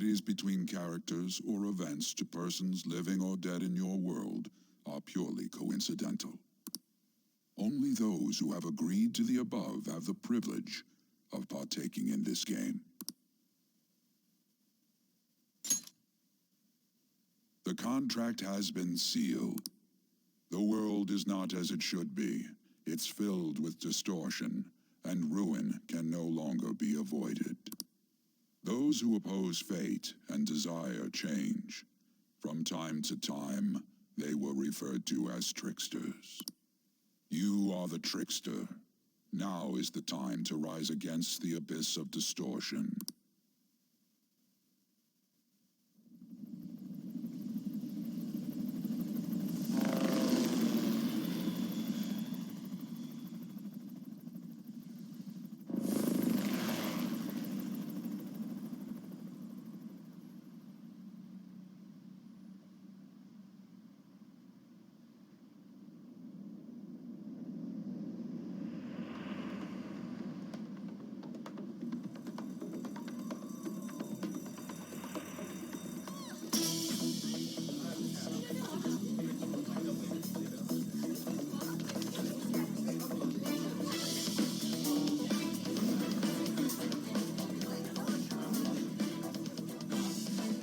similarities between characters or events to persons living or dead in your world are purely coincidental. Only those who have agreed to the above have the privilege of partaking in this game. The contract has been sealed. The world is not as it should be. It's filled with distortion, and ruin can no longer be avoided. Those who oppose fate and desire change. From time to time, they were referred to as tricksters. You are the trickster. Now is the time to rise against the abyss of distortion.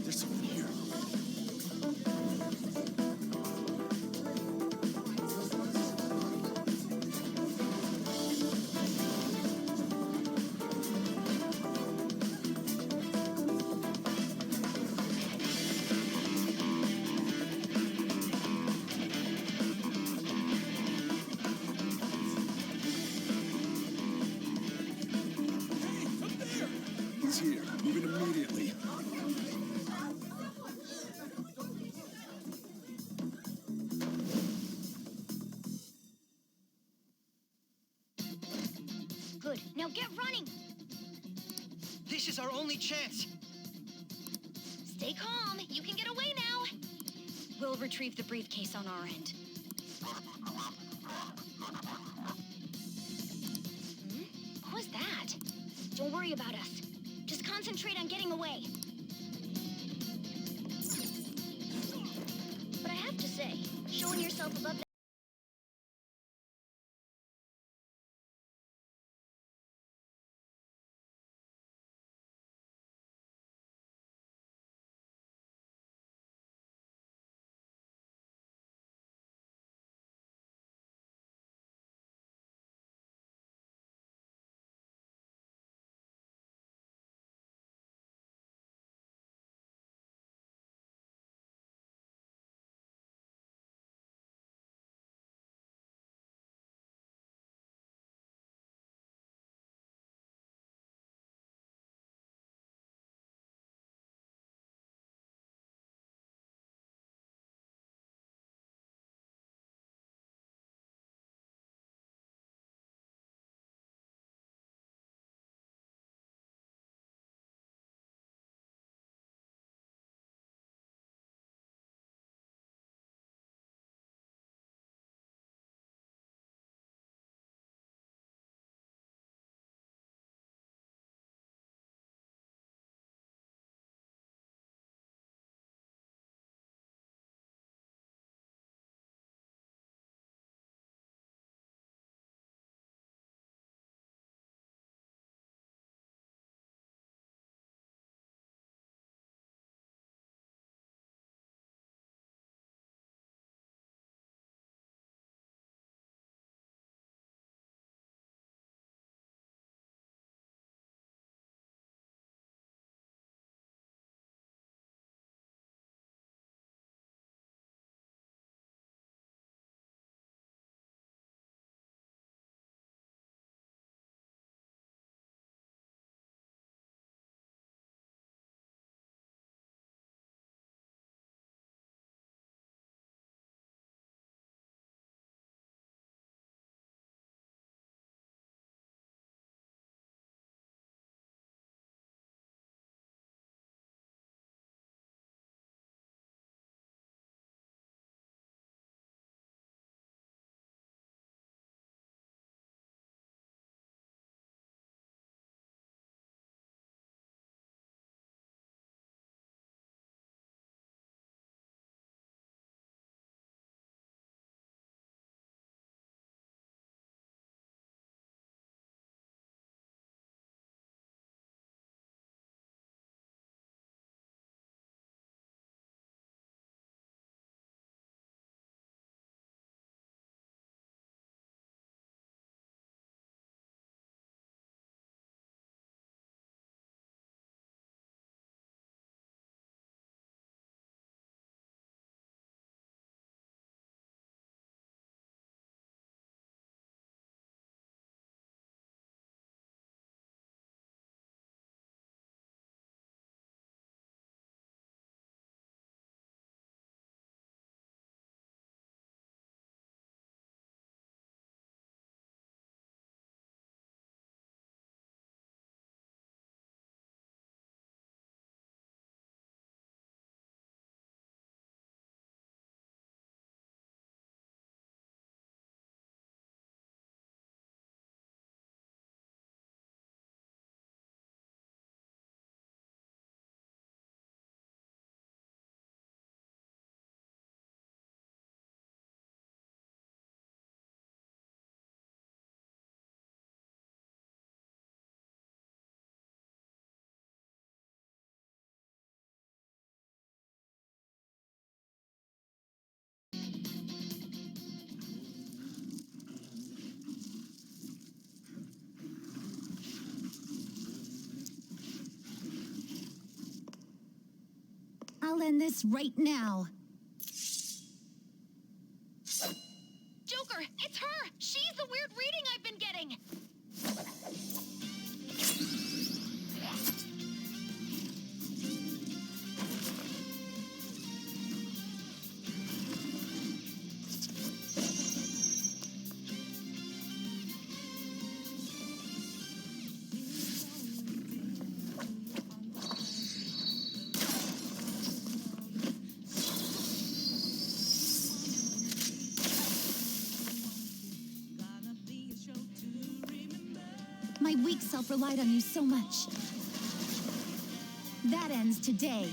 There's someone here. He's here. Moving immediately. Good. Now get running! This is our only chance. Stay calm. You can get away now. We'll retrieve the briefcase on our end. What was that? Don't worry about us. Just concentrate on getting away. But I have to say, showing yourself above I'll end this right now. Joker, it's her! She's the weird reading I've been getting! My weak self relied on you so much. That ends today.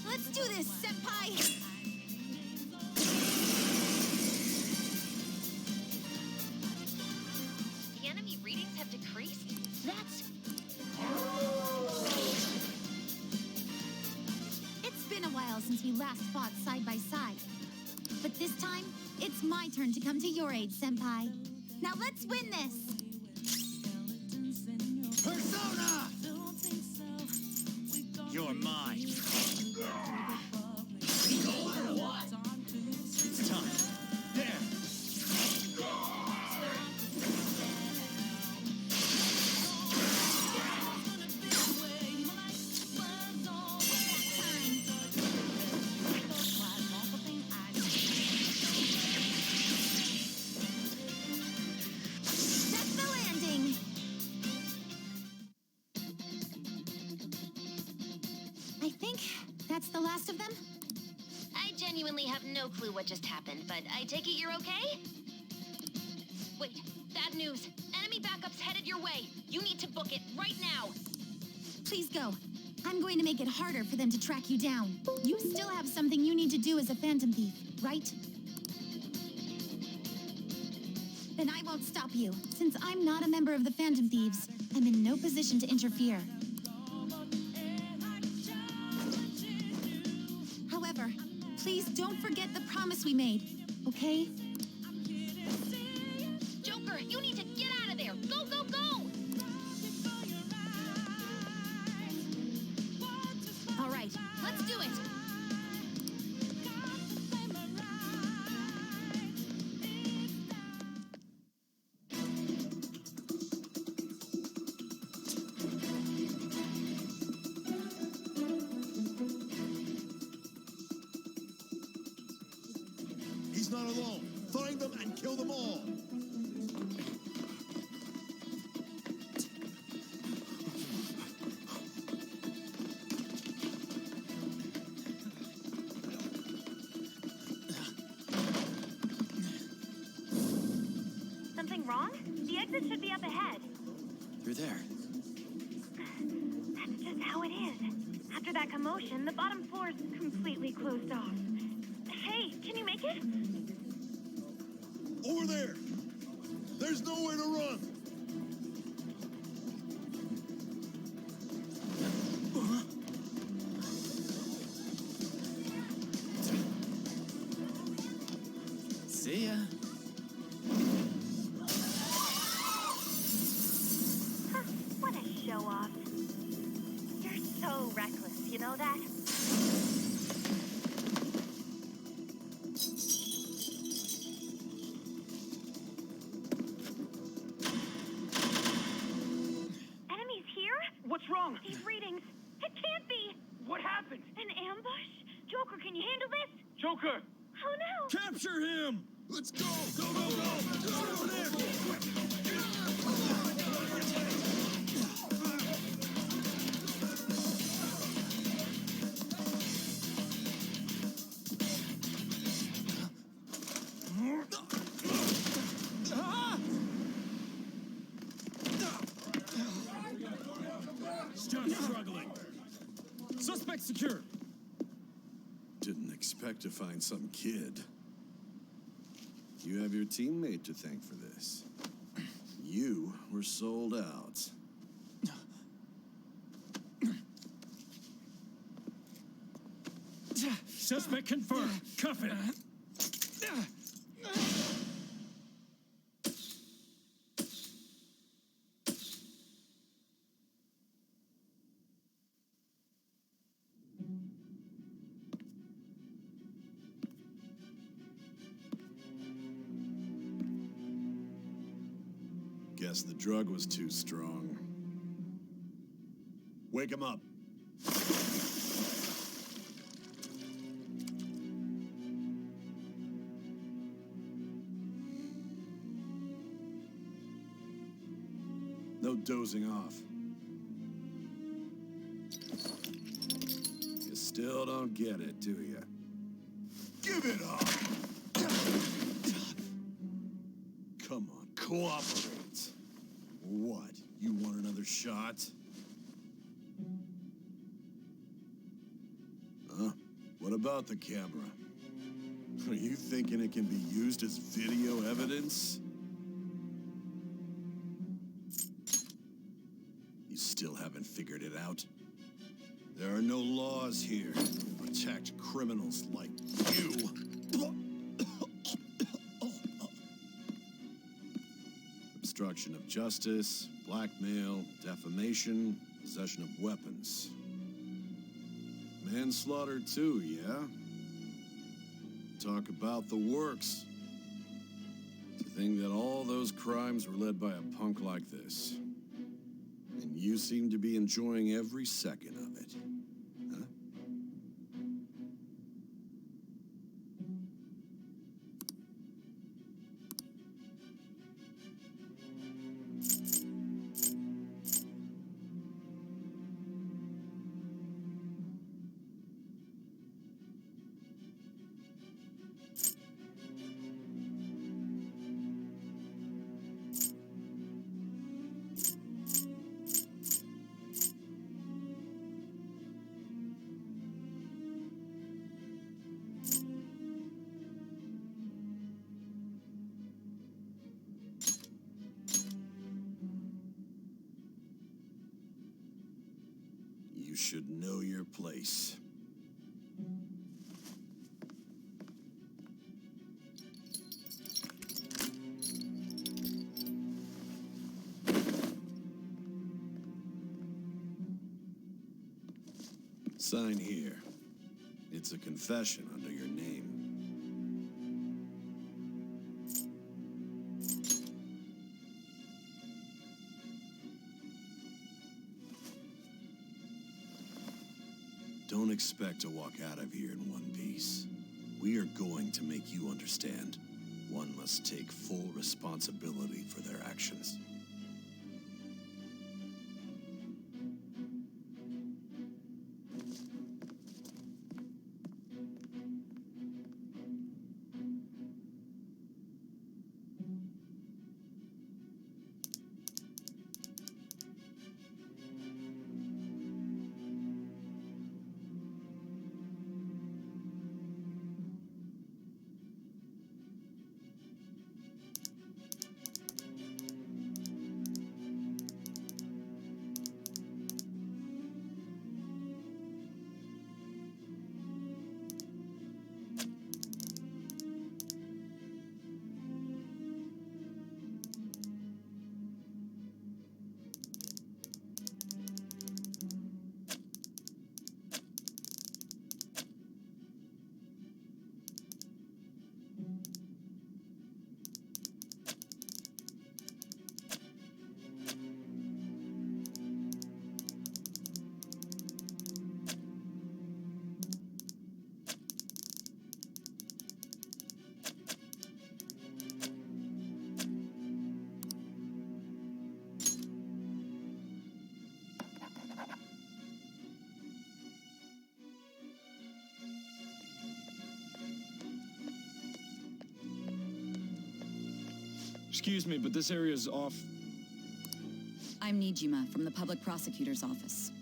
Let's do this, Senpai! The enemy readings have decreased? That's... It's been a while since we last fought side by side. But this time, it's my turn to come to your aid, Senpai. Now let's win this! Persona! You're mine. It's time. There. That's the landing! I think that's the last of them. I genuinely have no clue what just happened, but I take it you're okay? Wait, bad news. Enemy backup's headed your way. You need to book it right now. Please go. I'm going to make it harder for them to track you down. You still have something you need to do as a Phantom Thief, right? Then I won't stop you. Since I'm not a member of the Phantom Thieves, I'm in no position to interfere. However, please don't forget the promise we made, okay? Joker, you need to get out of there. Go, go, go! All right, let's do it. He's not alone. Find them and kill them all. Something wrong? The exit should be up ahead. You're there. That's just how it is. After that commotion, the bottom floor is completely closed off. Hey, can you make it? Over there. There's nowhere to run. See ya. Huh, what a show-off. You're so reckless, you know that? Enemies here? What's wrong? These readings. It can't be. What happened? An ambush? Joker, can you handle this? Joker! Oh no! Capture him! Let's go! Go, go, go! Go over there! Just struggling. Suspect secure. Didn't expect to find some kid. You have your teammate to thank for this. You were sold out. Suspect confirmed. Cuff it. Guess the drug was too strong. Wake him up. No dozing off. You still don't get it, do you? Give it up! Come on, cooperate. What? You want another shot? Huh? What about the camera? Are you thinking it can be used as video evidence? You still haven't figured it out? There are no laws here to protect criminals like you. Obstruction of justice, blackmail, defamation, possession of weapons. Manslaughter too, yeah? Talk about the works. To think that all those crimes were led by a punk like this. And you seem to be enjoying every second of it. Huh? You should know your place. Sign here. It's a confession under your name. Don't expect to walk out of here in one piece. We are going to make you understand. One must take full responsibility for their actions. Excuse me, but this area's off. I'm Nijima from the Public Prosecutor's Office.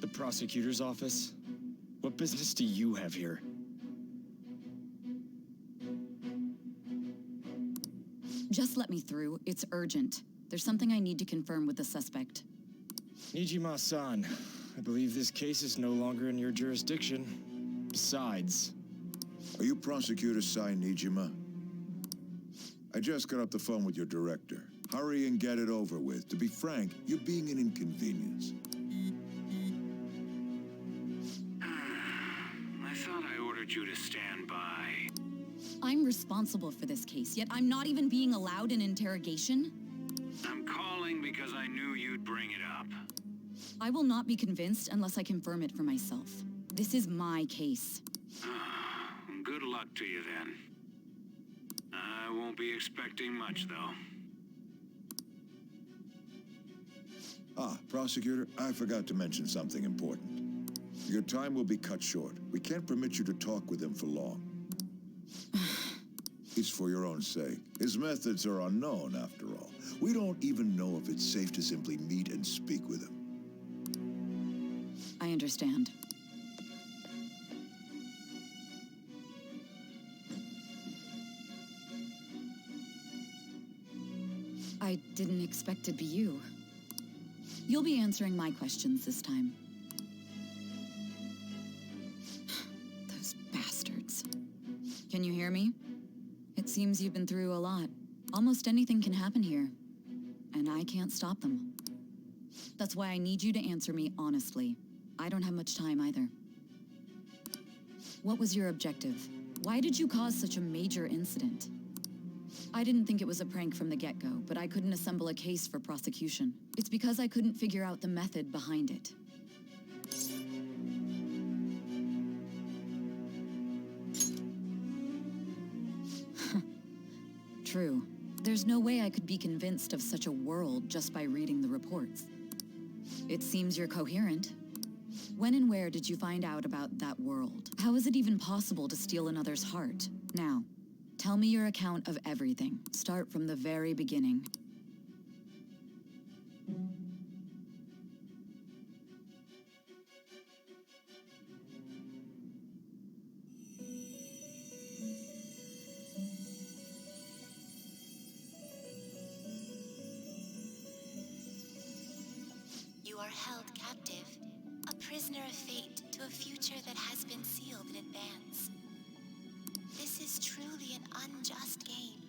The prosecutor's office? What business do you have here? Just let me through. It's urgent. There's something I need to confirm with the suspect. Nijima-san, I believe this case is no longer in your jurisdiction. Besides... Are you Prosecutor Sai Nijima? I just got off the phone with your director. Hurry and get it over with. To be frank, you're being an inconvenience. I thought I ordered you to stand by. I'm responsible for this case, yet I'm not even being allowed an interrogation? calling because I knew you'd bring it up. I will not be convinced unless I confirm it for myself. This is my case. Good luck to you then. I won't be expecting much, though. Ah, Prosecutor, I forgot to mention something important. Your time will be cut short. We can't permit you to talk with him for long. It's for your own sake. His methods are unknown, after all. We don't even know if it's safe to simply meet and speak with him. I understand. I didn't expect it'd be you. You'll be answering my questions this time. Those bastards. Can you hear me? It seems you've been through a lot. Almost anything can happen here, and I can't stop them. That's why I need you to answer me honestly. I don't have much time either. What was your objective? Why did you cause such a major incident? I didn't think it was a prank from the get-go, but I couldn't assemble a case for prosecution. It's because I couldn't figure out the method behind it. True. There's no way I could be convinced of such a world just by reading the reports. It seems you're coherent. When and where did you find out about that world? How is it even possible to steal another's heart? Now, tell me your account of everything. Start from the very beginning. You are held captive, a prisoner of fate to a future that has been sealed in advance. This is truly an unjust game.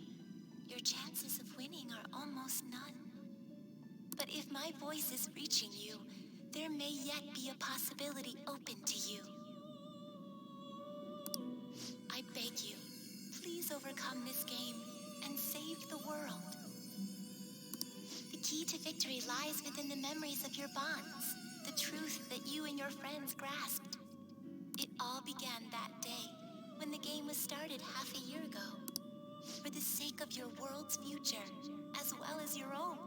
Your chances of winning are almost none. But if my voice is reaching you, there may yet be a possibility open to you. I beg you, please overcome this game and save the world. The key to victory lies within the memories of your bonds, the truth that you and your friends grasped. It all began that day, when the game was started half a year ago. For the sake of your world's future, as well as your own,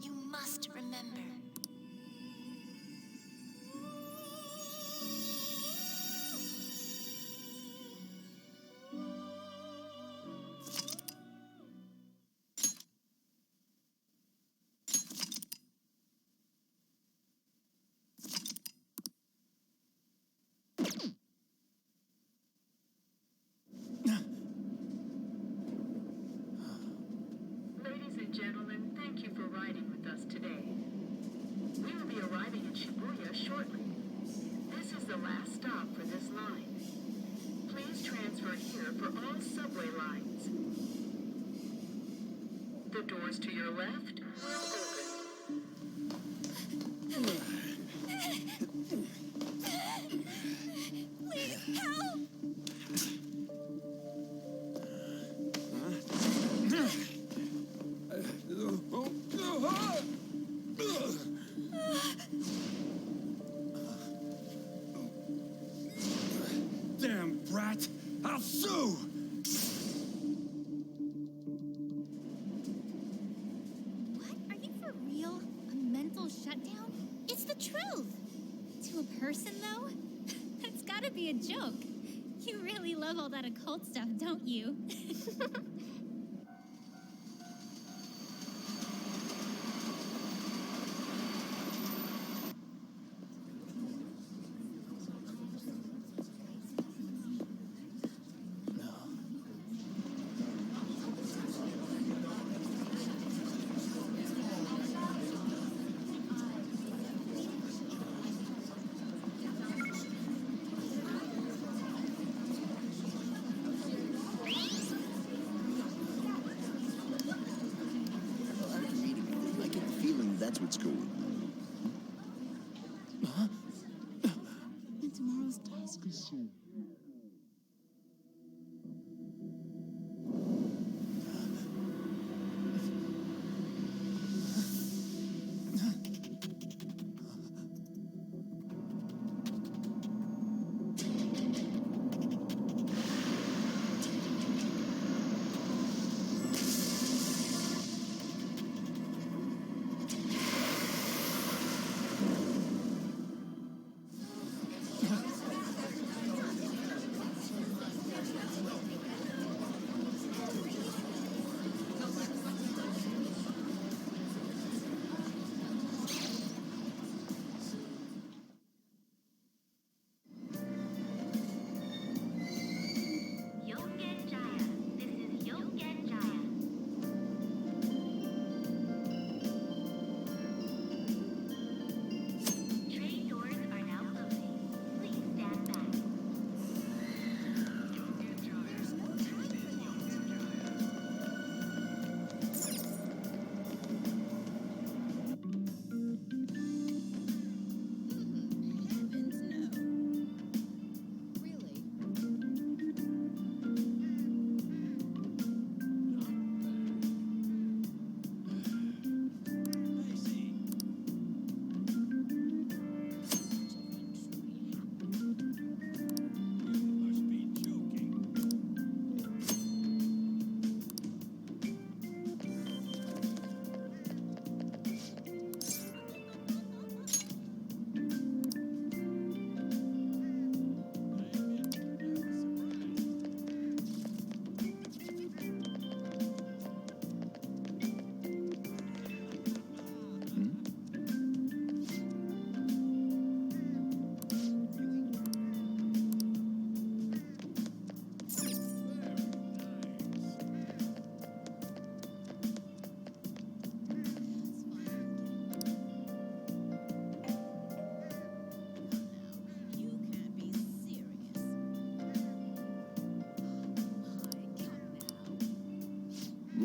you must remember. Ladies and gentlemen, thank you for riding with us today. We will be arriving in Shibuya shortly. This is the last stop for this line. Please transfer here for all subway lines. The doors to your left will open. Please help! Damn brat! I'll sue! What? Are you for real? A mental shutdown? It's the truth! To a person, though? That's gotta be a joke. You really love all that occult stuff, don't you? I get the feeling that's what's going on. And tomorrow's task is soon.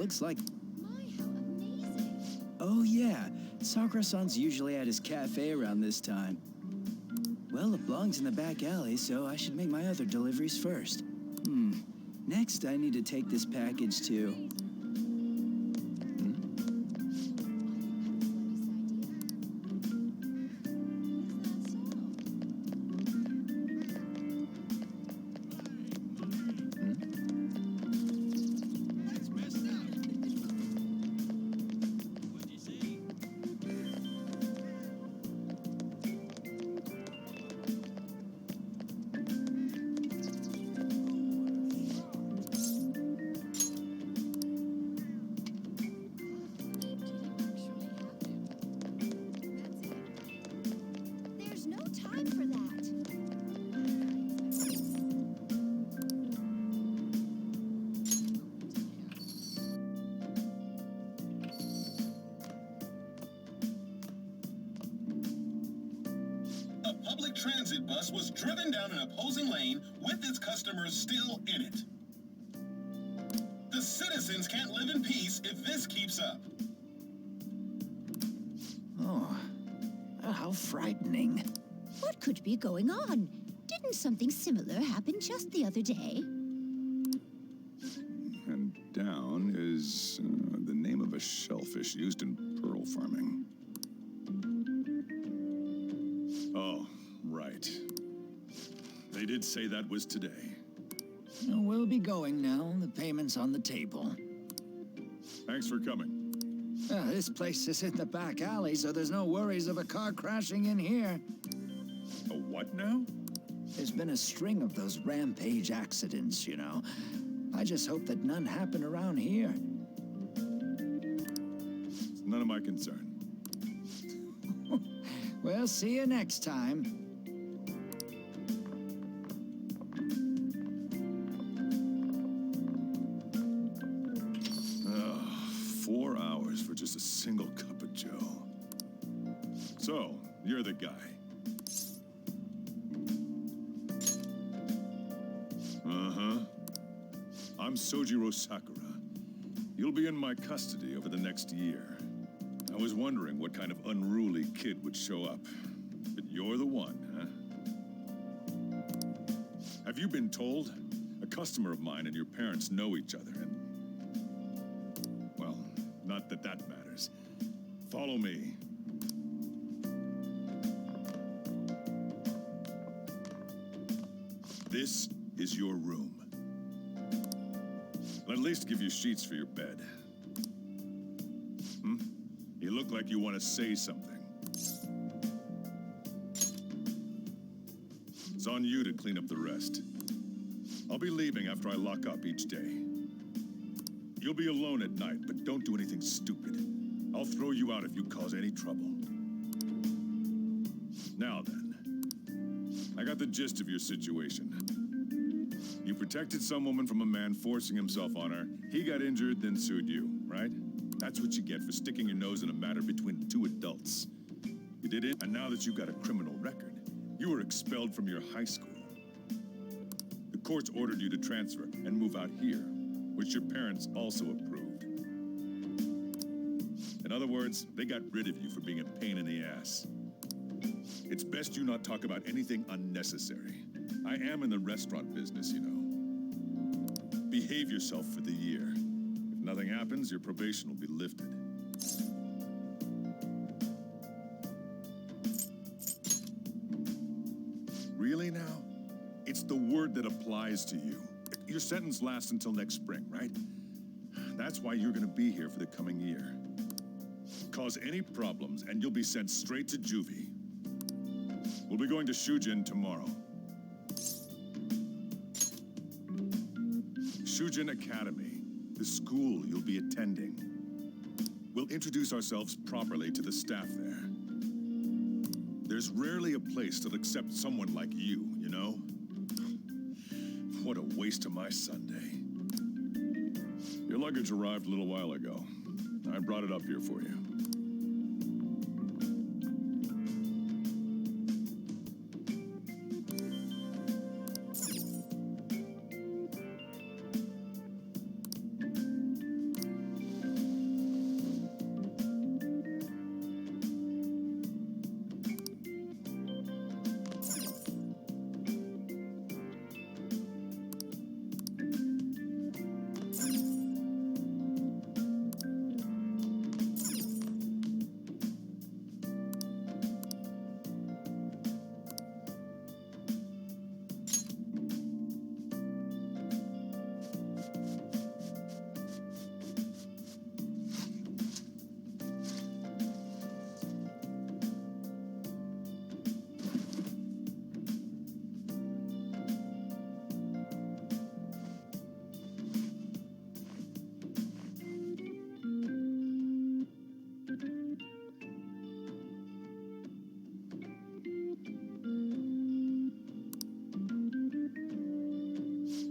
looks like... My, how amazing. Oh, yeah. Sakura-san's usually at his cafe around this time. Well, it belongs in the back alley, so I should make my other deliveries first. Next, I need to take this package to... There's no time for that. A public transit bus was driven down an opposing lane with its customers still in it. The citizens can't live in peace if this keeps up. Oh, how frightening. What could be going on? Didn't something similar happen just the other day? And down is the name of a shellfish used in pearl farming. Oh, right. They did say that was today. We'll be going now. The payment's on the table. Thanks for coming. This place is in the back alley, so there's no worries of a car crashing in here. A what now? There's been a string of those rampage accidents, you know. I just hope that none happen around here. It's none of my concern. We'll see you next time. For just a single cup of joe. So, you're the guy. Uh-huh. I'm Sojiro Sakura. You'll be in my custody over the next year. I was wondering what kind of unruly kid would show up. But you're the one, huh? Have you been told? A customer of mine and your parents know each other, and... well, not that that matters. Follow me. This is your room. I'll at least give you sheets for your bed. You look like you want to say something. It's on you to clean up the rest. I'll be leaving after I lock up each day. You'll be alone at night, but don't do anything stupid. I'll throw you out if you cause any trouble. Now then, I got the gist of your situation. You protected some woman from a man forcing himself on her. He got injured, then sued you, right? That's what you get for sticking your nose in a matter between two adults. You did it, and now that you've got a criminal record, you were expelled from your high school. The courts ordered you to transfer and move out here, which your parents also approved. In other words, they got rid of you for being a pain in the ass. It's best you not talk about anything unnecessary. I am in the restaurant business, you know. Behave yourself for the year. If nothing happens, your probation will be lifted. Really now? It's the word that applies to you. Your sentence lasts until next spring, right? That's why you're gonna be here for the coming year. Cause any problems, and you'll be sent straight to juvie. We'll be going to Shujin tomorrow. Shujin Academy, the school you'll be attending. We'll introduce ourselves properly to the staff there. There's rarely a place that'll accept someone like you, you know? What a waste of my Sunday. Your luggage arrived a little while ago. I brought it up here for you.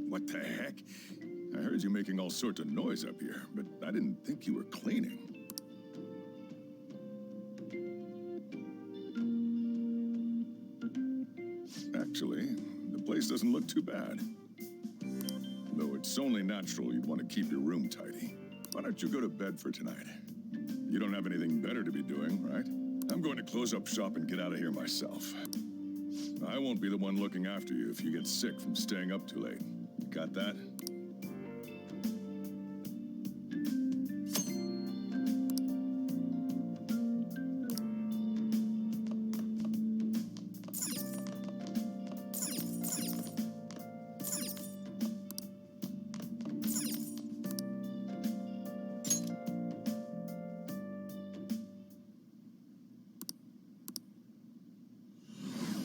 What the heck? I heard you making all sorts of noise up here, but I didn't think you were cleaning. Actually, the place doesn't look too bad. Though it's only natural you'd want to keep your room tidy. Why don't you go to bed for tonight? You don't have anything better to be doing, right? I'm going to close up shop and get out of here myself. I won't be the one looking after you if you get sick from staying up too late. You got that?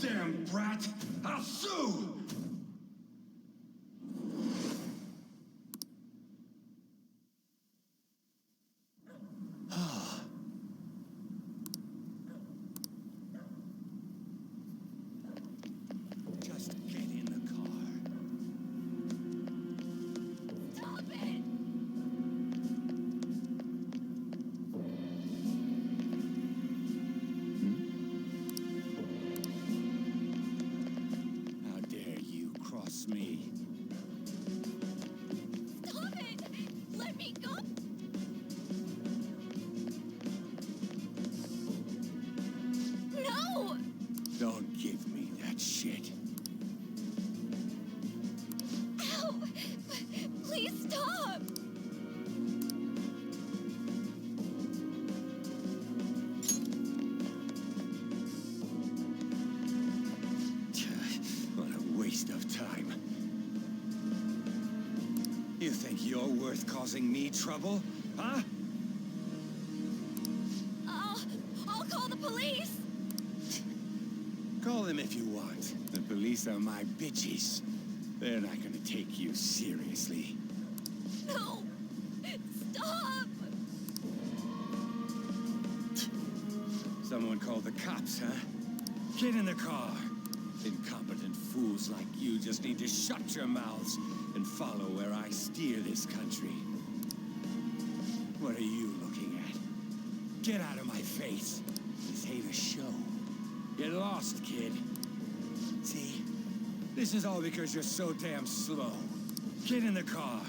Damn brat! I'll sue! Just get in the car. Stop it! How dare you cross me? Stop it! Let me go! No! Don't give me that shit. Ow! Please stop! What a waste of time. You think you're worth causing me trouble? Huh? I'll call the police! Call them if you want. The police are my bitches. They're not gonna take you seriously. No! Stop! Someone called the cops, huh? Get in the car. Incompetent fools like you just need to shut your mouths and follow where I steer this country. What are you looking at? Get out of my face. This ain't a show. Get lost, kid. See? This is all because you're so damn slow. Get in the car.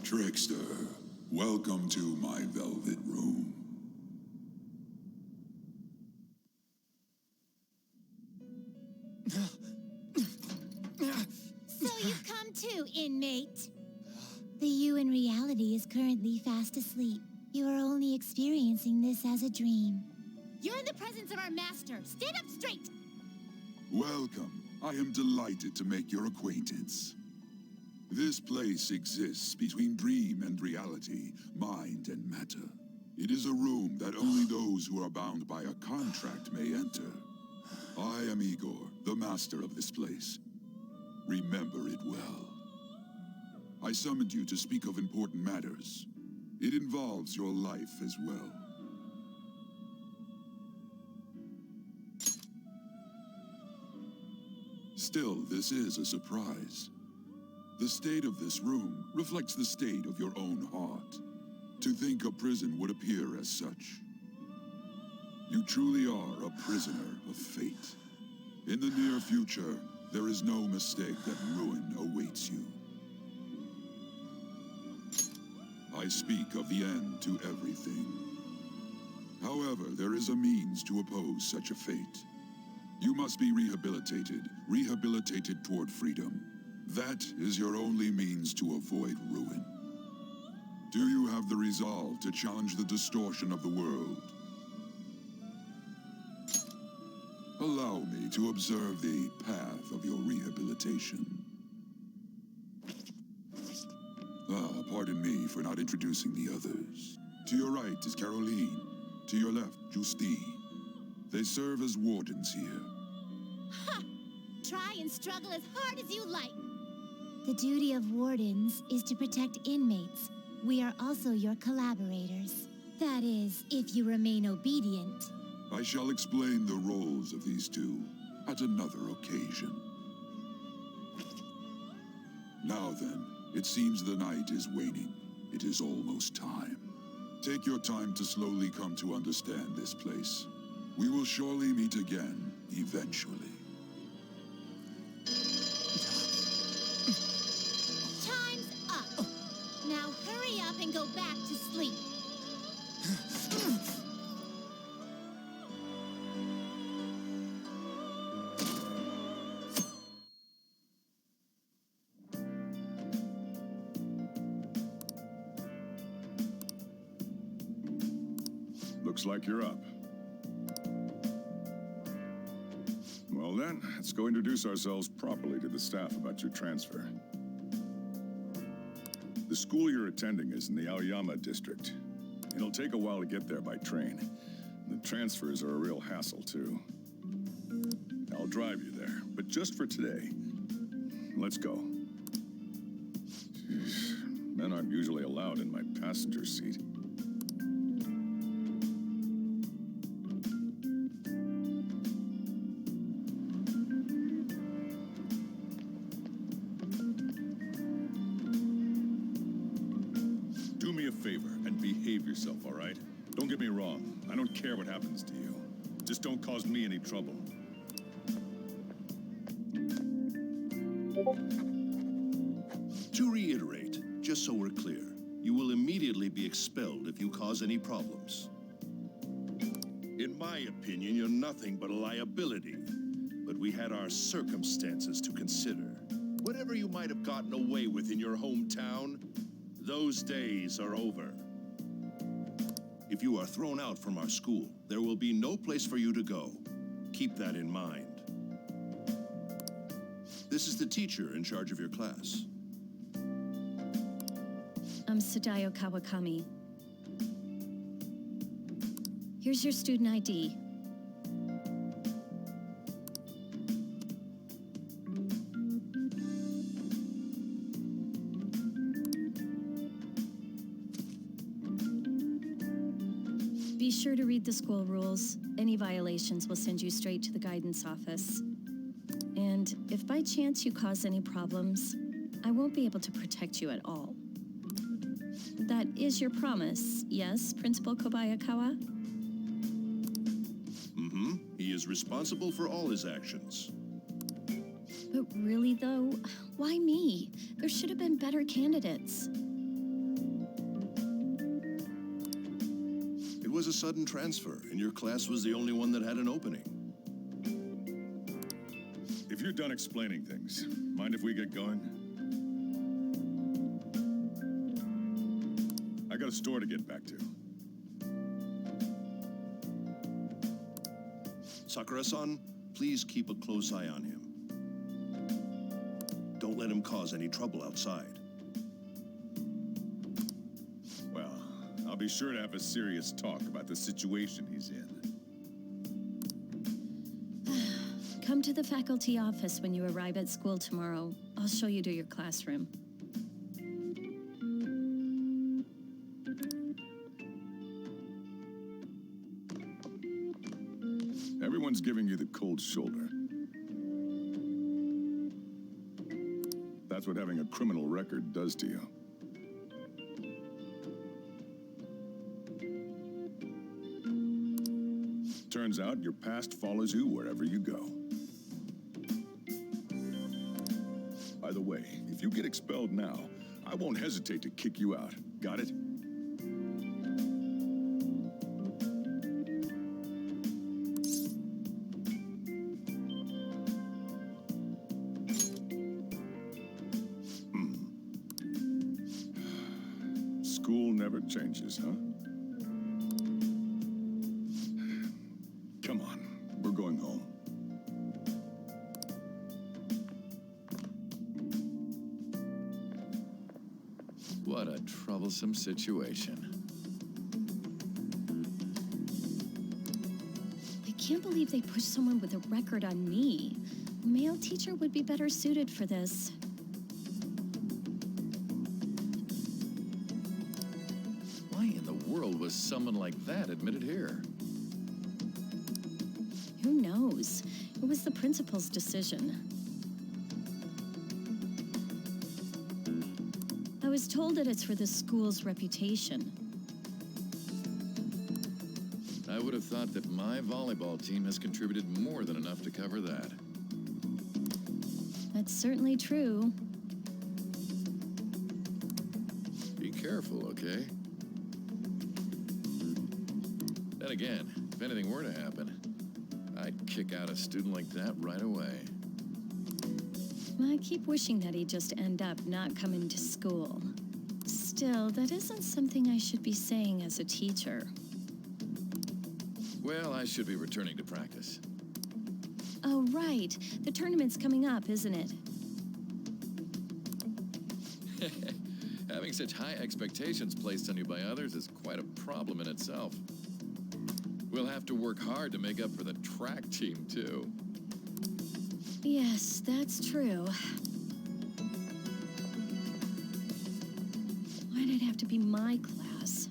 Trickster, welcome to my velvet room. So you've come too, inmate. The you in reality is currently fast asleep. You are only experiencing this as a dream. You're in the presence of our master. Stand up straight! Welcome. I am delighted to make your acquaintance. This place exists between dream and reality, mind and matter. It is a room that only those who are bound by a contract may enter. I am Igor, the master of this place. Remember it well. I summoned you to speak of important matters. It involves your life as well. Still, this is a surprise. The state of this room reflects the state of your own heart. To think a prison would appear as such. You truly are a prisoner of fate. In the near future, there is no mistake that ruin awaits you. I speak of the end to everything. However, there is a means to oppose such a fate. You must be rehabilitated toward freedom. That is your only means to avoid ruin. Do you have the resolve to challenge the distortion of the world? Allow me to observe the path of your rehabilitation. Pardon me for not introducing the others. To your right is Caroline. To your left, Justine. They serve as wardens here. Ha! Try and struggle as hard as you like. The duty of wardens is to protect inmates. We are also your collaborators. That is, if you remain obedient. I shall explain the roles of these two at another occasion. Now then, it seems the night is waning. It is almost time. Take your time to slowly come to understand this place. We will surely meet again, eventually. Time's up. Now hurry up and go back to sleep. Looks like you're up. Well then, let's go introduce ourselves properly to the staff about your transfer. The school you're attending is in the Aoyama district. It'll take a while to get there by train. The transfers are a real hassle, too. I'll drive you there, but just for today. Let's go. Jeez, men aren't usually allowed in my passenger seat. Do me a favor and behave yourself, all right? Don't get me wrong. I don't care what happens to you. Just don't cause me any trouble. To reiterate, just so we're clear, you will immediately be expelled if you cause any problems. In my opinion, you're nothing but a liability. But we had our circumstances to consider. Whatever you might have gotten away with in your hometown, those days are over. If you are thrown out from our school, there will be no place for you to go. Keep that in mind. This is the teacher in charge of your class. I'm Sadayo Kawakami. Here's your student ID. Be sure to read the school rules. Any violations will send you straight to the guidance office. And if by chance you cause any problems, I won't be able to protect you at all. That is your promise, yes, Principal Kobayakawa? Mm-hmm. He is responsible for all his actions. But really, though, why me? There should have been better candidates. It was a sudden transfer, and your class was the only one that had an opening. If you're done explaining things, mind if we get going? I got a store to get back to. Sakura-san, please keep a close eye on him. Don't let him cause any trouble outside. Well, I'll be sure to have a serious talk about the situation he's in. Come to the faculty office when you arrive at school tomorrow. I'll show you to your classroom. Everyone's giving you the cold shoulder. That's what having a criminal record does to you. Turns out your past follows you wherever you go. By the way, if you get expelled now, I won't hesitate to kick you out. Got it? School never changes, huh? Come on, we're going home. What a troublesome situation. I can't believe they pushed someone with a record on me. A male teacher would be better suited for this. Why in the world was someone like that admitted here? Who knows? It was the principal's decision. I was told that it's for the school's reputation. I would have thought that my volleyball team has contributed more than enough to cover that. That's certainly true. Be careful, okay? Then again, if anything were to happen, I'd kick out a student like that right away. I keep wishing that he'd just end up not coming to school. Still, that isn't something I should be saying as a teacher. Well, I should be returning to practice. Oh, right. The tournament's coming up, isn't it? Having such high expectations placed on you by others is quite a problem in itself. We'll have to work hard to make up for the track team, too. Yes, that's true. Why'd it have to be my class?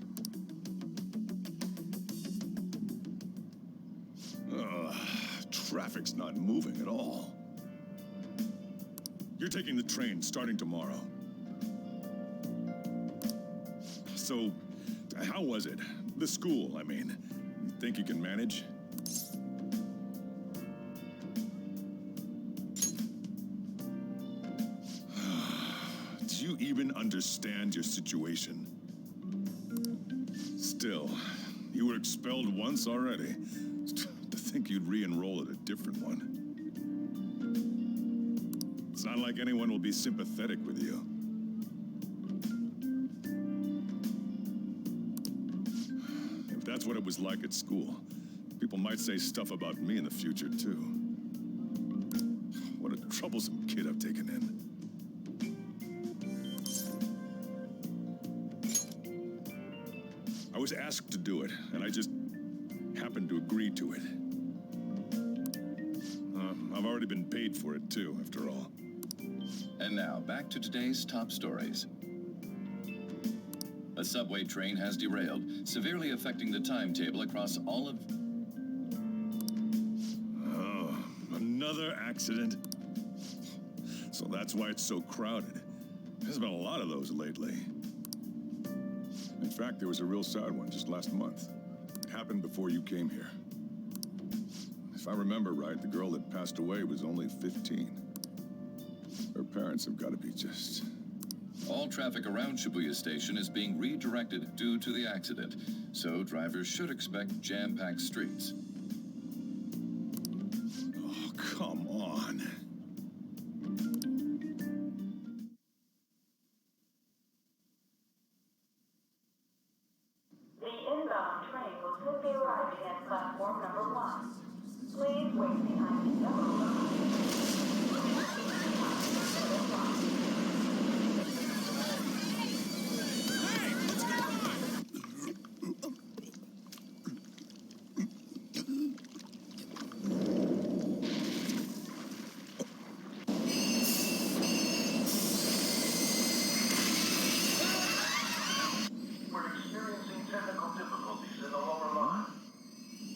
Traffic's not moving at all. You're taking the train starting tomorrow. So, how was it? The school, I mean. You think you can manage? Do you even understand your situation? Still, you were expelled once already. To think you'd re-enroll at a different one. It's not like anyone will be sympathetic with you. If that's what it was like at school, people might say stuff about me in the future, too. What a troublesome kid I've taken in. I was asked to do it, and I just happened to agree to it. I've already been paid for it, too, after all. And now, back to today's top stories. A subway train has derailed, severely affecting the timetable across all of... Oh, another accident? So that's why it's so crowded. There's been a lot of those lately. In fact, there was a real sad one just last month. It happened before you came here. If I remember right, the girl that passed away was only 15. Her parents have got to be just... All traffic around Shibuya Station is being redirected due to the accident, so drivers should expect jam-packed streets. Oh, come on. The inbound train will soon be arriving at platform number 1. Please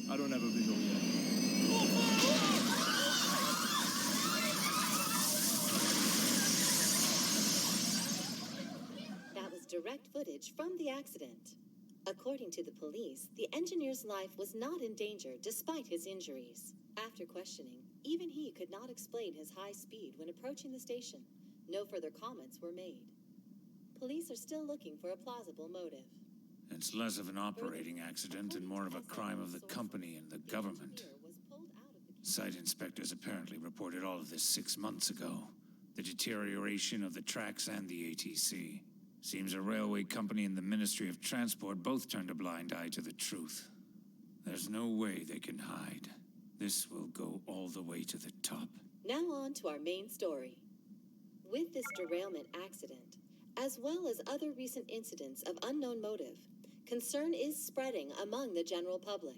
I don't have a visual yet. That was direct footage from the accident. According to the police, the engineer's life was not in danger despite his injuries. After questioning, even he could not explain his high speed when approaching the station. No further comments were made. Police are still looking for a plausible motive. It's less of an operating accident and more of a crime of the company and the government. Site inspectors apparently reported all of this 6 months ago. The deterioration of the tracks and the ATC. Seems a railway company and the Ministry of Transport both turned a blind eye to the truth. There's no way they can hide. This will go all the way to the top. Now on to our main story. With this derailment accident, as well as other recent incidents of unknown motive, concern is spreading among the general public.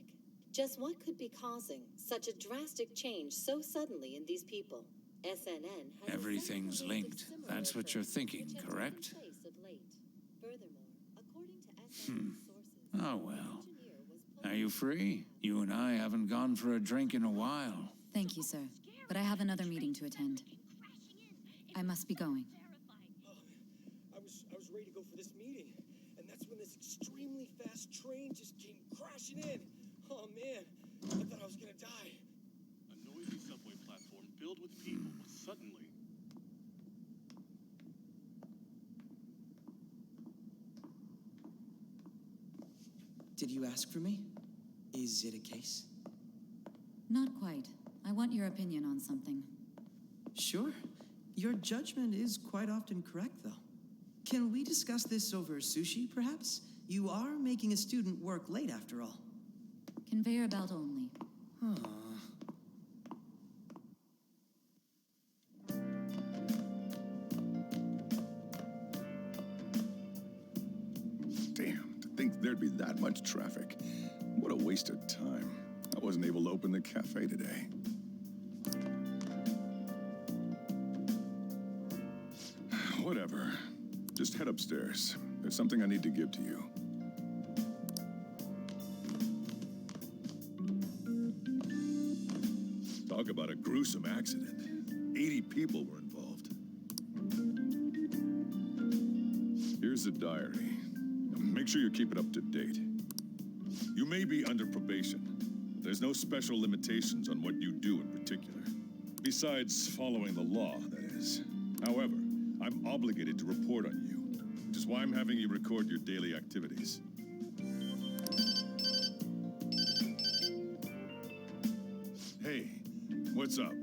Just what could be causing such a drastic change so suddenly in these people? SNN has Everything's linked. That's what you're thinking, correct? Oh well. Are you free? You and I haven't gone for a drink in a while. Thank you, sir. But I have another meeting to attend. I must be going. I was ready to go for this meeting, and that's when this extremely fast train just came crashing in. Oh man, I thought I was gonna die. A noisy subway platform filled with people was suddenly... Did you ask for me? Is it a case? Not quite. I want your opinion on something. Sure. Your judgment is quite often correct, though. Can we discuss this over sushi, perhaps? You are making a student work late, after all. Conveyor belt only. Damn, to think there'd be that much traffic. What a waste of time. I wasn't able to open the cafe today. Whatever. Just head upstairs. There's something I need to give to you. Talk about a gruesome accident. 80 people were involved. Here's the diary. Make sure you keep it up to date. You may be under probation. There's no special limitations on what you do in particular. Besides following the law, that is. However, I'm obligated to report on you, which is why I'm having you record your daily activities. Hey, what's up?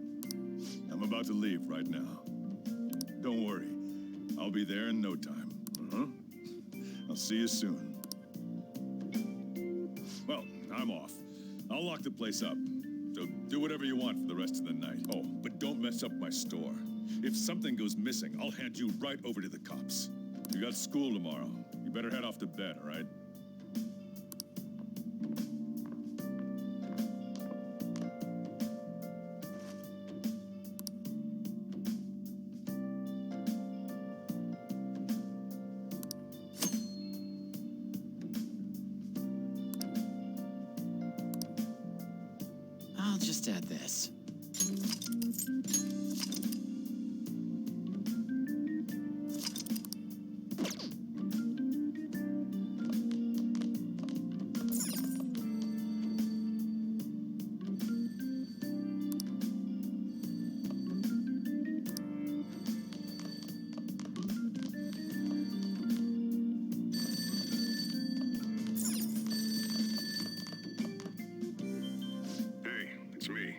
I'm about to leave right now. Don't worry, I'll be there in no time. I'll see you soon. Well, I'm off. I'll lock the place up, so do whatever you want for the rest of the night. Oh, but don't mess up my store. If something goes missing, I'll hand you right over to the cops. You got school tomorrow. You better head off to bed, all right? I'll just add this. It's me.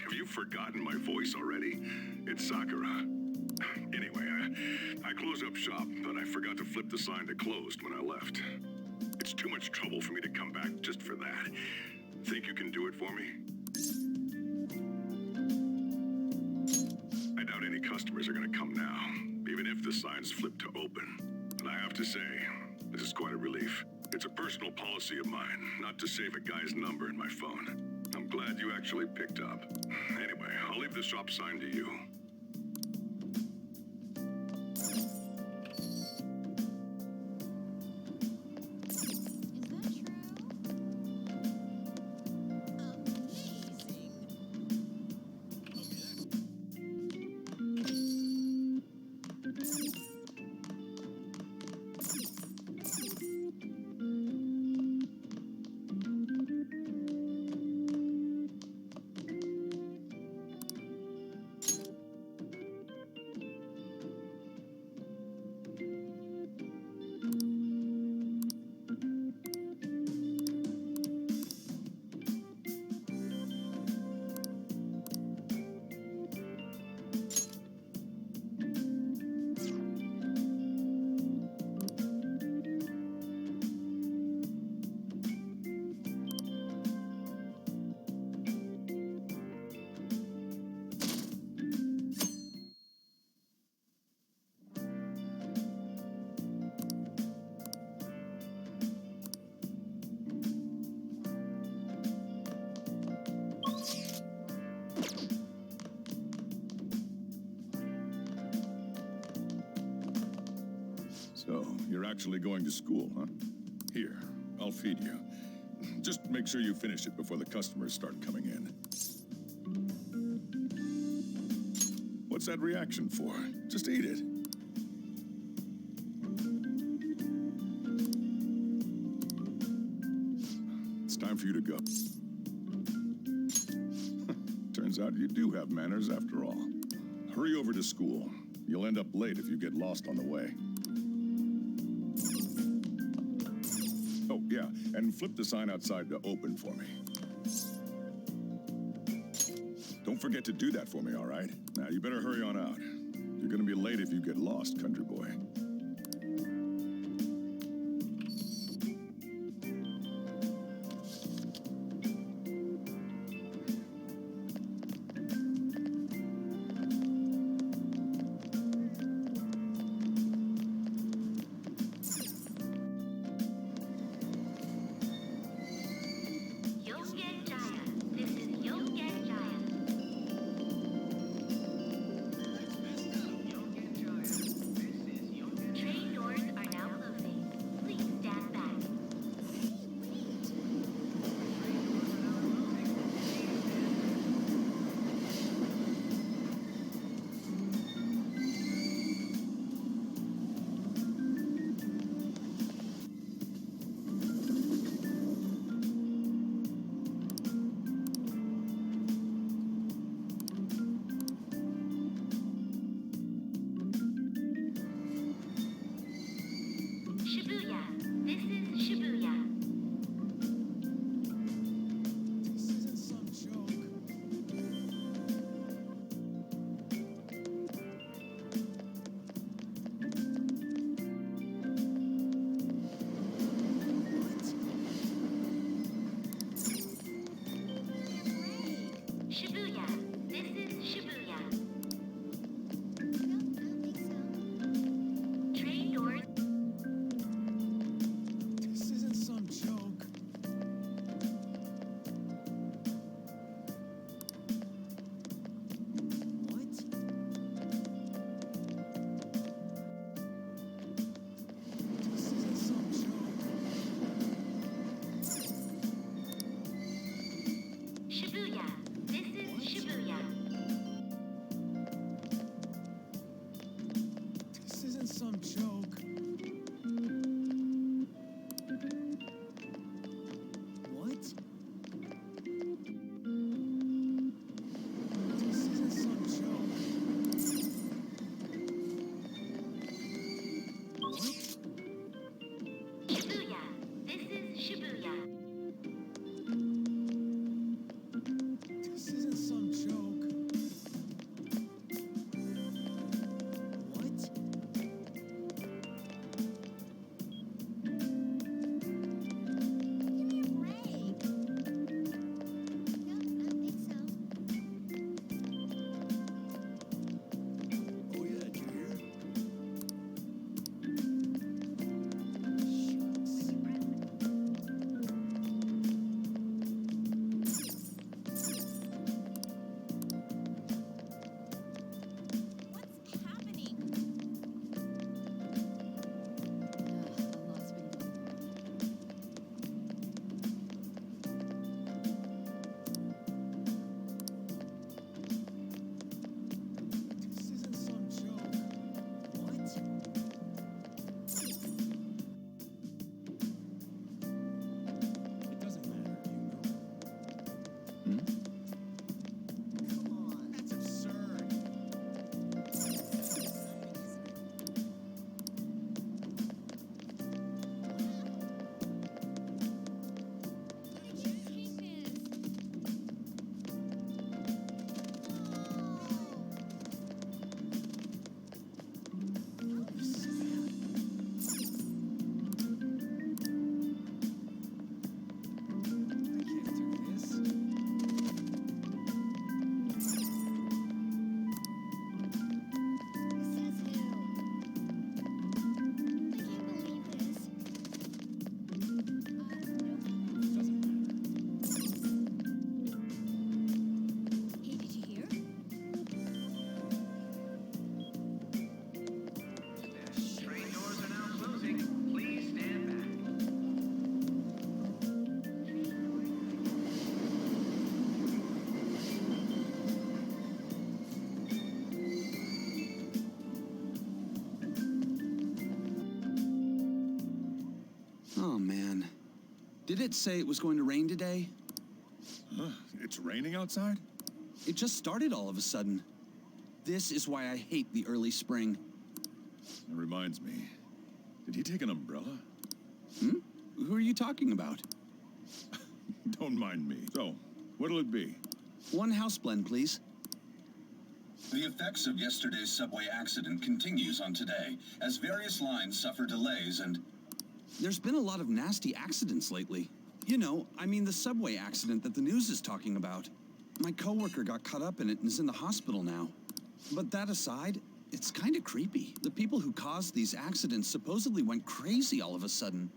Have you forgotten my voice already? It's Sakura. Anyway, I closed up shop, but I forgot to flip the sign to closed when I left. It's too much trouble for me to come back just for that. Think you can do it for me? I doubt any customers are gonna come now, even if the sign's flipped to open. And I have to say, this is quite a relief. It's a personal policy of mine, not to save a guy's number in my phone. I'm glad you actually picked up. Anyway, I'll leave the shop sign to you. So, you're actually going to school, huh? Here, I'll feed you. Just make sure you finish it before the customers start coming in. What's that reaction for? Just eat it. It's time for you to go. Turns out you do have manners after all. Hurry over to school. You'll end up late if you get lost on the way. Oh, yeah, and flip the sign outside to open for me. Don't forget to do that for me, all right? Now, you better hurry on out. You're gonna be late if you get lost, country boy. man. Did it say it was going to rain today? Huh? It's raining outside? It just started all of a sudden. This is why I hate the early spring. That reminds me. Did he take an umbrella? Hmm? Who are you talking about? Don't mind me. So, what'll it be? 1 house blend, please. The effects of yesterday's subway accident continues on today, as various lines suffer delays and... There's been a lot of nasty accidents lately. You know, I mean the subway accident that the news is talking about. My coworker got caught up in it and is in the hospital now. But that aside, it's kind of creepy. The people who caused these accidents supposedly went crazy all of a sudden.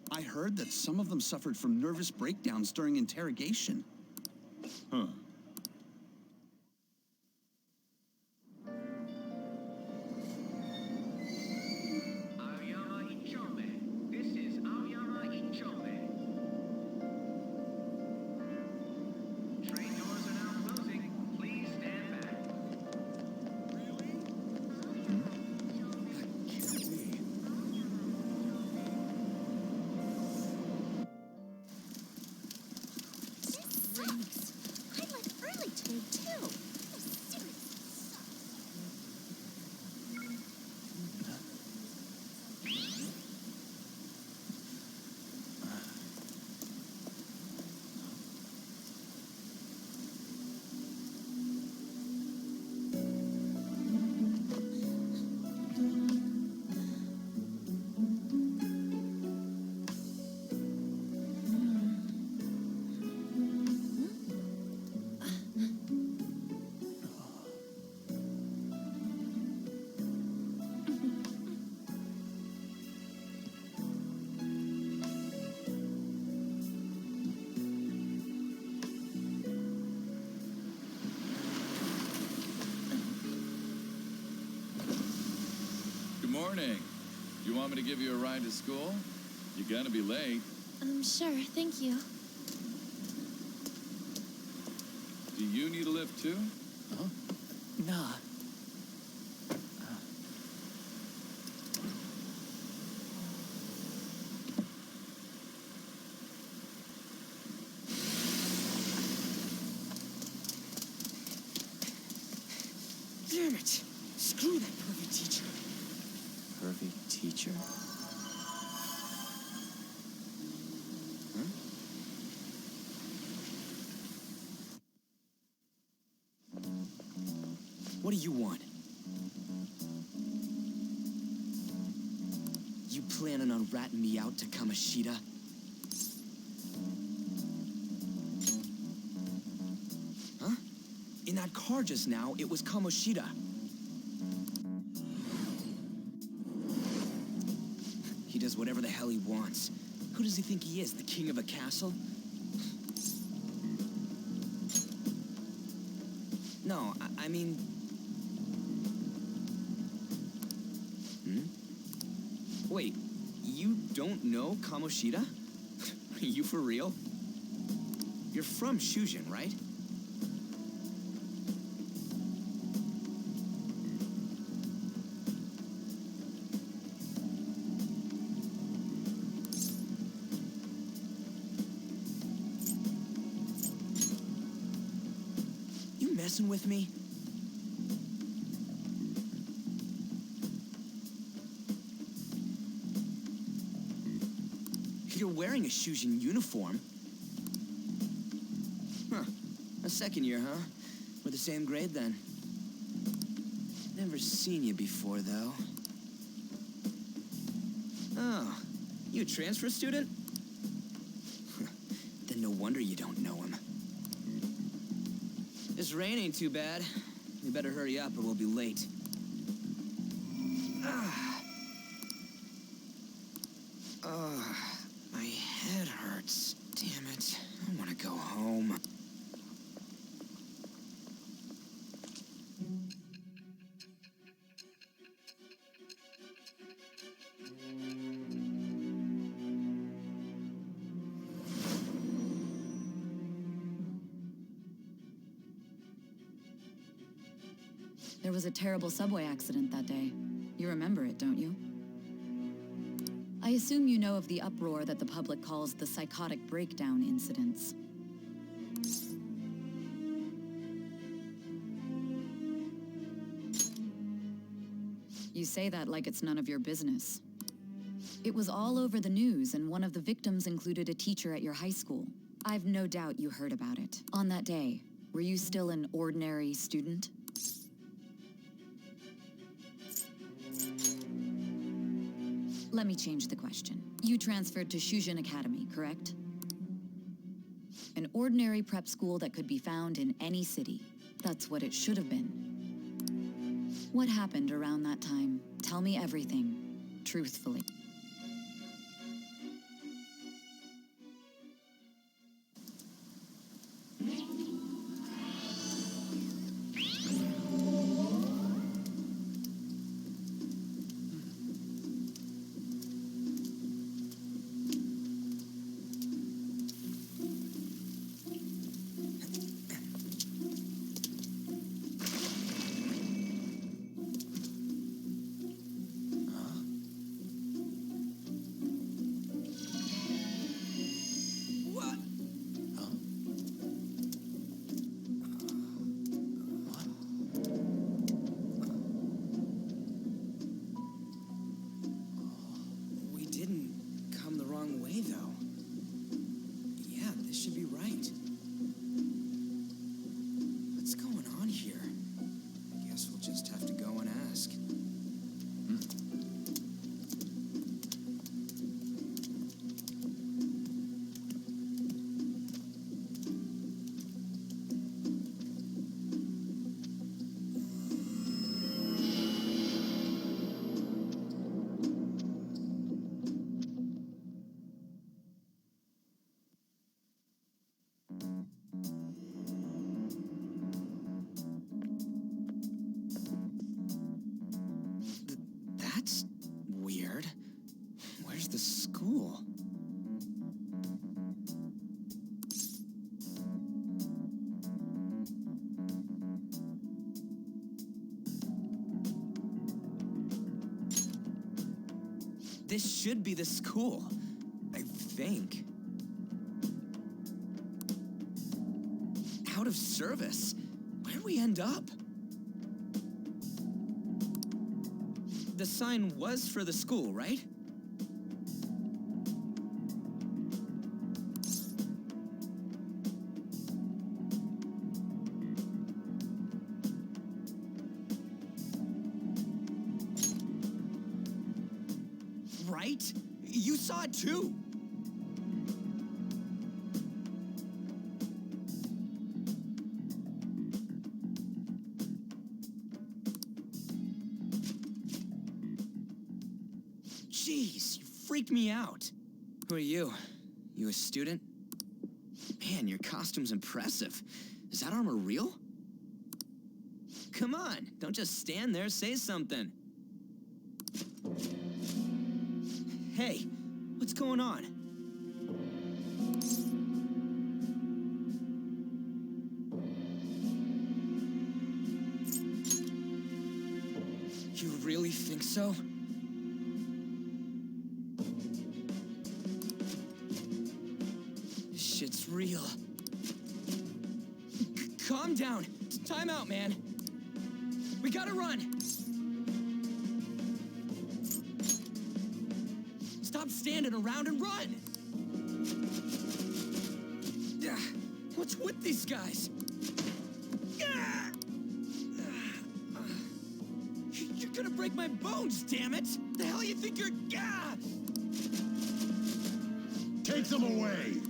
I heard that some of them suffered from nervous breakdowns during interrogation. Huh. Morning. You want me to give you a ride to school? You're gonna be late. Sure, thank you. Do you need a lift too? Huh? Nah. Damn it! Screw that pervy teacher. Pervy teacher? Huh? What do you want? You planning on ratting me out to Kamoshida? Huh? In that car just now, it was Kamoshida. He does whatever the hell he wants. Who does he think he is, the king of a castle? No, I mean... Wait, you don't know Kamoshida? Are you for real? You're from Shujin, right? You messing with me? You're wearing a Shujin uniform. Huh. A second year, huh? We're the same grade then. Never seen you before, though. Oh, you a transfer student? Then no wonder you don't know him. This rain ain't too bad. We better hurry up or we'll be late. My head hurts. Damn it. I want to go home. There was a terrible subway accident that day. You remember it, don't you? I I assume you know of the uproar that the public calls the psychotic breakdown incidents. You say that like it's none of your business. It was all over the news, and one of the victims included a teacher at your high school. I've no doubt you heard about it. On that day, were you still an ordinary student? Let me change the question. You transferred to Shujin Academy, correct? An ordinary prep school that could be found in any city. That's what it should have been. What happened around that time? Tell me everything, truthfully. That's weird. Where's the school? This should be the school, I think. Out of service? Where'd we end up? The sign was for the school, right? Right? You saw it too! Jeez, you freaked me out. Who are you? You a student? Man, your costume's impressive. Is that armor real? Come on, don't just stand there, say something. Hey, what's going on? You really think so? Shit's real. Calm down. Time out, man. We gotta run. Stop standing around and run! What's with these guys? You're gonna break my bones, damn it! The hell you think you're... Take them away!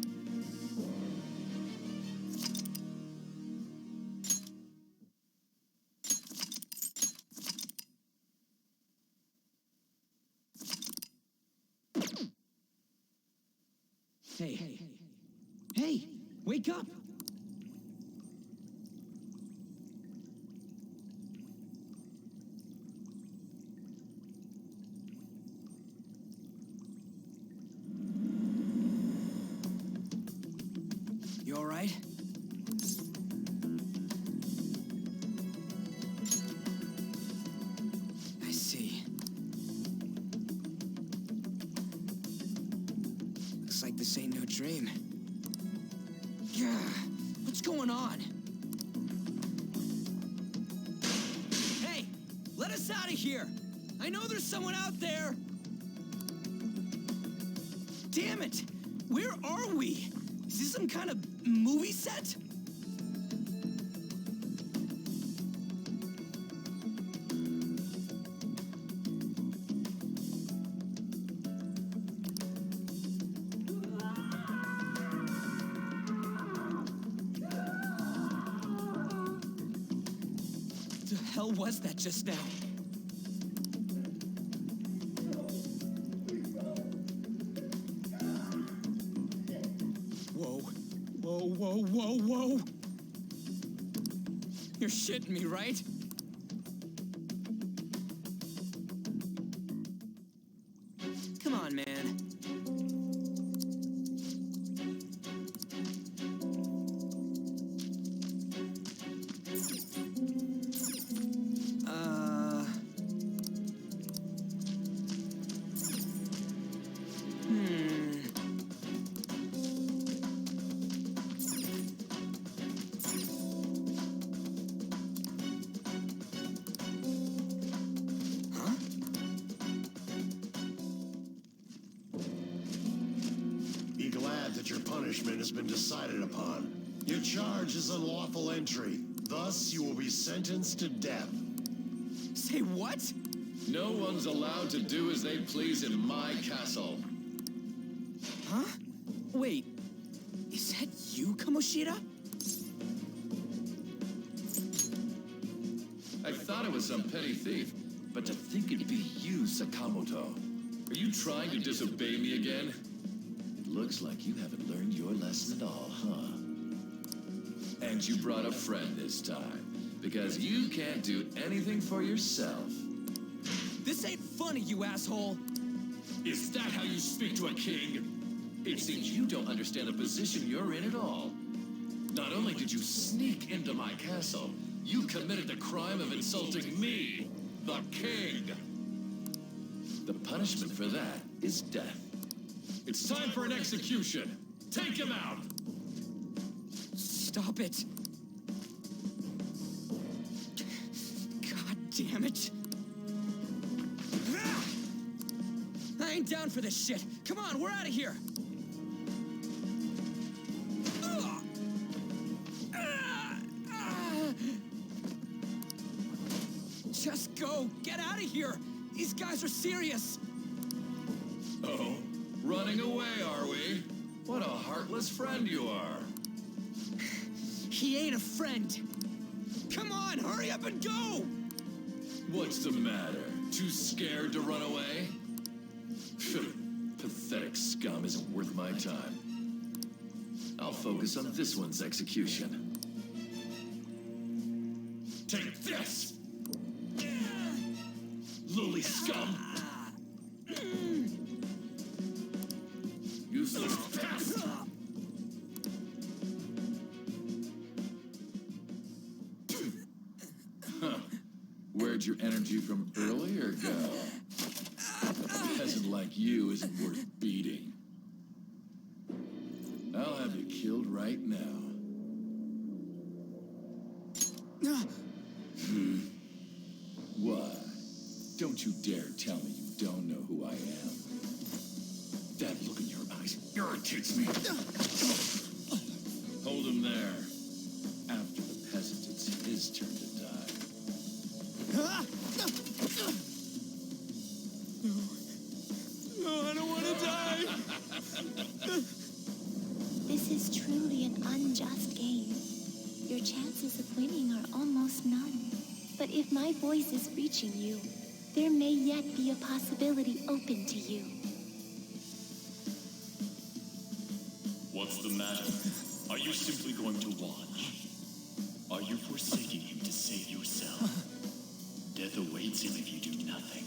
Hey, wake up! You all right? I see. Looks like this ain't no dream. Yeah, what's going on? Hey, let us out of here! I know there's someone out there! Damn it! Where are we? Is this some kind of movie set? The hell was that just now? Whoa. You're shitting me, right? Come on, man. Be glad that your punishment has been decided upon. Your charge is unlawful entry. Thus, you will be sentenced to death. Say what? No one's allowed to do as they please in my castle. Huh? Wait, is that you, Kamoshida? I thought it was some petty thief, but to think it'd be you, Sakamoto. Are you trying to disobey me again? It looks like you haven't learned your lesson at all, huh? And you brought a friend this time, because you can't do anything for yourself. This ain't funny, you asshole! Is that how you speak to a king? It seems you don't understand the position you're in at all. Not only did you sneak into my castle, you committed the crime of insulting me, the king. The punishment for that is death. It's time for an execution. Take him out! Stop it! God damn it! Ah! I ain't down for this shit. Come on, we're out of here. Just go. Get out of here. These guys are serious. Oh, running away, are we? What a heartless friend you are. He ain't a friend. Come on, hurry up and go! What's the matter? Too scared to run away? Pathetic scum isn't worth my time. I'll focus on this one's execution. Take this! Lowly scum! Useless pest! Huh. Where'd your energy from earlier go? A peasant like you isn't worth beating. I'll have you killed right now. Why? Don't you dare tell me you don't know who I am. That look in your eyes irritates me. Hold him there. After the peasant, it's his turn to die. No, I don't want to die. This is truly an unjust game. Your chances of winning are almost none. But if my voice is reaching you, there may yet be a possibility open to you. What's the matter? Are you simply going to watch? Are you forsaking him to save yourself? Death awaits him if you do nothing.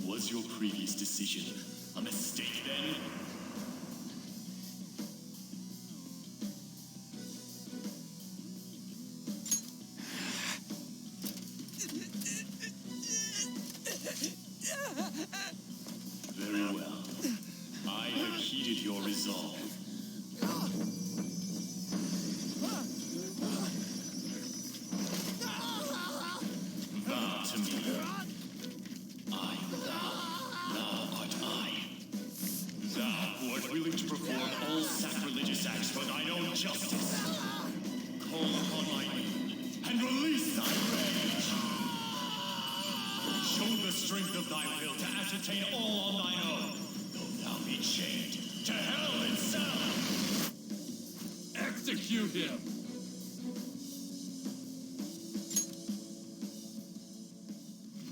Was your previous decision a mistake then? Very well. I have heeded your your resolve. Vow to me. I am thou art I. Thou who art willing to perform all sacrilegious acts for thine own justice. Call upon my need and release thy rage. Show the strength of thy will to ascertain all on thine own, though thou be chained to hell itself. Execute him!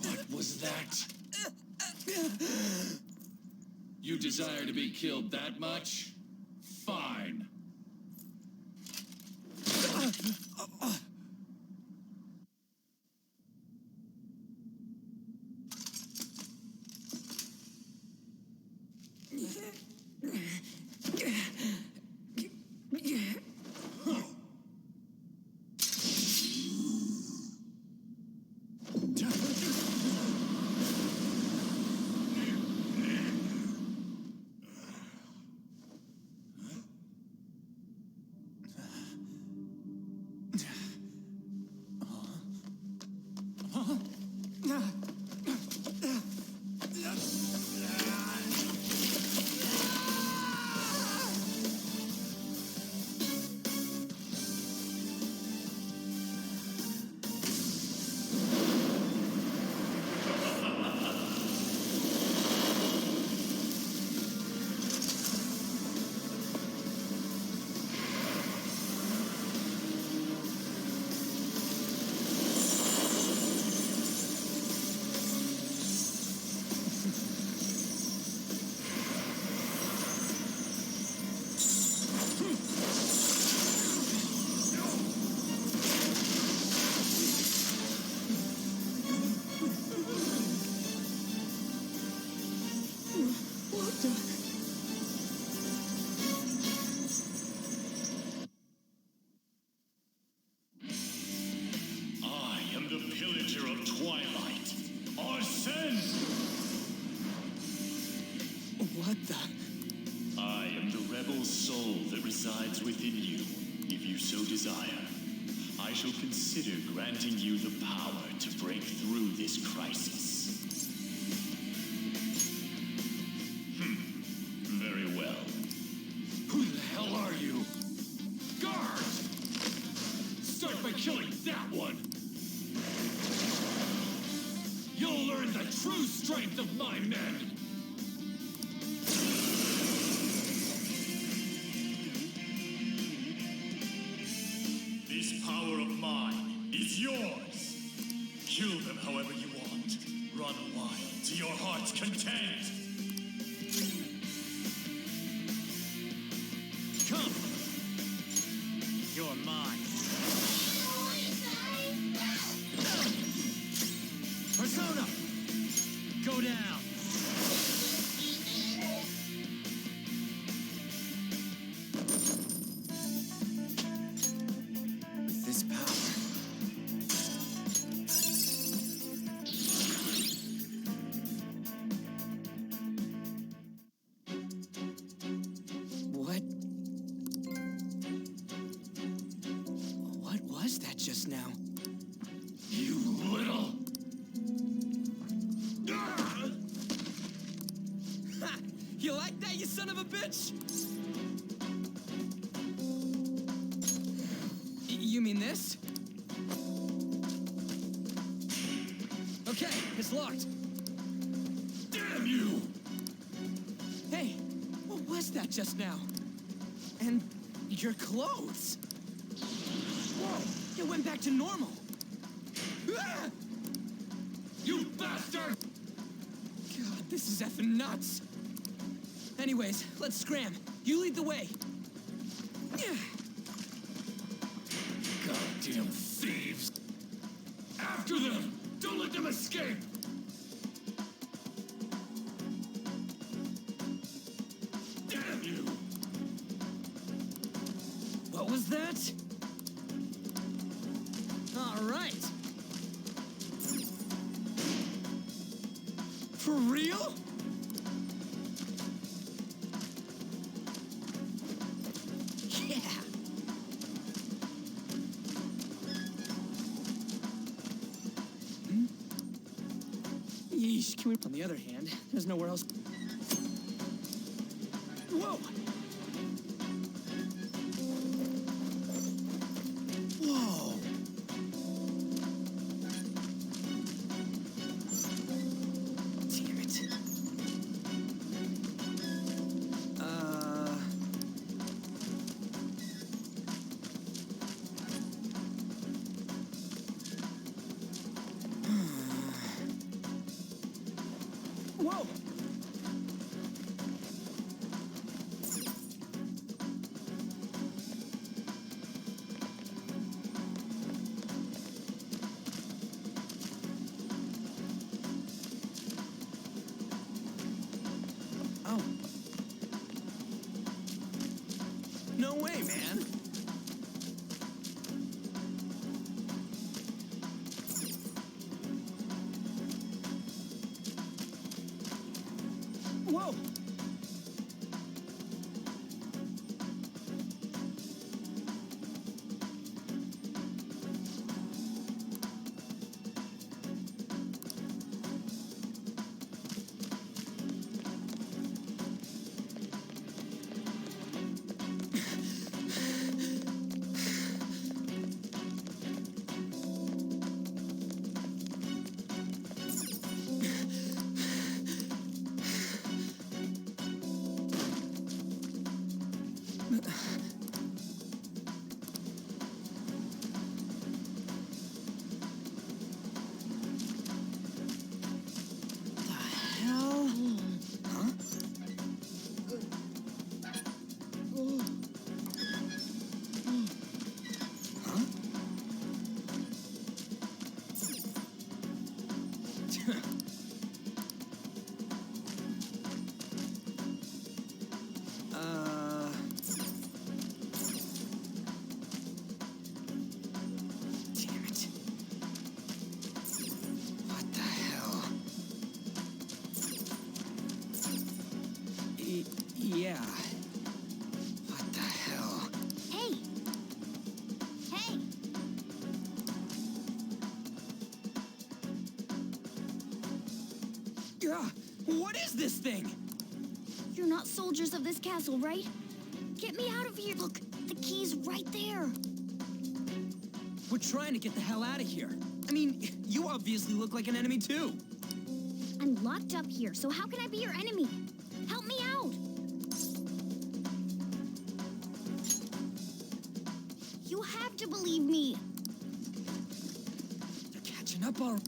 What was that? You desire to be killed that much? Fine. I am the pillager of Twilight, Arsene! What the? I am the rebel soul that resides within you. If you so desire, I shall consider granting you the power to break through this crisis. Very well. Who the hell are you? Guards! Start by killing that one! You'll learn the true strength of my men! This power of mine is yours. Kill them however you want. Run wild to your heart's content. Come! You're mine. Persona! Go down! With this power... What was that just now? You little... Ha! You like that, you son of a bitch? You mean this? Okay, it's locked. Damn you! Hey, what was that just now? And your clothes? Whoa, it went back to normal. Ah! You bastard! God, this is effing nuts. Anyways, let's scram. You lead the way. Goddamn thieves! After them! Don't let them escape! Damn you! What was that? All right. For real? can we... On the other hand, there's nowhere else... Whoa! Whoa! Damn it. Whoa! Oh. No way, man. Whoa! Damn it. What the hell? Yeah. What the hell? Hey! Hey! What is this thing? You're not soldiers of this castle, right? Get me out of here! Look, the key's right there! We're trying to get the hell out of here. I mean, you obviously look like an enemy too. I'm locked up here, so how can I be your enemy? Help me out! You have to believe me! They're catching up already.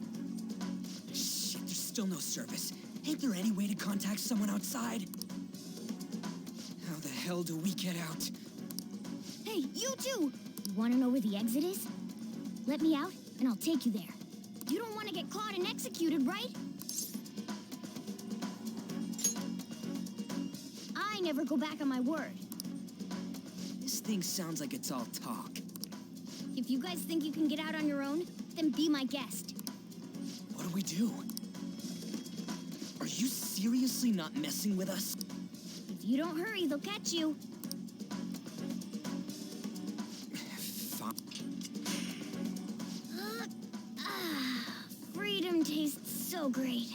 Shit, there's still no service. Ain't there any way to contact someone outside? How the hell do we get out? Hey, you two! You want to know where the exit is? Let me out, and I'll take you there. You don't want to get caught and executed, right? I never go back on my word. This thing sounds like it's all talk. If you guys think you can get out on your own, then be my guest. What do we do? Are you seriously not messing with us? If you don't hurry, they'll catch you. Fine. Freedom tastes so great.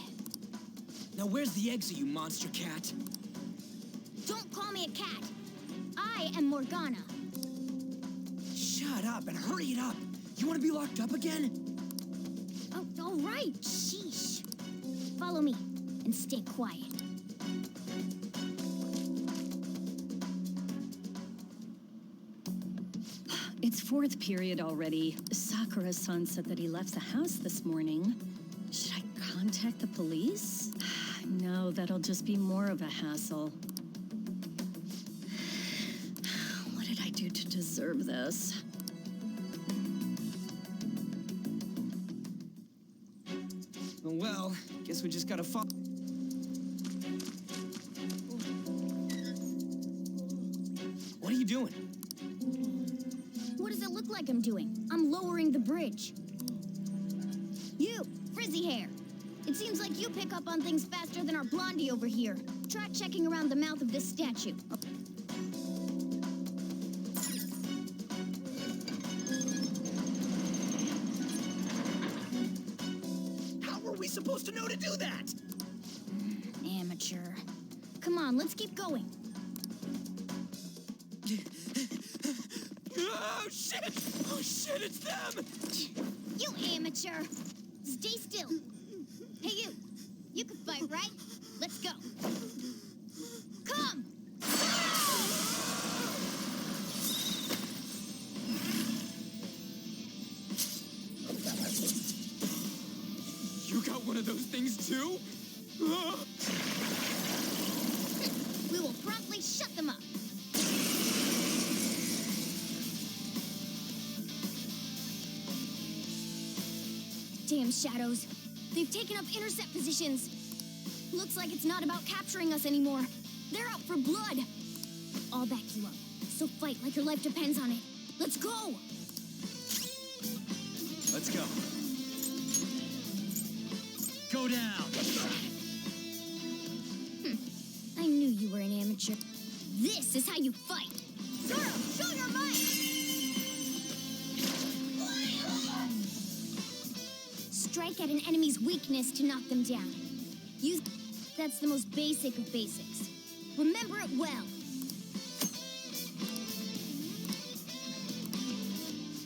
Now where's the exit, you monster cat? Don't call me a cat. I am Morgana. Shut up and hurry it up. You want to be locked up again? Oh, all right. Sheesh. Follow me and stay quiet. It's fourth period already. Sakura-san said that he left the house this morning. Should I contact the police? No, that'll just be more of a hassle. What did I do to deserve this? Well, guess we just gotta follow. What are you doing? What does it look like I'm doing? I'm lowering the bridge. You, frizzy hair. It seems like you pick up on things faster than our blondie over here. Try checking around the mouth of this statue. How are we supposed to know to do that? on, let's keep going. Oh, shit! Oh, shit, it's them! You amateur! Stay still. Hey, you! You can fight, right? Let's go. Come! You got one of those things, too? We will promptly shut them up. Damn shadows. They've taken up intercept positions. Looks like it's not about capturing us anymore. They're out for blood. I'll back you up. So fight like your life depends on it. Let's go! Let's go. Go down! I knew you were an amateur. This is how you fight. Zoro, show your might! Strike at an enemy's weakness to knock them down. Use... That's the most basic of basics. Remember it well.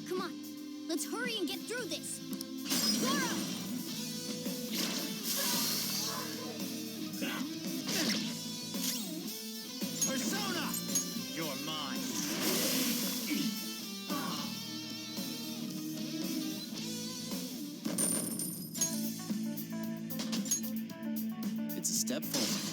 Come on, let's hurry and get through this. Zoro! Persona! You're mine. It's a step forward.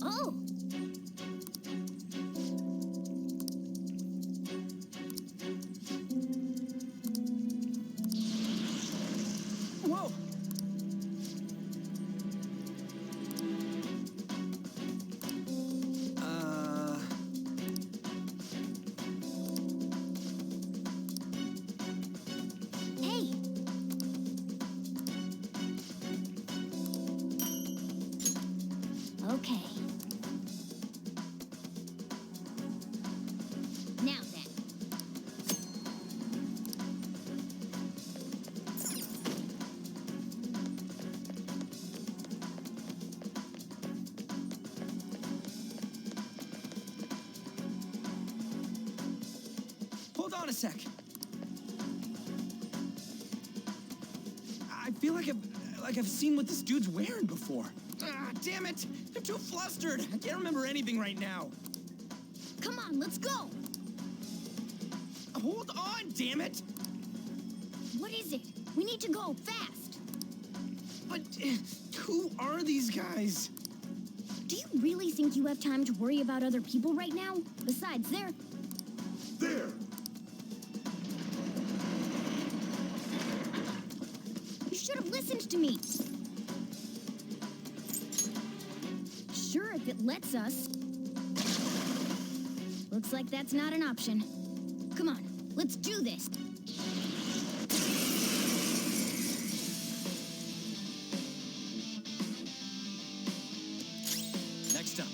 Oh! Whoa! Hey! Okay. Now then. Hold on a sec. I feel like I've seen what this dude's wearing before. Ah, damn it! I'm too flustered. I can't remember anything right now. Come on, let's go! Hold on, damn it! What is it? We need to go, fast! But who are these guys? Do you really think you have time to worry about other people right now? Besides, they're... There! You should have listened to me! Sure, if it lets us. Looks like that's not an option. Come on, let's do this. Next up.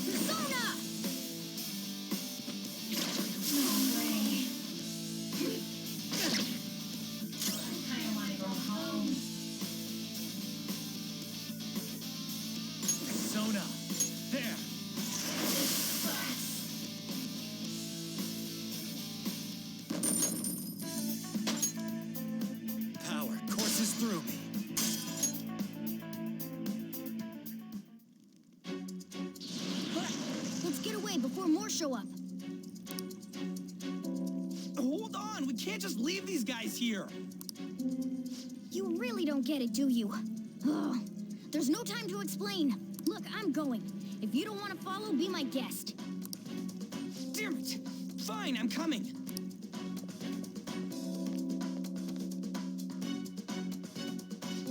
Persona! Persona. There. Power courses through me. Let's get away before more show up. Hold on, we can't just leave these guys here. You really don't get it, do you? Ugh. There's no time to explain. Look, I'm going. If you don't want to follow, be my guest. Damn it! Fine, I'm coming.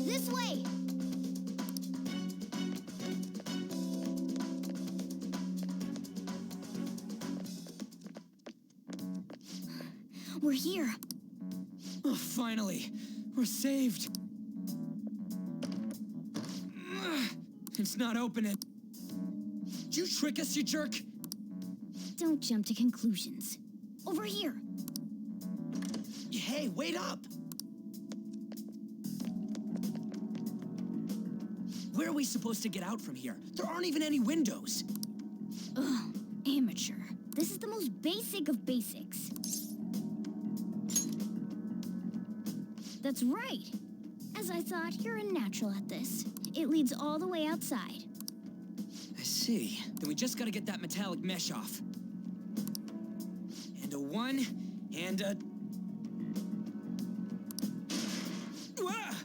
This way! We're here. Oh, finally, we're saved. Ugh, it's not opening. Did you trick us, you jerk? don't jump to conclusions. Over here. Hey, wait up! Where are we supposed to get out from here? There aren't even any windows. Ugh, amateur. This is the most basic of basics. That's right. As I thought, you're a natural at this. It leads all the way outside. I see. Then we just gotta get that metallic mesh off. And a 1, and a... Ah!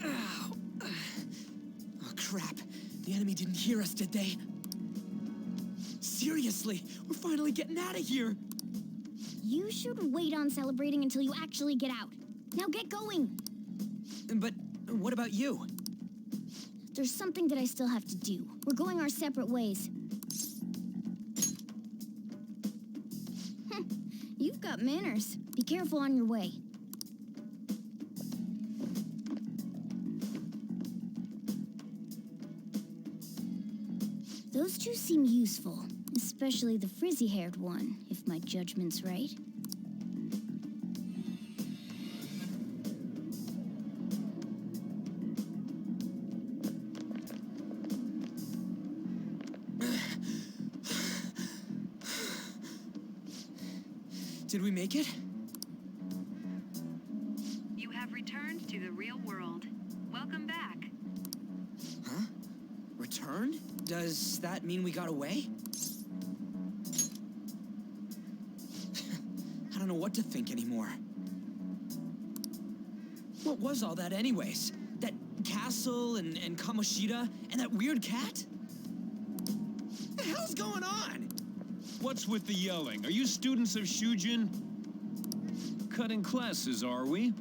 Ow. Oh, crap. The enemy didn't hear us, did they? Seriously, we're finally getting out of here. You should wait on celebrating until you actually get out. Now get going. But what about you? There's something that I still have to do. We're going our separate ways. You've got manners. Be careful on your way. Those two seem useful, especially the frizzy-haired one, if my judgment's right. Did we make it? You have returned to the real world. Welcome back. Huh? Returned? Does that mean we got away? I don't know what to think anymore. What was all that anyways? That castle and Kamoshida and that weird cat? What the hell's going on? What's with the yelling? Are you students of Shujin? Cutting classes, are we?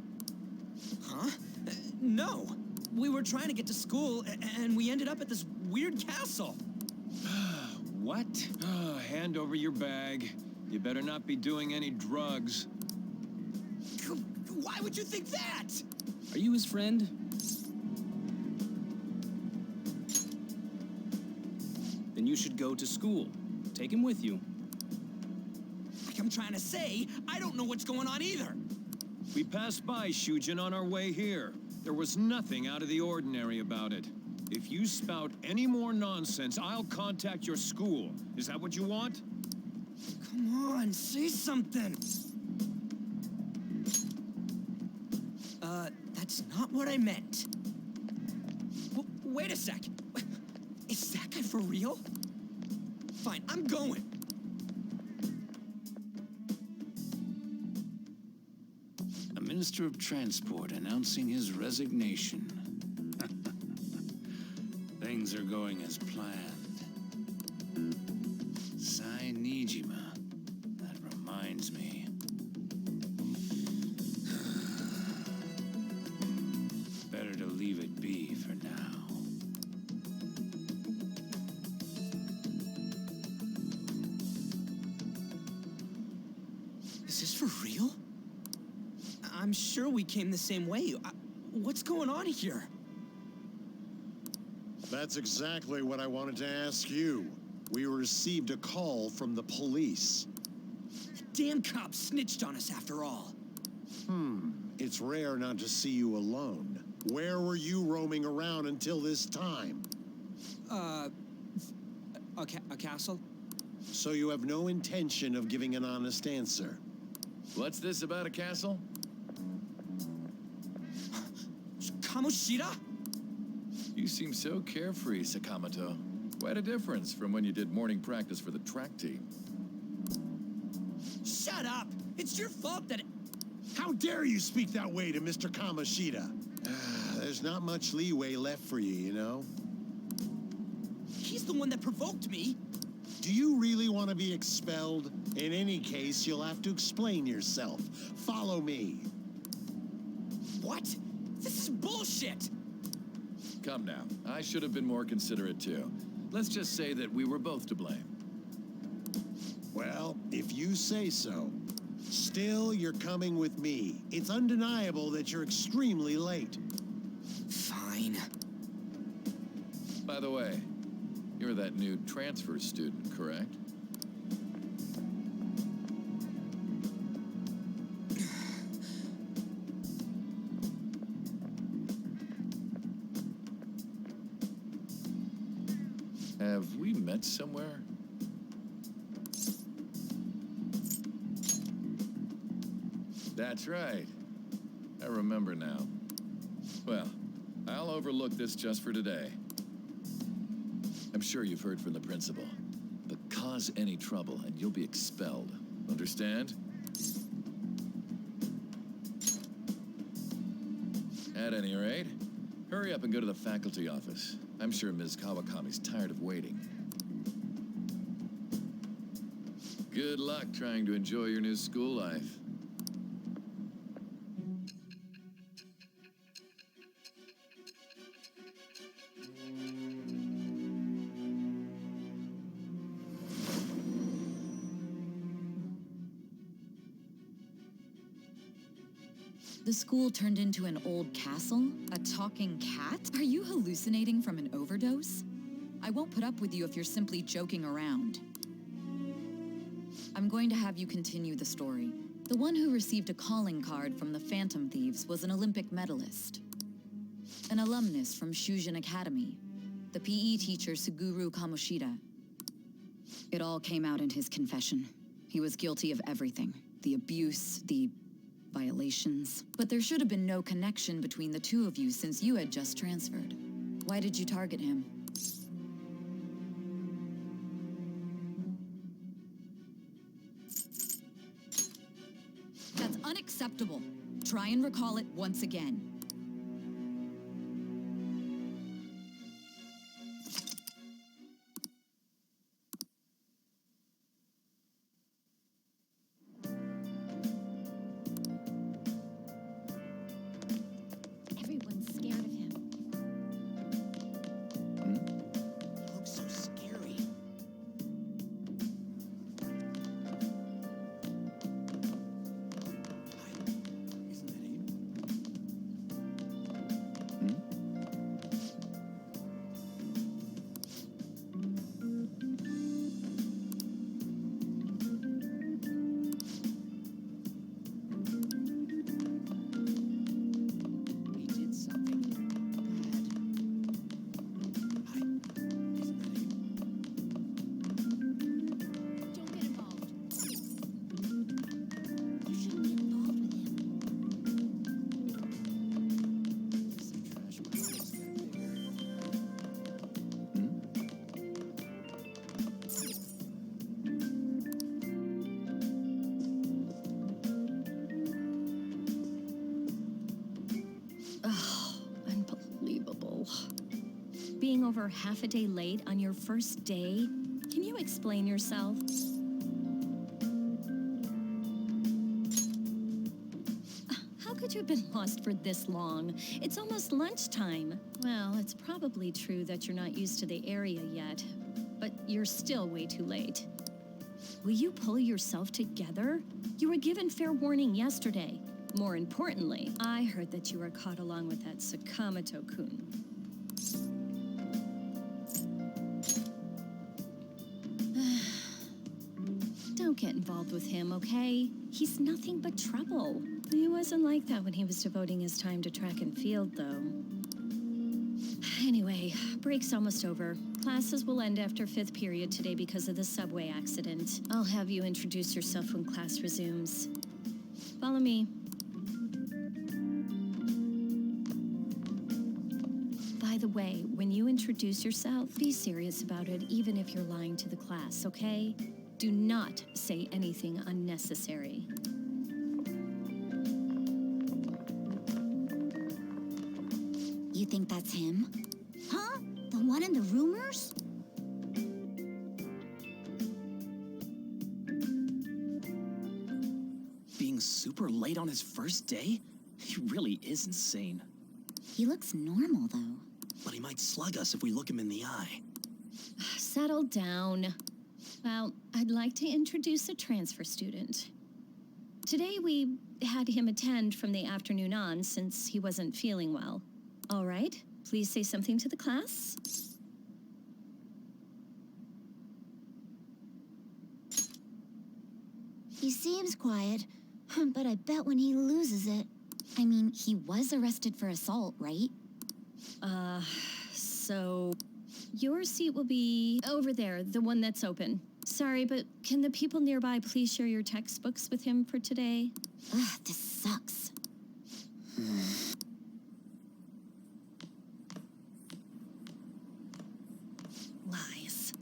Huh? No. We were trying to get to school, and we ended up at this weird castle. What? Hand over your bag. You better not be doing any drugs. Why would you think that? Are you his friend? Then you should go to school. Take him with you. Like I'm trying to say, I don't know what's going on either. We passed by Shujin on our way here. There was nothing out of the ordinary about it. If you spout any more nonsense, I'll contact your school. Is that what you want? Come on, say something. That's not what I meant. Wait a sec. Is that guy for real? Fine, I'm going. A Minister of Transport announcing his resignation. Things are going as planned. Sai Nijima. That reminds me. Better to leave it be for now. Is this for real? I'm sure we came the same way. What's going on here? That's exactly what I wanted to ask you. We received a call from the police. The damn cops snitched on us after all. It's rare not to see you alone. Where were you roaming around until this time? A castle? So you have no intention of giving an honest answer? What's this about a castle? Kamoshida? You seem so carefree, Sakamoto. Quite a difference from when you did morning practice for the track team. Shut up! It's your fault that... How dare you speak that way to Mr. Kamoshida? There's not much leeway left for you, you know? He's the one that provoked me. Do you really want to be expelled? In any case, you'll have to explain yourself. Follow me. What? This is bullshit! Come now. I should have been more considerate, too. Let's just say that we were both to blame. Well, if you say so. Still, you're coming with me. It's undeniable that you're extremely late. Fine. By the way, You're that new transfer student, correct? Have we met somewhere? That's right. I remember now. Well, I'll overlook this just for today. I'm sure you've heard from the principal. But cause any trouble and you'll be expelled. Understand? At any rate, hurry up and go to the faculty office. I'm sure Ms. Kawakami's tired of waiting. Good luck trying to enjoy your new school life. The school turned into an old castle? A talking cat? Are you hallucinating from an overdose? I won't put up with you if you're simply joking around. I'm going to have you continue the story. The one who received a calling card from the Phantom Thieves was an Olympic medalist. An alumnus from Shujin Academy. The PE teacher Suguru Kamoshida. It all came out in his confession. He was guilty of everything. The abuse, the violations. But there should have been no connection between the two of you since you had just transferred. Why did you target him? That's unacceptable. Try and recall it once again. Everyone's scared of him. He looks so scary. Isn't that him? He did something bad. Hi. Isn't that him? Don't get involved. You shouldn't get involved with him. Some trash bottles there. Oh, unbelievable. Being over half a day late on your first day? Can you explain yourself? How could you have been lost for this long? It's almost lunchtime. Well, it's probably true that you're not used to the area yet, but you're still way too late. Will you pull yourself together? You were given fair warning yesterday. More importantly, I heard that you were caught along with that Sakamoto-kun. Don't get involved with him, okay? He's nothing but trouble. He wasn't like that when he was devoting his time to track and field, though. Anyway, break's almost over. Classes will end after 5th period today because of the subway accident. I'll have you introduce yourself when class resumes. Follow me. By the way, when you introduce yourself, be serious about it, even if you're lying to the class, okay? Do not say anything unnecessary. You think that's him? Huh? The one in the rumors? Being super late on his first day? He really is insane. He looks normal, though. But he might slug us if we look him in the eye. Settle down. Well, I'd like to introduce a transfer student. Today we had him attend from the afternoon on since he wasn't feeling well. All right, please say something to the class. He seems quiet, but I bet when he loses it... I mean, he was arrested for assault, right? So... Your seat will be over there, the one that's open. Sorry, but can the people nearby please share your textbooks with him for today? Ugh, this sucks. Lies.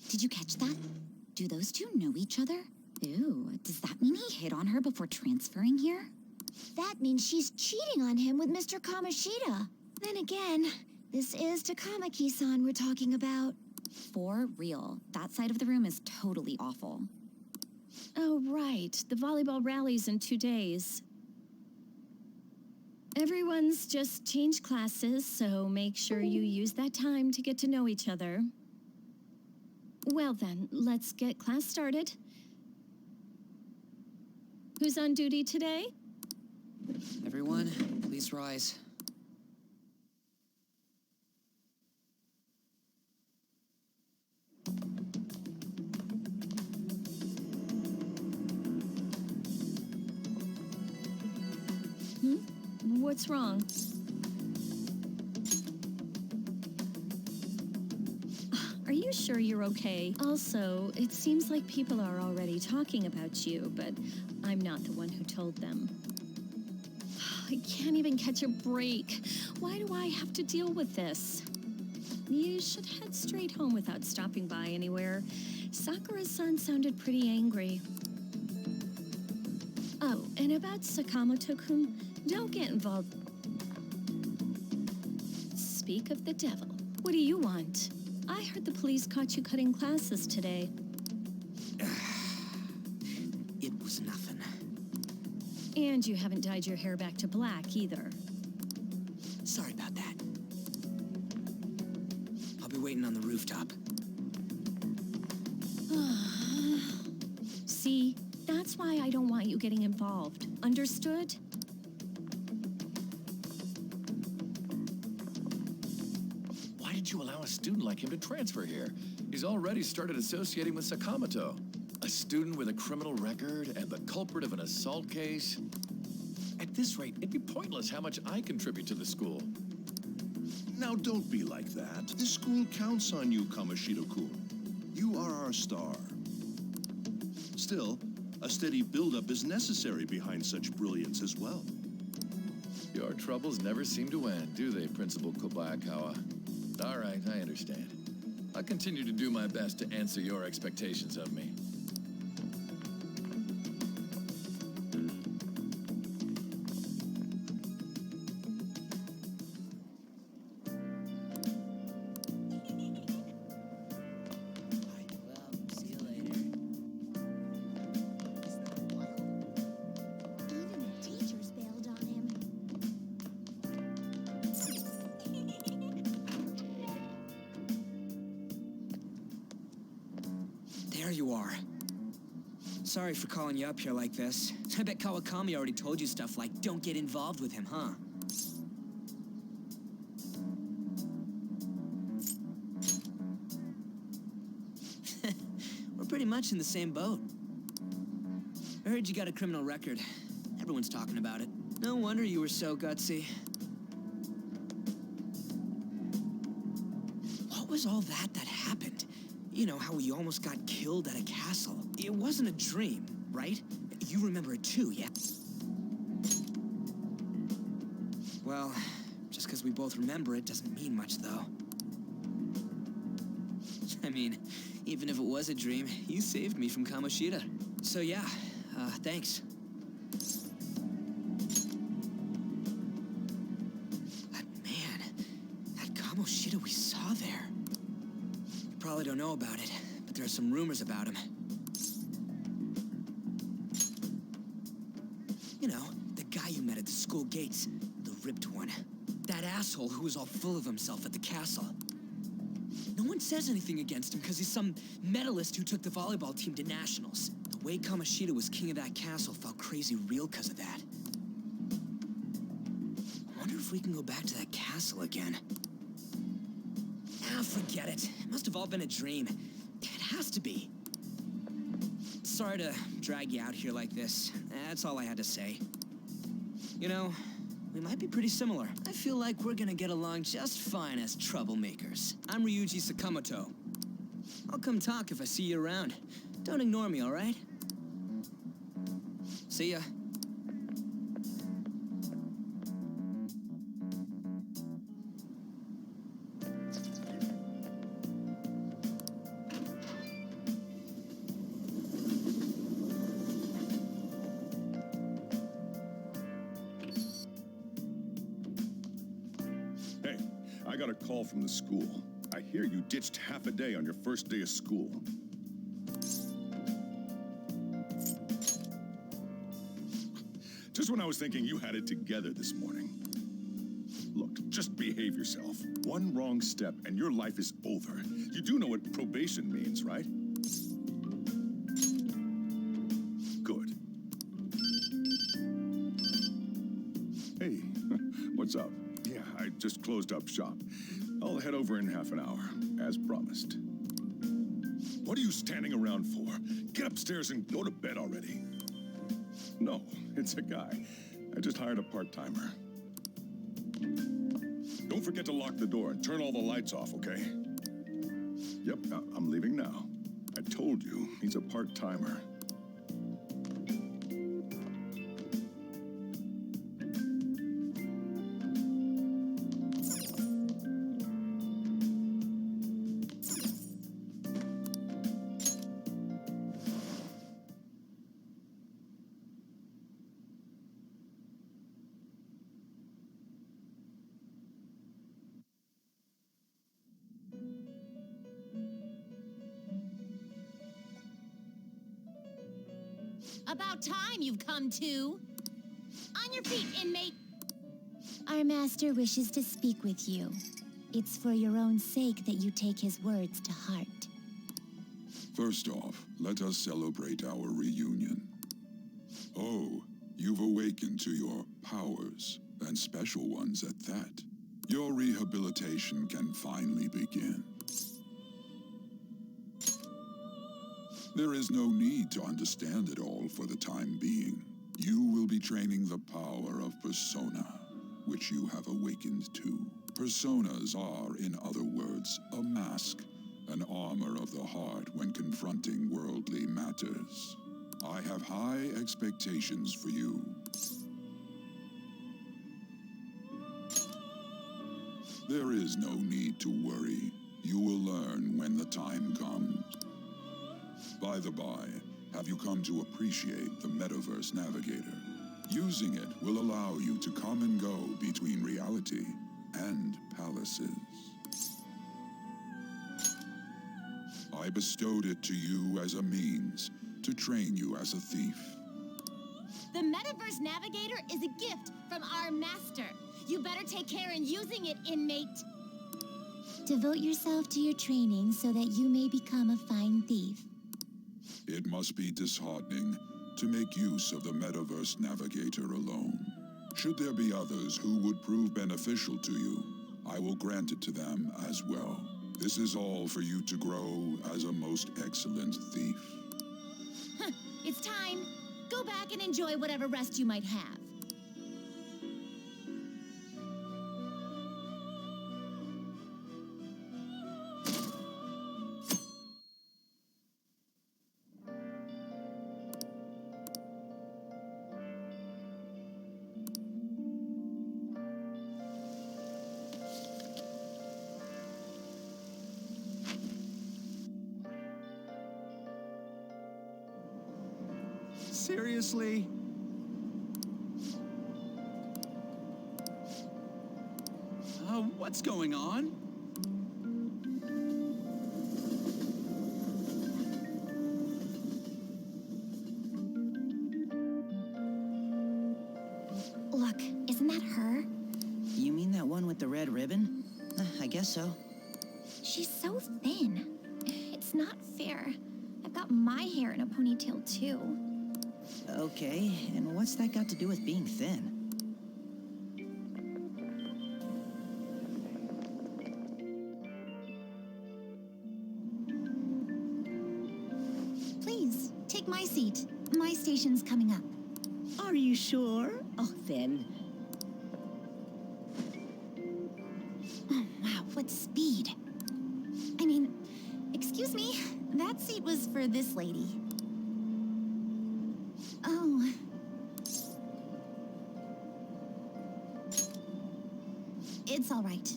Did you catch that? Do those two know each other? Ew, does that mean he hit on her before transferring here? That means she's cheating on him with Mr. Kamoshida. Then again, this is Takamaki-san we're talking about. For real, that side of the room is totally awful. Oh, right. The volleyball rally's in 2 days. Everyone's just changed classes, so make sure you use that time to get to know each other. Well then, let's get class started. Who's on duty today? Everyone, please rise. What's wrong? Are you sure you're okay? Also, it seems like people are already talking about you, but I'm not the one who told them. I can't even catch a break. Why do I have to deal with this? You should head straight home without stopping by anywhere. Sakura-san sounded pretty angry. Oh, and about Sakamoto-kun, don't get involved. Speak of the devil. What do you want? I heard the police caught you cutting classes today. It was nothing. And you haven't dyed your hair back to black either. Sorry about that. I'll be waiting on the rooftop. See, that's why I don't want you getting involved. Understood? Why did you allow a student like him to transfer here? He's already started associating with Sakamoto. A student with a criminal record and the culprit of an assault case. At this rate, it'd be pointless how much I contribute to the school. Now don't be like that. The school counts on you, Kamoshida-kun. You are our star. Still, a steady buildup is necessary behind such brilliance as well. Your troubles never seem to end, do they, Principal Kobayakawa? All right, I understand. I'll continue to do my best to answer your expectations of me. There you are. Sorry for calling you up here like this. I bet Kawakami already told you stuff like, don't get involved with him, huh? We're pretty much in the same boat. I heard you got a criminal record. Everyone's talking about it. No wonder you were so gutsy. What was all that happened? You know, how we almost got killed at a castle. It wasn't a dream, right? You remember it too, yeah? Well, just because we both remember it doesn't mean much, though. I mean, even if it was a dream, you saved me from Kamoshida. So yeah, thanks. But man, that Kamoshida we saw there. You probably don't know about it, but there are some rumors about him. You know, the guy you met at the school gates, the ripped one. That asshole who was all full of himself at the castle. No one says anything against him because he's some medalist who took the volleyball team to nationals. The way Kamoshida was king of that castle felt crazy real because of that. I wonder if we can go back to that castle again. Forget it. It must have all been a dream. It has to be. Sorry to drag you out here like this. That's all I had to say. You know, we might be pretty similar. I feel like we're gonna get along just fine as troublemakers. I'm Ryuji Sakamoto. I'll come talk if I see you around. Don't ignore me, all right? See ya. Hey, I got a call from the school. I hear you ditched half a day on your first day of school. Just when I was thinking you had it together this morning. Look, just behave yourself. One wrong step and your life is over. You do know what probation means, right? Good. Hey, what's up? Yeah, I just closed up shop. I'll head over in half an hour, as promised. What are you standing around for? Get upstairs and go to bed already. No, it's a guy. I just hired a part-timer. Don't forget to lock the door and turn all the lights off, okay? Yep, I'm leaving now. I told you, he's a part-timer. About time you've come to. On your feet, inmate. Our master wishes to speak with you. It's for your own sake that you take his words to heart. First off, let us celebrate our reunion. Oh, you've awakened to your powers, and special ones at that. Your rehabilitation can finally begin. There is no need to understand it all for the time being. You will be training the power of persona, which you have awakened to. Personas are, in other words, a mask, an armor of the heart when confronting worldly matters. I have high expectations for you. There is no need to worry. You will learn when the time comes. By the by, have you come to appreciate the Metaverse Navigator? Using it will allow you to come and go between reality and palaces. I bestowed it to you as a means to train you as a thief. The Metaverse Navigator is a gift from our master. You better take care in using it, inmate. Devote yourself to your training so that you may become a fine thief. It must be disheartening to make use of the Metaverse Navigator alone. Should there be others who would prove beneficial to you, I will grant it to them as well. This is all for you to grow as a most excellent thief. It's time. Go back and enjoy whatever rest you might have. Seriously? What's going on? Look, isn't that her? You mean that one with the red ribbon? I guess so. She's so thin. It's not fair. I've got my hair in a ponytail, too. Okay, and what's that got to do with being thin? take my seat. My station's coming up. Are you sure? Oh, then. Oh, wow, what speed. I mean, excuse me, that seat was for this lady. Oh. It's all right.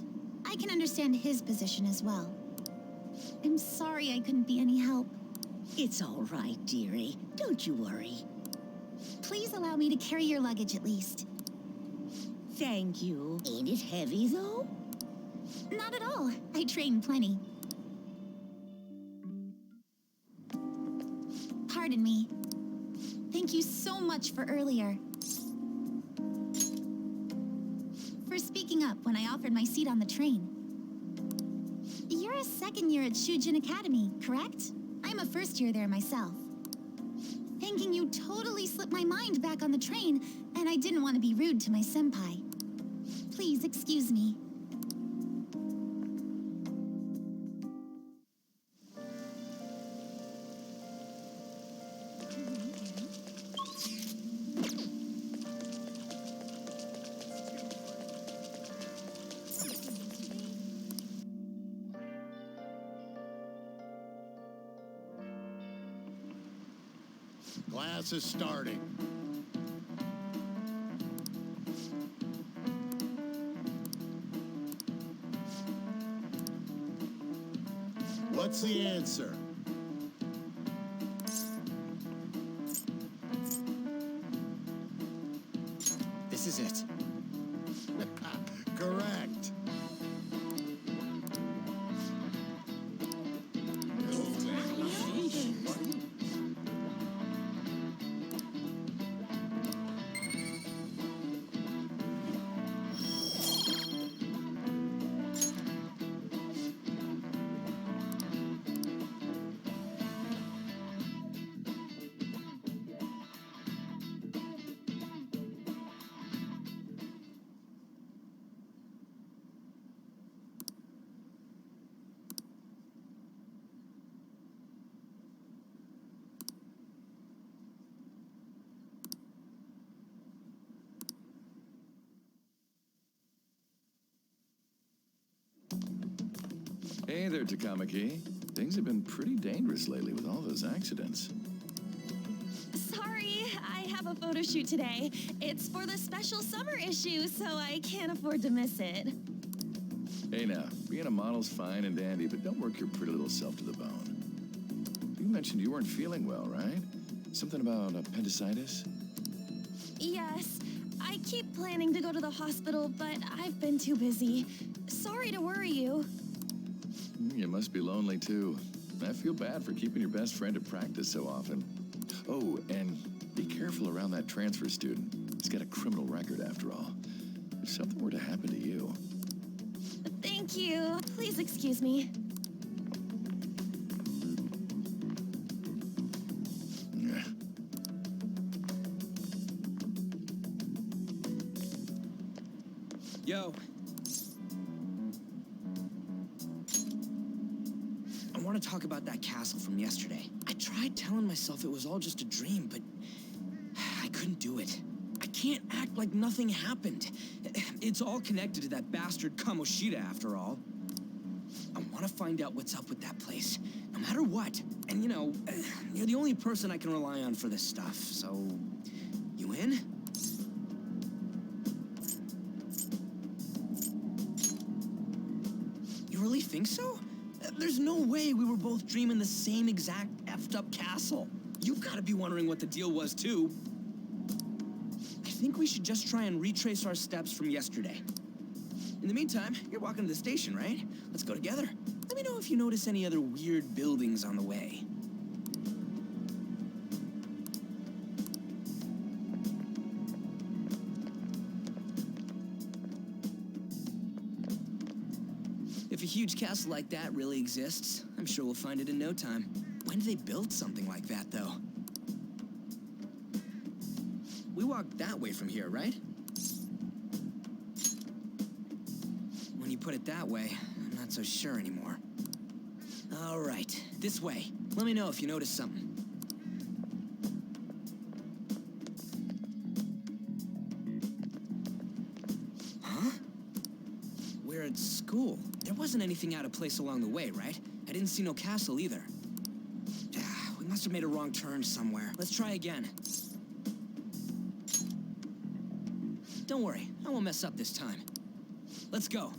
I can understand his position as well. I'm sorry I couldn't be any help. It's all right, dearie. Don't you worry. Please allow me to carry your luggage at least. Thank you. Ain't it heavy, though? Not at all. I train plenty. Pardon me. Thank you so much for earlier. For speaking up when I offered my seat on the train. You're a second year at Shujin Academy, correct? I'm a first year there myself. Thanking you totally slipped my mind back on the train, and I didn't want to be rude to my senpai. Please excuse me. Class is starting. What's the answer? This is it. Correct. Hey there, Takamaki. Things have been pretty dangerous lately with all those accidents. Sorry, I have a photo shoot today. It's for the special summer issue, so I can't afford to miss it. Hey now, being a model's fine and dandy, but don't work your pretty little self to the bone. You mentioned you weren't feeling well, right? Something about appendicitis? Yes, I keep planning to go to the hospital, but I've been too busy. Sorry to worry you. You must be lonely, too. I feel bad for keeping your best friend at practice so often. Oh, and be careful around that transfer student. He's got a criminal record, after all. If something were to happen to you... Thank you. Please excuse me. Yo. I want to talk about that castle from yesterday. I tried telling myself it was all just a dream, but I couldn't do it. I can't act like nothing happened. It's all connected to that bastard Kamoshida, after all. I want to find out what's up with that place, no matter what. And you know, you're the only person I can rely on for this stuff, so... You in? You really think so? There's no way we were both dreaming the same exact effed up castle. You've got to be wondering what the deal was, too. I think we should just try and retrace our steps from yesterday. In the meantime, you're walking to the station, right? Let's go together. Let me know if you notice any other weird buildings on the way. If a huge castle like that really exists, I'm sure we'll find it in no time. When did they build something like that, though? We walked that way from here, right? When you put it that way, I'm not so sure anymore. All right, this way. Let me know if you notice something. school. There wasn't anything out of place along the way, right? I didn't see no castle either. We must have made a wrong turn somewhere. Let's try again. Don't worry, I won't mess up this time. Let's go.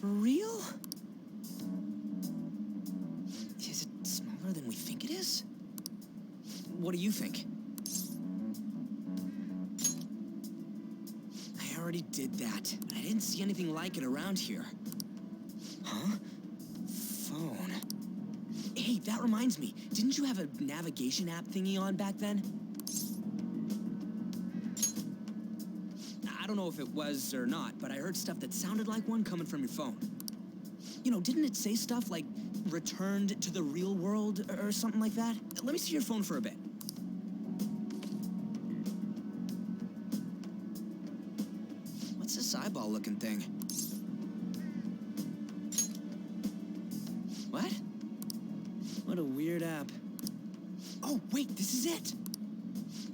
For real? Is it smaller than we think it is? What do you think? I already did that. I didn't see anything like it around here. Huh? Phone. Hey, that reminds me. Didn't you have a navigation app thingy on back then? I don't know if it was or not, but I heard stuff that sounded like one coming from your phone. You know, didn't it say stuff like returned to the real world or something like that? Let me see your phone for a bit. What's this eyeball-looking thing? What? What a weird app. Oh, wait, this is it!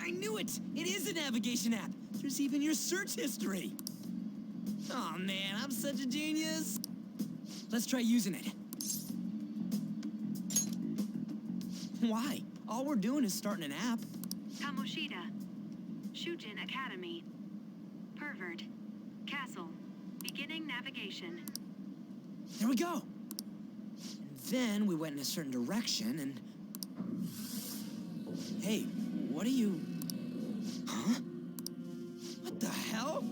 I knew it! It is a navigation app! There's even your search history! Aw, man, I'm such a genius! Let's try using it. Why? All we're doing is starting an app. Kamoshida. Shujin Academy. Pervert. Castle. Beginning navigation. There we go! And then we went in a certain direction and... Hey, what are you... Huh? What the hell?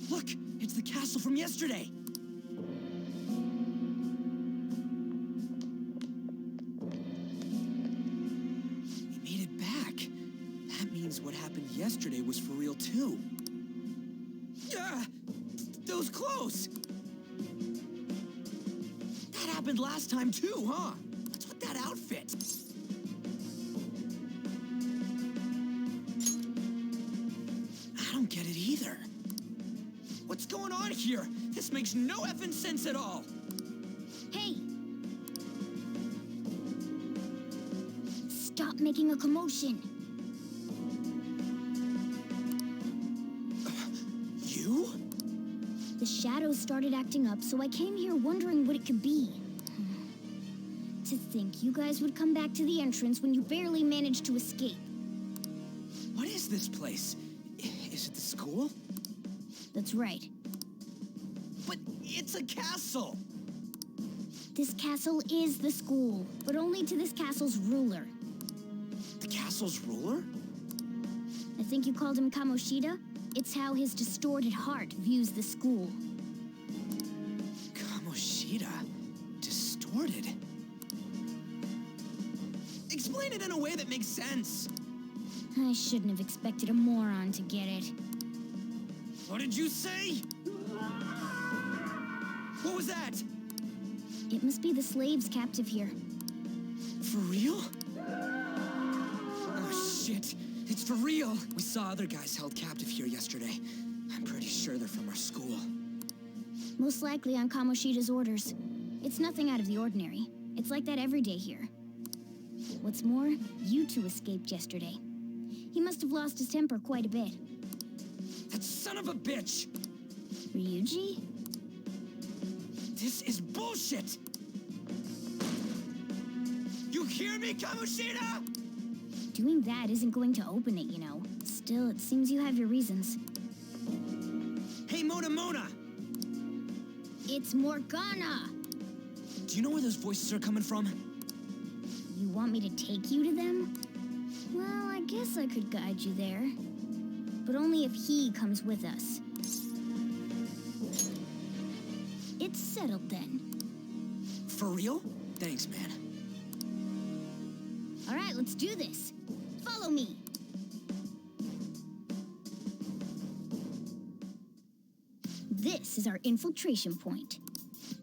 Look, it's the castle from yesterday. We made it back. That means what happened yesterday was for real too. Yeah, those clothes. That happened last time too, huh? What's with that outfit? I don't get it either. What's going on here? This makes no effing sense at all. Hey! Stop making a commotion. You? The shadows started acting up, so I came here wondering what it could be. To think you guys would come back to the entrance when you barely managed to escape. What is this place? Is it the school? That's right. But it's a castle! This castle is the school, but only to this castle's ruler. The castle's ruler? I think you called him Kamoshida? It's how his distorted heart views the school. Kamoshida? Distorted? Explain it in a way that makes sense. I shouldn't have expected a moron to get it. What did you say? What was that? It must be the slaves captive here. For real? Oh, shit. It's for real. We saw other guys held captive here yesterday. I'm pretty sure they're from our school. Most likely on Kamoshida's orders. It's nothing out of the ordinary. It's like that every day here. What's more, you two escaped yesterday. He must have lost his temper quite a bit. That son of a bitch! Ryuji? This is bullshit! You hear me, Kamoshida? Doing that isn't going to open it, you know. Still, it seems you have your reasons. Hey, Mona! It's Morgana! Do you know where those voices are coming from? You want me to take you to them? Well, I guess I could guide you there. But only if he comes with us. It's settled then. For real? Thanks, man. All right, let's do this. Follow me. is our infiltration point.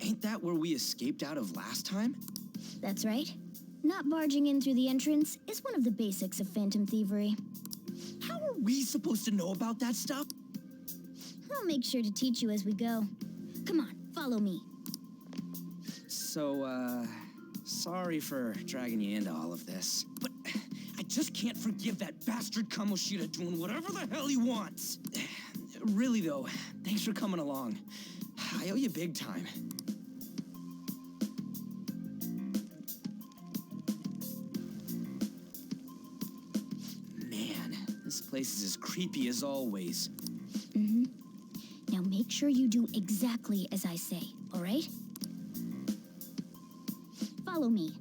Ain't that where we escaped out of last time? That's right. Not barging in through the entrance is one of the basics of phantom thievery. How are we supposed to know about that stuff? I'll make sure to teach you as we go. Come on, follow me. So, sorry for dragging you into all of this, but I just can't forgive that bastard Kamoshida doing whatever the hell he wants. Really, though, thanks for coming along. I owe you big time. Man, this place is as creepy as always. Mm-hmm. Now make sure you do exactly as I say, all right? Follow me.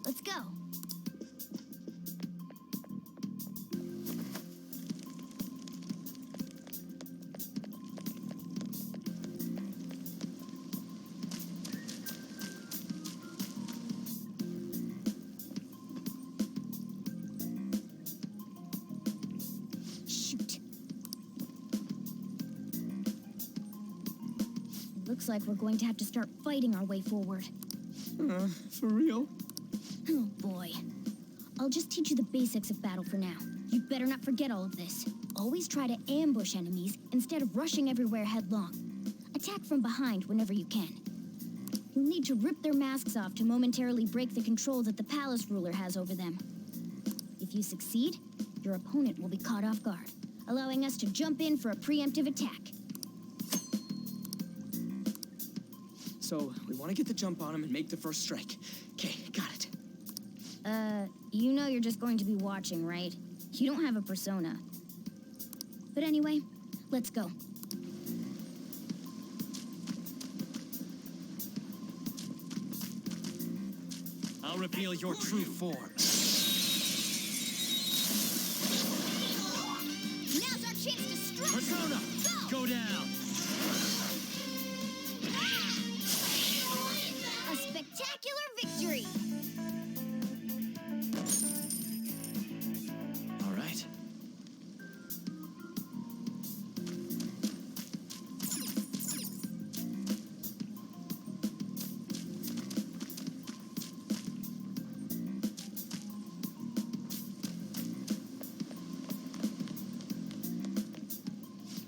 Let's go. Shoot. Looks like we're going to have to start fighting our way forward. For real? Oh boy. I'll just teach you the basics of battle for now. You'd better not forget all of this. Always try to ambush enemies instead of rushing everywhere headlong. Attack from behind whenever you can. You'll need to rip their masks off to momentarily break the control that the palace ruler has over them. If you succeed, your opponent will be caught off guard, allowing us to jump in for a preemptive attack. So, we want to get the jump on him and make the first strike. Okay, got it. You know you're just going to be watching, right? You don't have a persona. But anyway, let's go. I'll reveal your true form. Now's our chance to strike! Persona, go down! A spectacular victory! All right.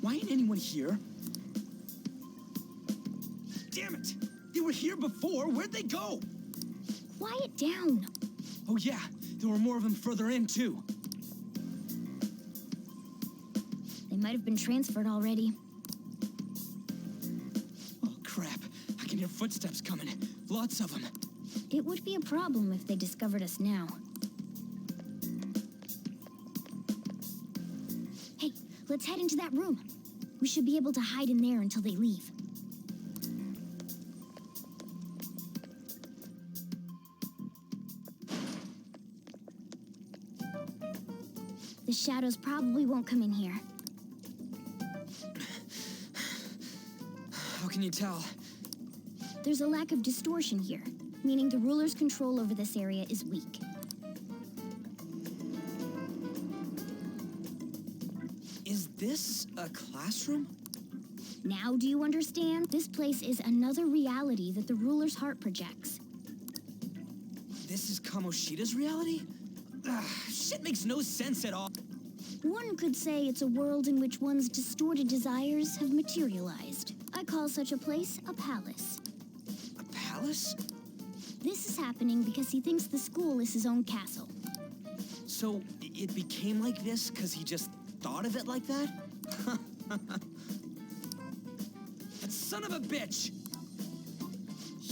Why ain't anyone here? Damn it! They were here before. Where'd they go? Quiet down. Oh yeah, there were more of them further in too. They might have been transferred already. Oh crap! I can hear footsteps coming. Lots of them. It would be a problem if they discovered us now. Hey, let's head into that room. We should be able to hide in there until they leave. The shadows probably won't come in here. How can you tell? There's a lack of distortion here, meaning the ruler's control over this area is weak. Is this a classroom? Now do you understand? This place is another reality that the ruler's heart projects. This is Kamoshida's reality? Shit makes no sense at all. One could say it's a world in which one's distorted desires have materialized. I call such a place a palace. A palace? This is happening because he thinks the school is his own castle. So it became like this because he just thought of it like that? That son of a bitch!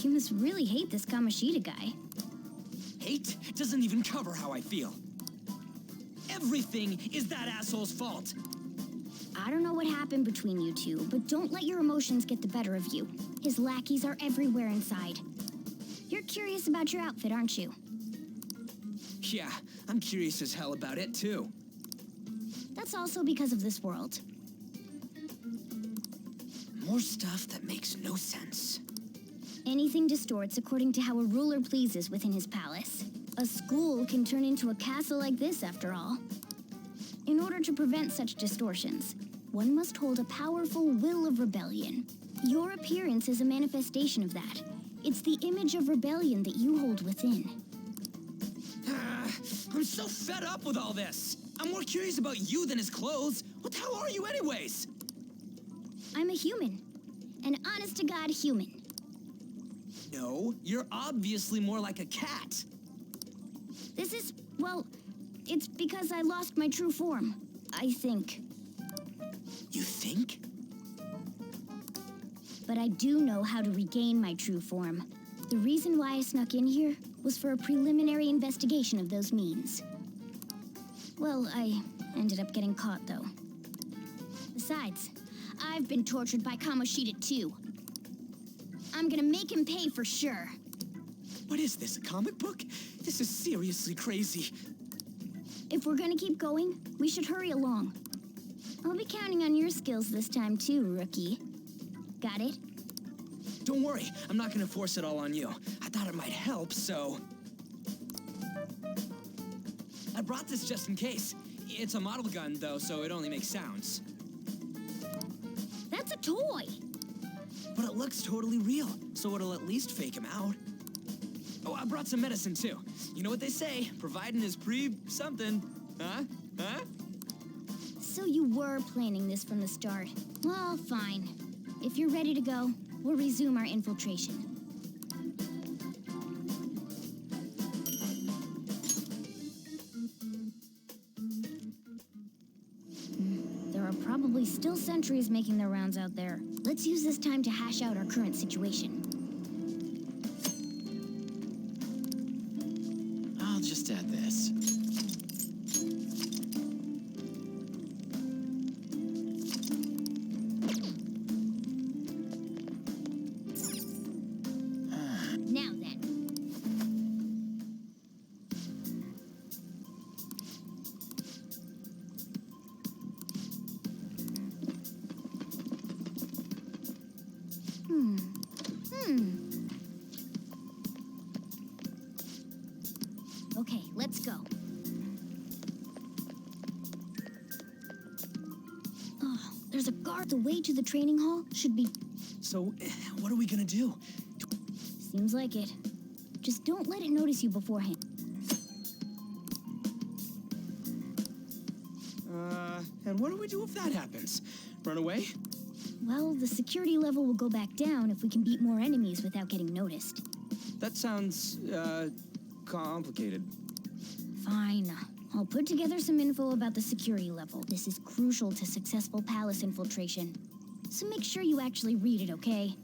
You must really hate this Kamoshida guy. Hate doesn't even cover how I feel. Everything is that asshole's fault. I don't know what happened between you two, but don't let your emotions get the better of you. His lackeys are everywhere inside. You're curious about your outfit, aren't you? Yeah, I'm curious as hell about it too. That's also because of this world. More stuff that makes no sense. Anything distorts according to how a ruler pleases within his palace. A school can turn into a castle like this, after all. In order to prevent such distortions, one must hold a powerful will of rebellion. Your appearance is a manifestation of that. It's the image of rebellion that you hold within. I'm so fed up with all this. I'm more curious about you than his clothes. What the hell are you anyways? I'm a human. An honest-to-God human. No, you're obviously more like a cat. This is, well, it's because I lost my true form, I think. You think? But I do know how to regain my true form. The reason why I snuck in here was for a preliminary investigation of those means. Well, I ended up getting caught, though. Besides, I've been tortured by Kamoshida, too. I'm gonna make him pay for sure. What is this, a comic book? This is seriously crazy. If we're gonna keep going, we should hurry along. I'll be counting on your skills this time, too, rookie. Got it? Don't worry, I'm not gonna force it all on you. I thought it might help, so... I brought this just in case. It's a model gun, though, so it only makes sounds. That's a toy! But it looks totally real, so it'll at least fake him out. Oh, I brought some medicine, too. You know what they say, providing is something. Huh? Huh? So you were planning this from the start. Well, fine. If you're ready to go, we'll resume our infiltration. There are probably still sentries making their rounds out there. Let's use this time to hash out our current situation. I'll just add this. Now then. Okay, let's go. Oh, there's a guard. The way to the training hall should be... So, what are we gonna do? Seems like it. Just don't let it notice you beforehand. And what do we do if that happens? Run away? Well, the security level will go back down if we can beat more enemies without getting noticed. That sounds, complicated. Fine. I'll put together some info about the security level. This is crucial to successful palace infiltration. So make sure you actually read it, okay?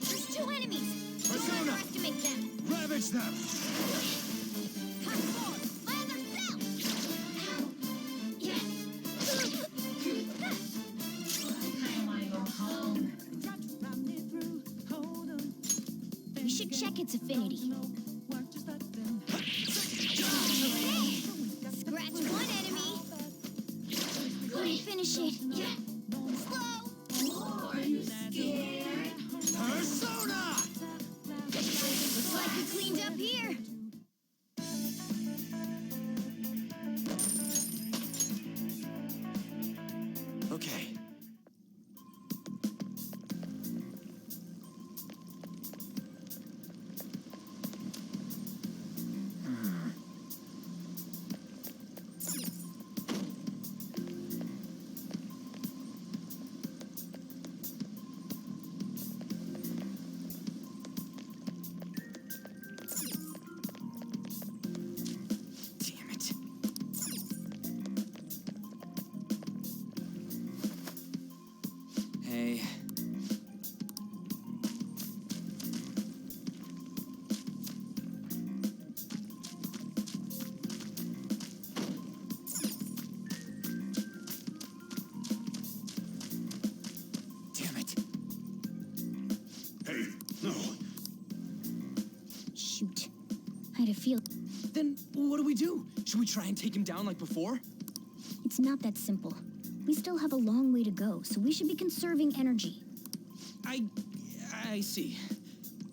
There's two enemies! Don't underestimate them! Ravage them! Cut forward! My other cell! We should check its affinity. Okay. Scratch one enemy. Couldn't finish it. Slow. Are you scared? Persona! Looks like we cleaned up here. Okay. kind of feel... Then what do we do? Should we try and take him down like before? It's not that simple. We still have a long way to go, so we should be conserving energy. I see.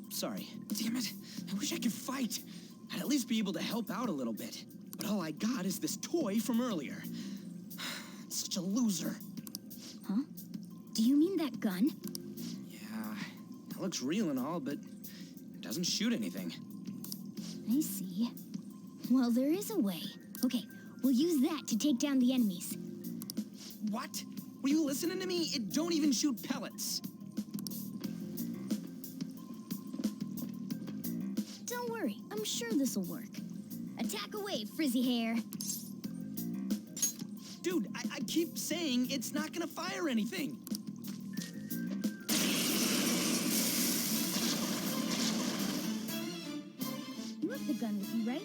Sorry. Damn it. I wish I could fight. I'd at least be able to help out a little bit. But all I got is this toy from earlier. Such a loser. Huh? Do you mean that gun? Yeah, it looks real and all, but it doesn't shoot anything. I see. Well, there is a way. Okay, we'll use that to take down the enemies. What? Were you listening to me? It don't even shoot pellets. Don't worry, I'm sure this'll work. Attack away, frizzy hair. Dude, I keep saying it's not gonna fire anything. You have the gun with you, right?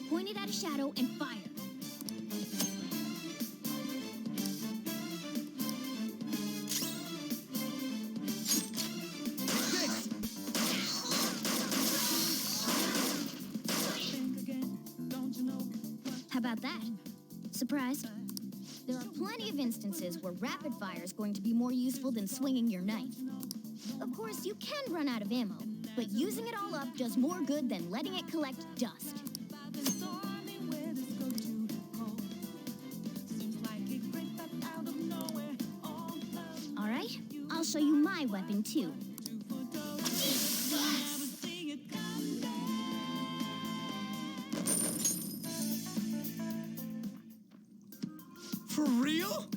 Point it at a shadow and fire. How about that? Surprised? There are plenty of instances where rapid fire is going to be more useful than swinging your knife. Of course, you can run out of ammo, but using it all up does more good than letting it collect dust. All right, I'll show you my weapon too. For real?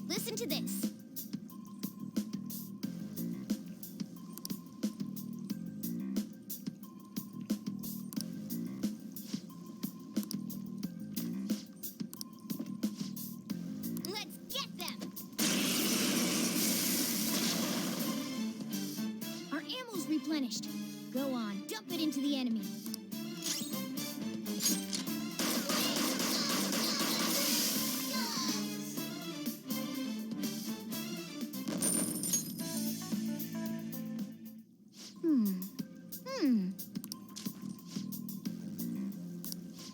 Listen to this. Let's get them! Our ammo's replenished. Go on, dump it into the enemy.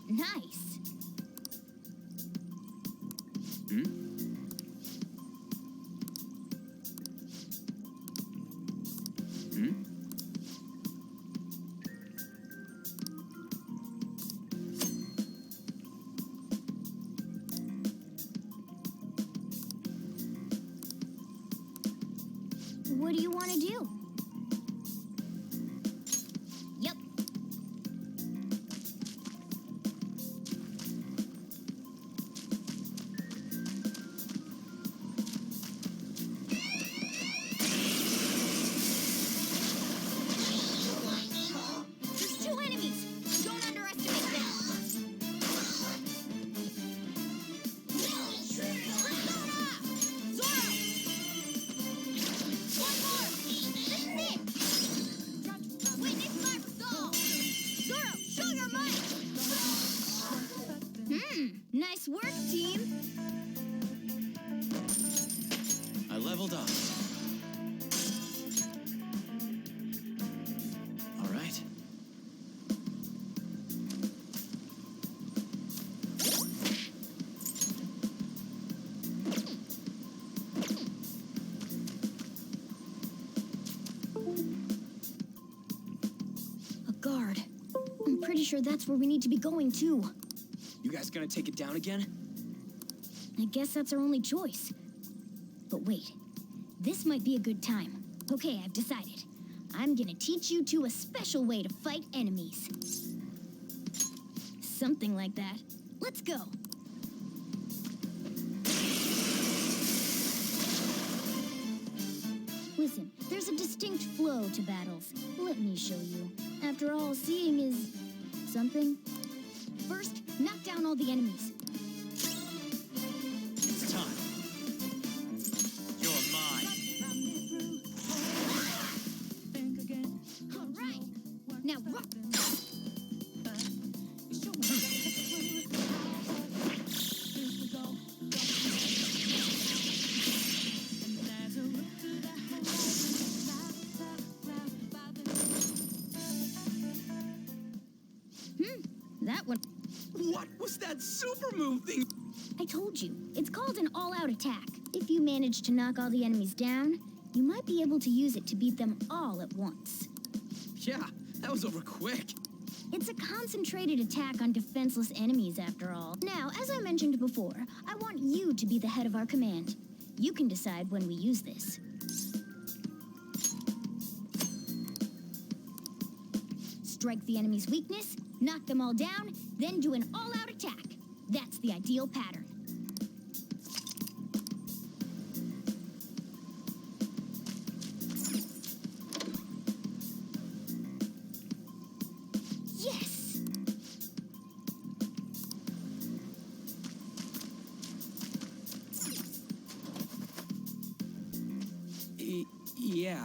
Nice. What do you want to do? Yep. There's two enemies. Don't underestimate them. Nice work, team. I leveled up. All right. A guard. I'm pretty sure that's where we need to be going, too. You guys gonna take it down again? I guess that's our only choice. But wait, this might be a good time. Okay, I've decided. I'm gonna teach you two a special way to fight enemies. Something like that. Let's go. Listen, there's a distinct flow to battles. Let me show you. After all, seeing is something. First, knock down all the enemies. It's time. You're mine. All right. Now rock. that super move thing? I told you, it's called an all-out attack. If you manage to knock all the enemies down, you might be able to use it to beat them all at once. Yeah, that was over quick. It's a concentrated attack on defenseless enemies, after all. Now, as I mentioned before, I want you to be the head of our command. You can decide when we use this. Strike the enemy's weakness, knock them all down, then do an all-out attack. That's the ideal pattern. Yes! Yeah.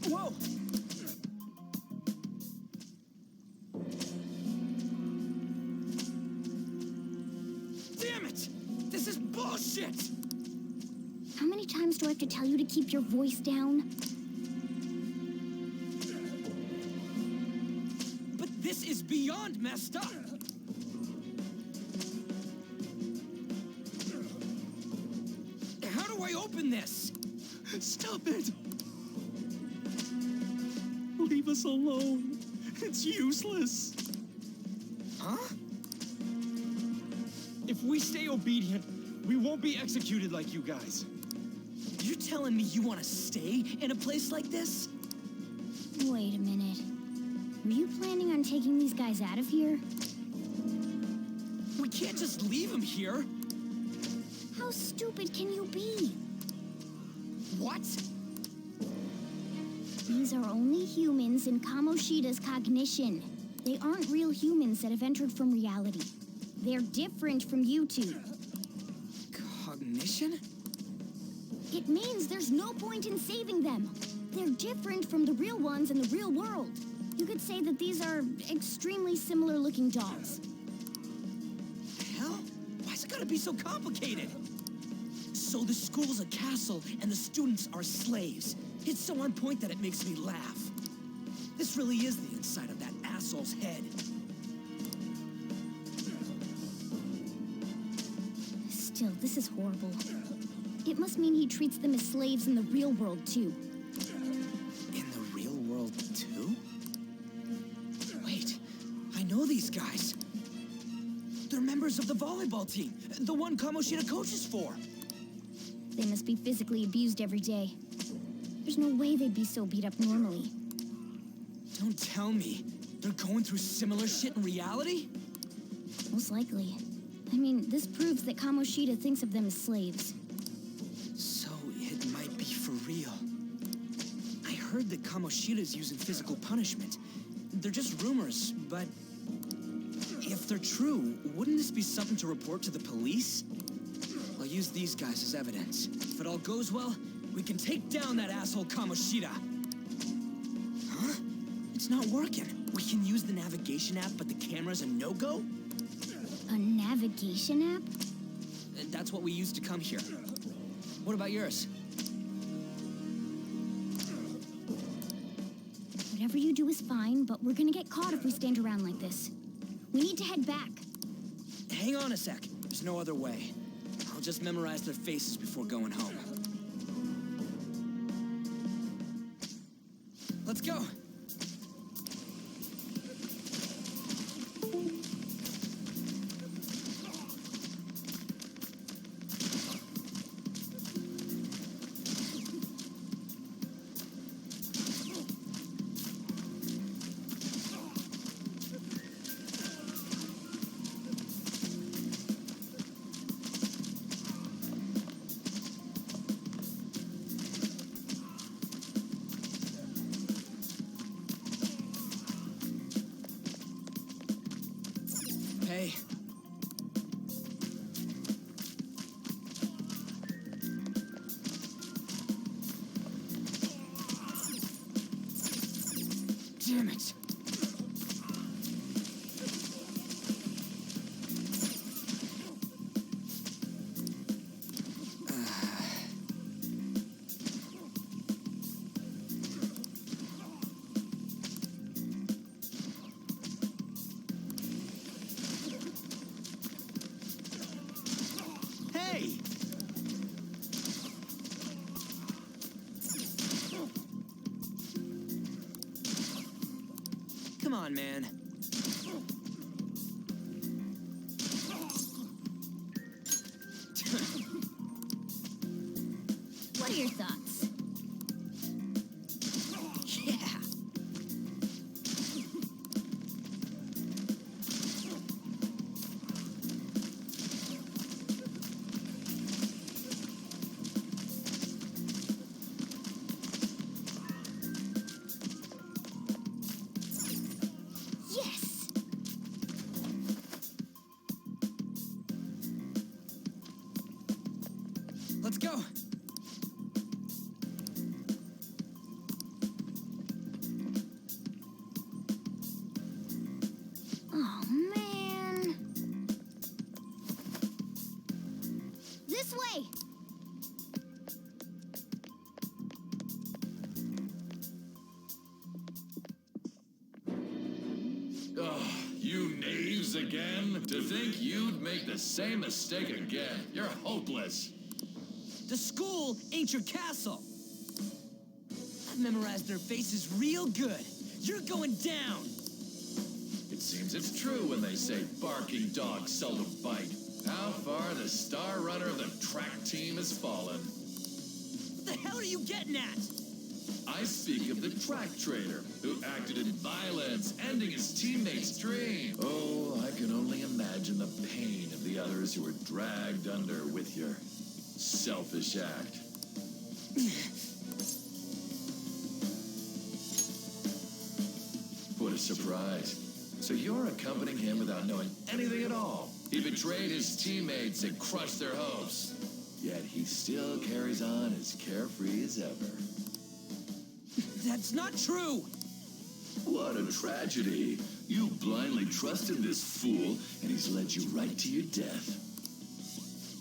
Whoa! Damn it! This is bullshit! How many times do I have to tell you to keep your voice down? But this is beyond messed up! How do I open this? Stop it! Leave us alone. It's useless. Huh? If we stay obedient, we won't be executed like you guys. You're telling me you want to stay in a place like this? Wait a minute. Were you planning on taking these guys out of here? We can't just leave them here. How stupid can you be? What? These are only humans in Kamoshida's cognition. They aren't real humans that have entered from reality. They're different from you two. Cognition? It means there's no point in saving them. They're different from the real ones in the real world. You could say that these are extremely similar looking dolls. Hell? Why's it gotta be so complicated? So the school's a castle and the students are slaves. It's so on point that it makes me laugh. This really is the inside of that asshole's head. Still, this is horrible. It must mean he treats them as slaves in the real world, too. In the real world, too? Wait, I know these guys. They're members of the volleyball team, the one Kamoshida coaches for. They must be physically abused every day. There's no way they'd be so beat up normally. Don't tell me. They're going through similar shit in reality? Most likely. I mean, this proves that Kamoshida thinks of them as slaves. So it might be for real. I heard that Kamoshida's using physical punishment. They're just rumors, but if they're true, wouldn't this be something to report to the police? I'll use these guys as evidence. If it all goes well, we can take down that asshole Kamoshida. Huh? It's not working. We can use the navigation app, but the camera's a no-go? A navigation app? That's what we use to come here. What about yours? Whatever you do is fine, but we're gonna get caught if we stand around like this. We need to head back. Hang on a sec. There's no other way. I'll just memorize their faces before going home. Let's go. on, man. What are your thoughts? Yeah. Yes! Let's go. Oh, man. This way! Ugh, you knaves again? To think you'd make the same mistake again. You're hopeless. The school ain't your castle. I've memorized their faces real good. You're going down. It seems it's true when they say barking dogs seldom bite. How far the star runner of the track team has fallen. What the hell are you getting at? I speak of the track trader who acted in violence, ending his teammates' dream. Oh, I can only imagine the pain of the others who were dragged under with your selfish act. What a surprise. So you're accompanying him without knowing anything at all. He betrayed his teammates and crushed their hopes. Yet he still carries on as carefree as ever. That's not true! What a tragedy. You blindly trusted this fool, and he's led you right to your death.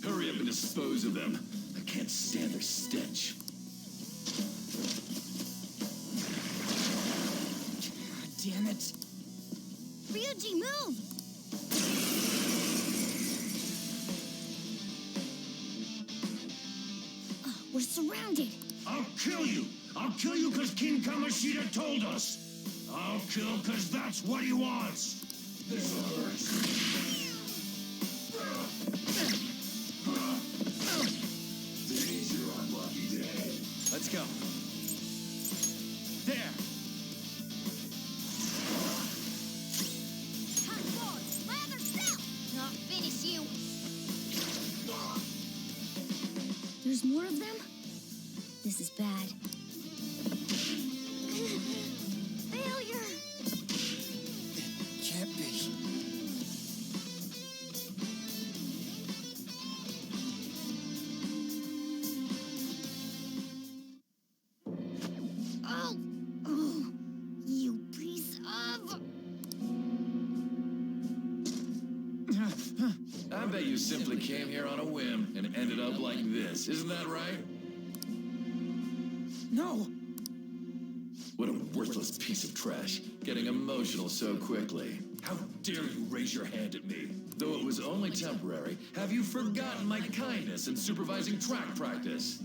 Hurry up and dispose of them. I can't stand their stench. God damn it. Ryuji, move! We're surrounded. I'll kill you! I'll kill you because King Kamoshida told us! I'll kill because that's what he wants! This hurts. Today's your unlucky day. Let's go. There. Come forward, rather self! I'll finish you. There's more of them? This is bad. Failure! Can't be. Oh! Oh! You piece of... I bet you simply came here on a whim and ended up like this. Isn't that right? No! What a worthless piece of trash. Getting emotional so quickly. How dare you raise your hand at me? Though it was only temporary, have you forgotten my kindness in supervising track practice?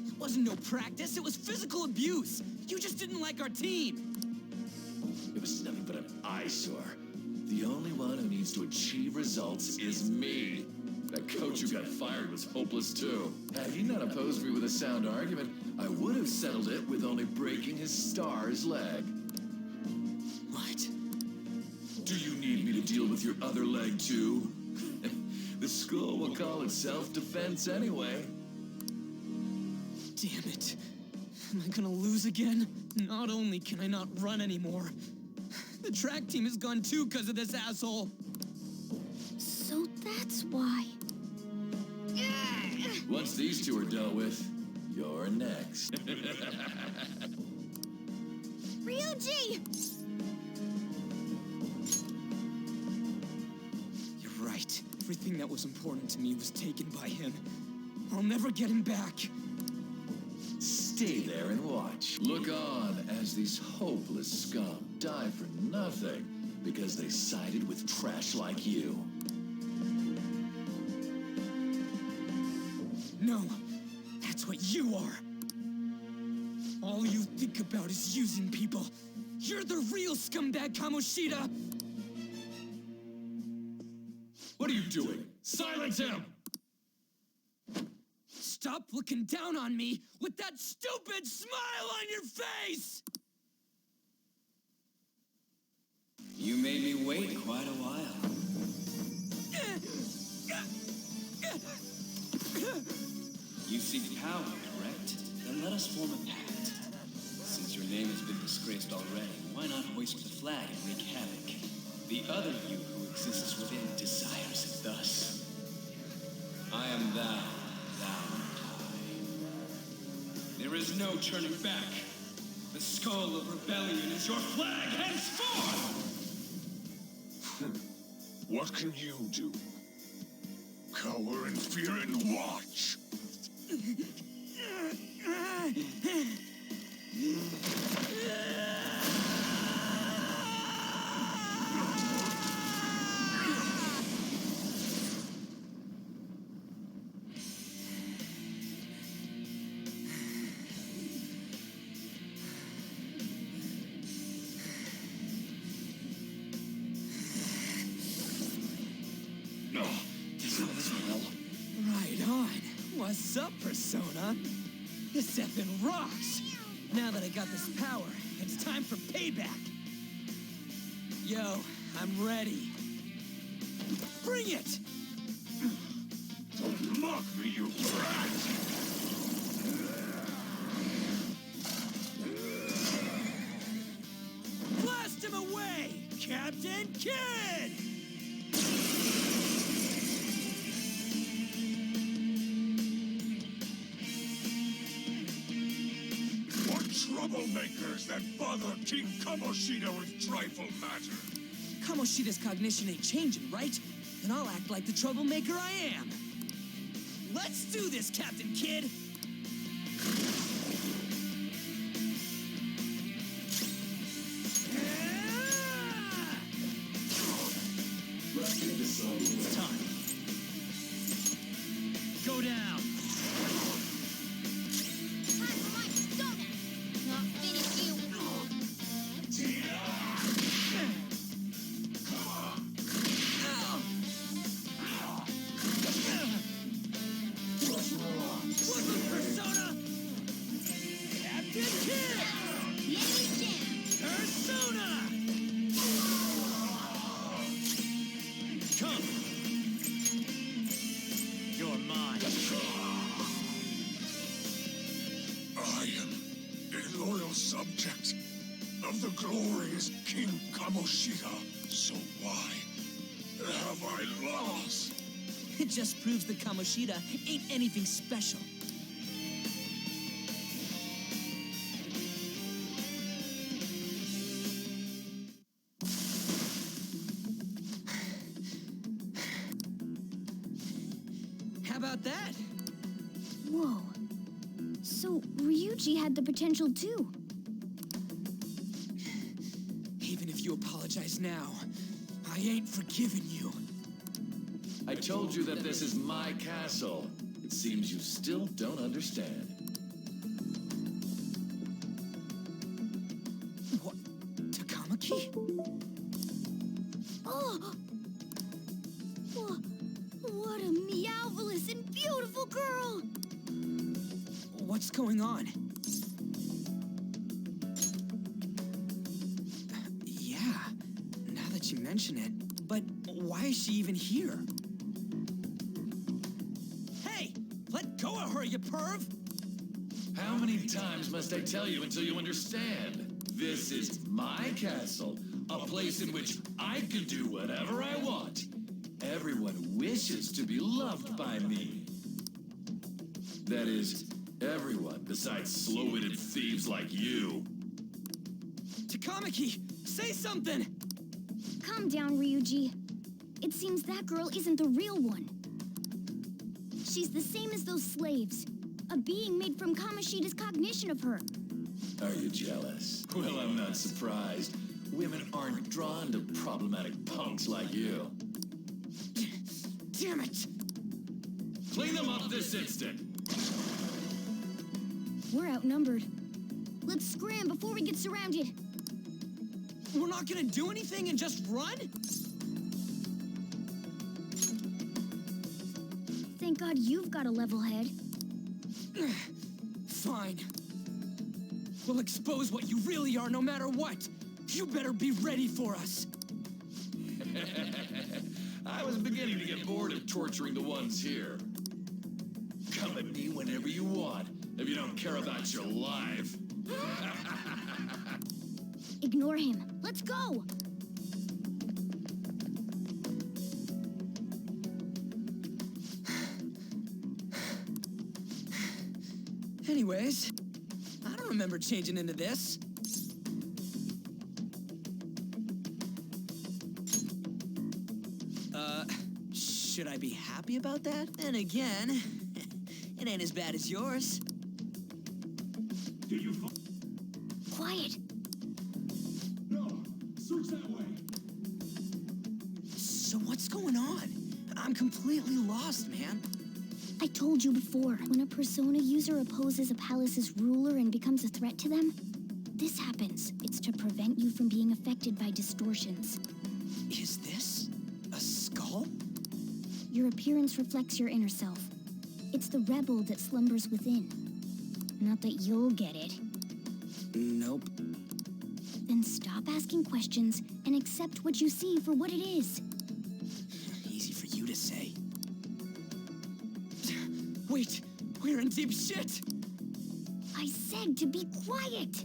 It wasn't no practice, it was physical abuse. You just didn't like our team. It was nothing but an eyesore. The only one who needs to achieve results is me. That coach who got fired was hopeless too. Had he not opposed me with a sound argument, I would have settled it with only breaking his star's leg. What? Do you need me to deal with your other leg too? The school will call it self-defense anyway. Damn it. Am I gonna lose again? Not only can I not run anymore, the track team is gone too because of this asshole. So that's why. Once these two are dealt with, you're next. Ryuji! You're right. Everything that was important to me was taken by him. I'll never get him back. Stay there and watch. Look on as these hopeless scum die for nothing because they sided with trash like you. No, that's what you are. All you think about is using people. You're the real scumbag, Kamoshida! What are you doing? Silence him! Stop looking down on me with that stupid smile on your face! You made me wait quite a while. You seek power, correct? Then let us form a pact. Since your name has been disgraced already, why not hoist the flag and wreak havoc? The other you who exists within desires it thus. I am thou, thou art I. There is no turning back. The skull of rebellion is your flag henceforth! What can you do? Cower in fear and watch. Right on. What's up, Persona? This effing rocks. Now that I got this power, it's time for payback. Yo, I'm ready. Bring it! Don't mock me, you brat! Blast him away, Captain Kidd! What troublemakers that bother King Kamoshida with trifle matter? Kamoshida's cognition ain't changing, right? Then I'll act like the troublemaker I am. Let's do this, Captain Kidd! It's time. Go down. Time for my persona. Not finish you. What's up, Persona? Captain Kidd! Yay, jam. Persona! Come. You're mine. I am a loyal subject of the glorious King Kamoshida. So why have I lost? It just proves that Kamoshida ain't anything special. How about that? Whoa. So, Ryuji had the potential too. Even if you apologize now, I ain't forgiving you. I told you that this is my castle. It seems you still don't understand. What? Takamaki? Oh! What a meowvelous and beautiful girl! What's going on? Yeah, now that you mention it. But why is she even here? Hey! Let go of her, you perv! How many times must I tell you until you understand? This is my castle, a place in which I can do whatever I want. Everyone wishes to be loved by me. That is, everyone besides slow-witted thieves like you. Takamaki, say something! Calm down, Ryuji. It seems that girl isn't the real one. She's the same as those slaves. A being made from Kamoshida's cognition of her. Are you jealous? Well, I'm not surprised. Women aren't drawn to problematic punks like you. Damn it! Clean them up this instant! We're outnumbered. Let's scram before we get surrounded. We're not gonna do anything and just run? Thank God you've got a level head. Fine. We'll expose what you really are no matter what. You better be ready for us. I was beginning to get bored of torturing the ones here. Come at me whenever you want, if you don't care about your life. Ignore him. Let's go! Anyways, I don't remember changing into this. Should I be happy about that? Then again, it ain't as bad as yours. Do you... Quiet! No! Search that way! So what's going on? I'm completely lost, man. I told you before, when a Persona user opposes a palace's ruler and becomes a threat to them, this happens. It's to prevent you from being affected by distortions. Is this a skull? Your appearance reflects your inner self. It's the rebel that slumbers within. Not that you'll get it. Nope. Then stop asking questions and accept what you see for what it is. Easy for you to say. Wait, we're in deep shit! I said to be quiet!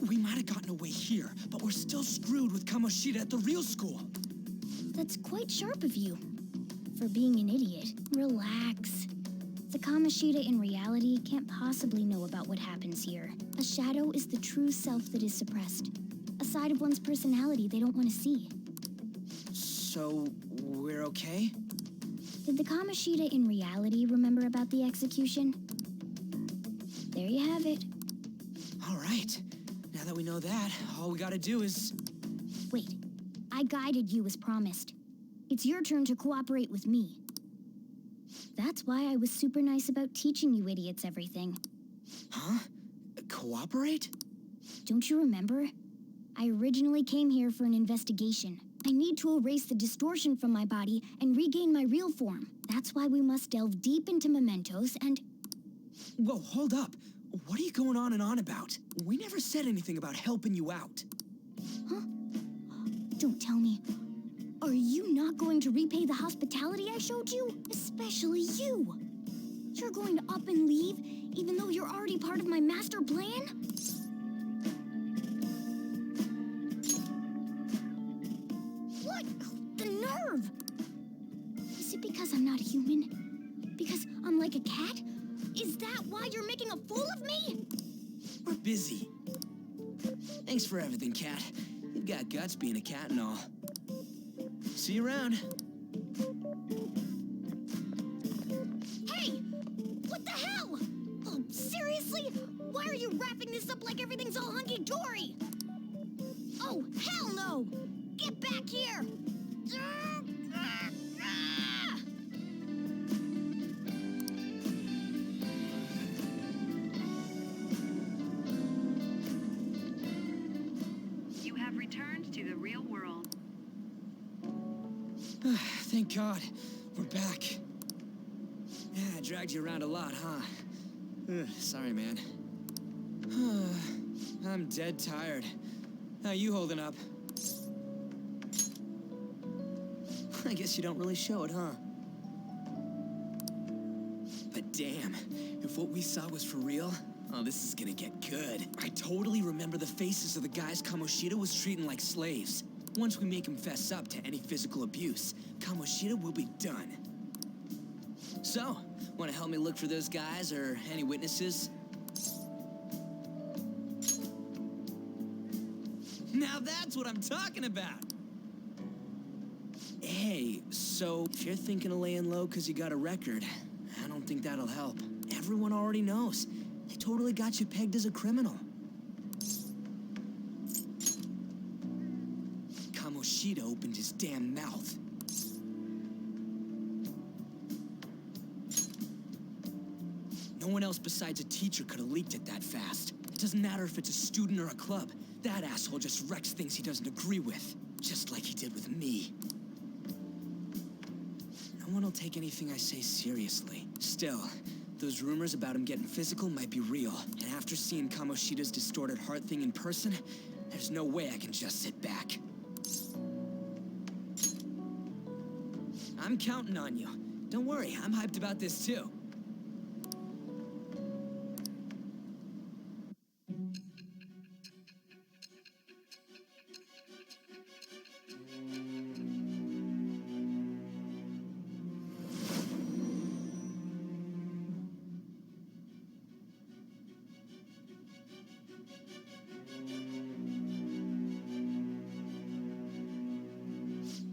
We might have gotten away here, but we're still screwed with Kamoshida at the real school. That's quite sharp of you. For being an idiot, relax. The Kamoshida in reality can't possibly know about what happens here. A shadow is the true self that is suppressed. A side of one's personality they don't want to see. So, we're okay? Did the Kamoshida in reality remember about the execution? There you have it. All right. Now that we know that, all we gotta do is... Wait. I guided you as promised. It's your turn to cooperate with me. That's why I was super nice about teaching you idiots everything. Huh? Cooperate? Don't you remember? I originally came here for an investigation. I need to erase the distortion from my body and regain my real form. That's why we must delve deep into mementos and... Whoa, hold up. What are you going on and on about? We never said anything about helping you out. Huh? Don't tell me. Are you not going to repay the hospitality I showed you? Especially you. You're going to up and leave, even though you're already part of my master plan? What? The nerve! Is it because I'm not human? Because I'm like a cat? Is that why you're making a fool of me? We're busy. Thanks for everything, Cat. You've got guts being a cat and all. See you around. Hey! What the hell? Oh, seriously? Why are you wrapping this up like everything's all hunky-dory? Oh, hell no! Get back here! You have returned to the real world. Thank God. We're back. Yeah, I dragged you around a lot, huh? Sorry, man. I'm dead tired. How you holding up? I guess you don't really show it, huh? But damn, if what we saw was for real, oh, this is gonna get good. I totally remember the faces of the guys Kamoshida was treating like slaves. Once we make him fess up to any physical abuse, Kamoshida will be done. So, want to help me look for those guys or any witnesses? Now that's what I'm talking about! Hey, so if you're thinking of laying low because you got a record, I don't think that'll help. Everyone already knows. They totally got you pegged as a criminal. Kamoshida opened his damn mouth. No one else besides a teacher could have leaked it that fast. It doesn't matter if it's a student or a club. That asshole just wrecks things he doesn't agree with, just like he did with me. No one will take anything I say seriously. Still, those rumors about him getting physical might be real. And after seeing Kamoshida's distorted heart thing in person, there's no way I can just sit back. I'm counting on you. Don't worry, I'm hyped about this too.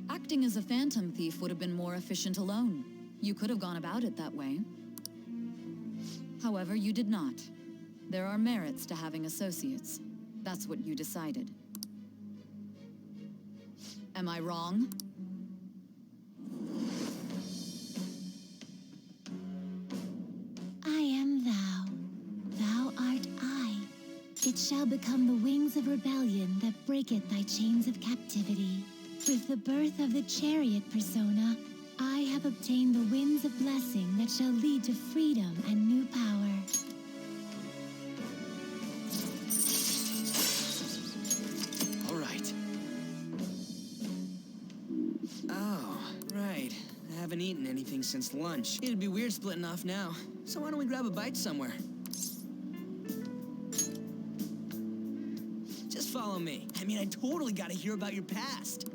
Acting as a phantom thief would have been more efficient alone. You could have gone about it that way. However, you did not. There are merits to having associates. That's what you decided. Am I wrong? I am thou. Thou art I. It shall become the wings of rebellion that breaketh thy chains of captivity. With the birth of the chariot persona, I have obtained the winds of blessing that shall lead to freedom and new power. All right. Oh, right. I haven't eaten anything since lunch. It'd be weird splitting off now. So why don't we grab a bite somewhere? Just follow me. I mean, I totally gotta hear about your past.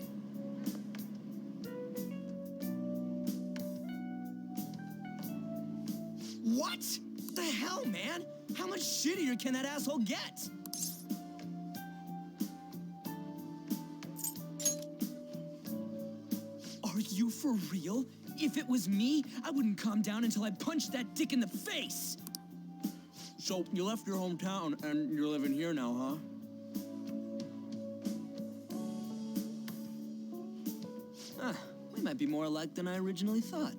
What? The hell, man? How much shittier can that asshole get? Are you for real? If it was me, I wouldn't calm down until I punched that dick in the face. So, you left your hometown and you're living here now, huh? Huh, we might be more alike than I originally thought.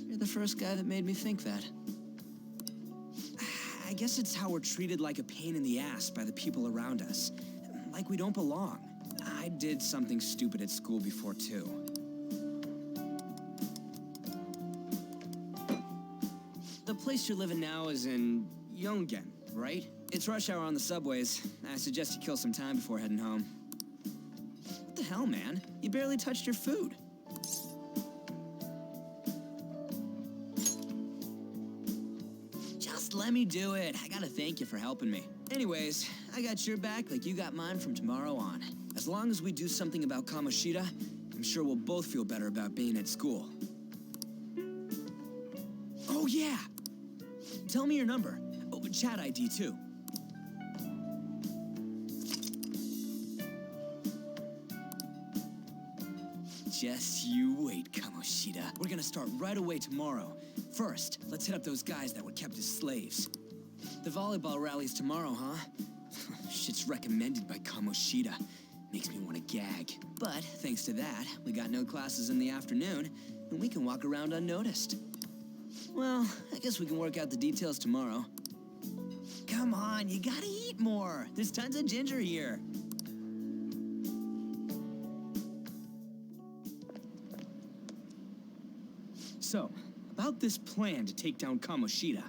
You're the first guy that made me think that. I guess it's how we're treated like a pain in the ass by the people around us. Like we don't belong. I did something stupid at school before, too. The place you're living now is in Yongen, right? It's rush hour on the subways. I suggest you kill some time before heading home. What the hell, man? You barely touched your food. Just let me do it. I gotta thank you for helping me. Anyways, I got your back like you got mine from tomorrow on. As long as we do something about Kamoshida, I'm sure we'll both feel better about being at school. Oh, yeah! Tell me your number. Oh, chat ID, too. Just you wait, Kamoshida. We're gonna start right away tomorrow. First, let's hit up those guys that were kept as slaves. The volleyball rally's tomorrow, huh? Shit's recommended by Kamoshida. Makes me want to gag. But thanks to that, we got no classes in the afternoon, and we can walk around unnoticed. Well, I guess we can work out the details tomorrow. Come on, you gotta eat more. There's tons of ginger here. So, about this plan to take down Kamoshida.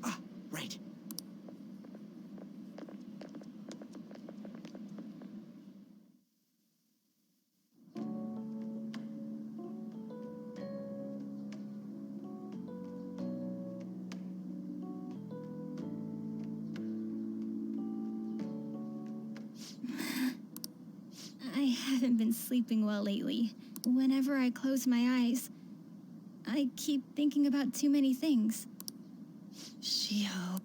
Ah, right. I haven't been sleeping well lately. Whenever I close my eyes, I keep thinking about too many things. Shio.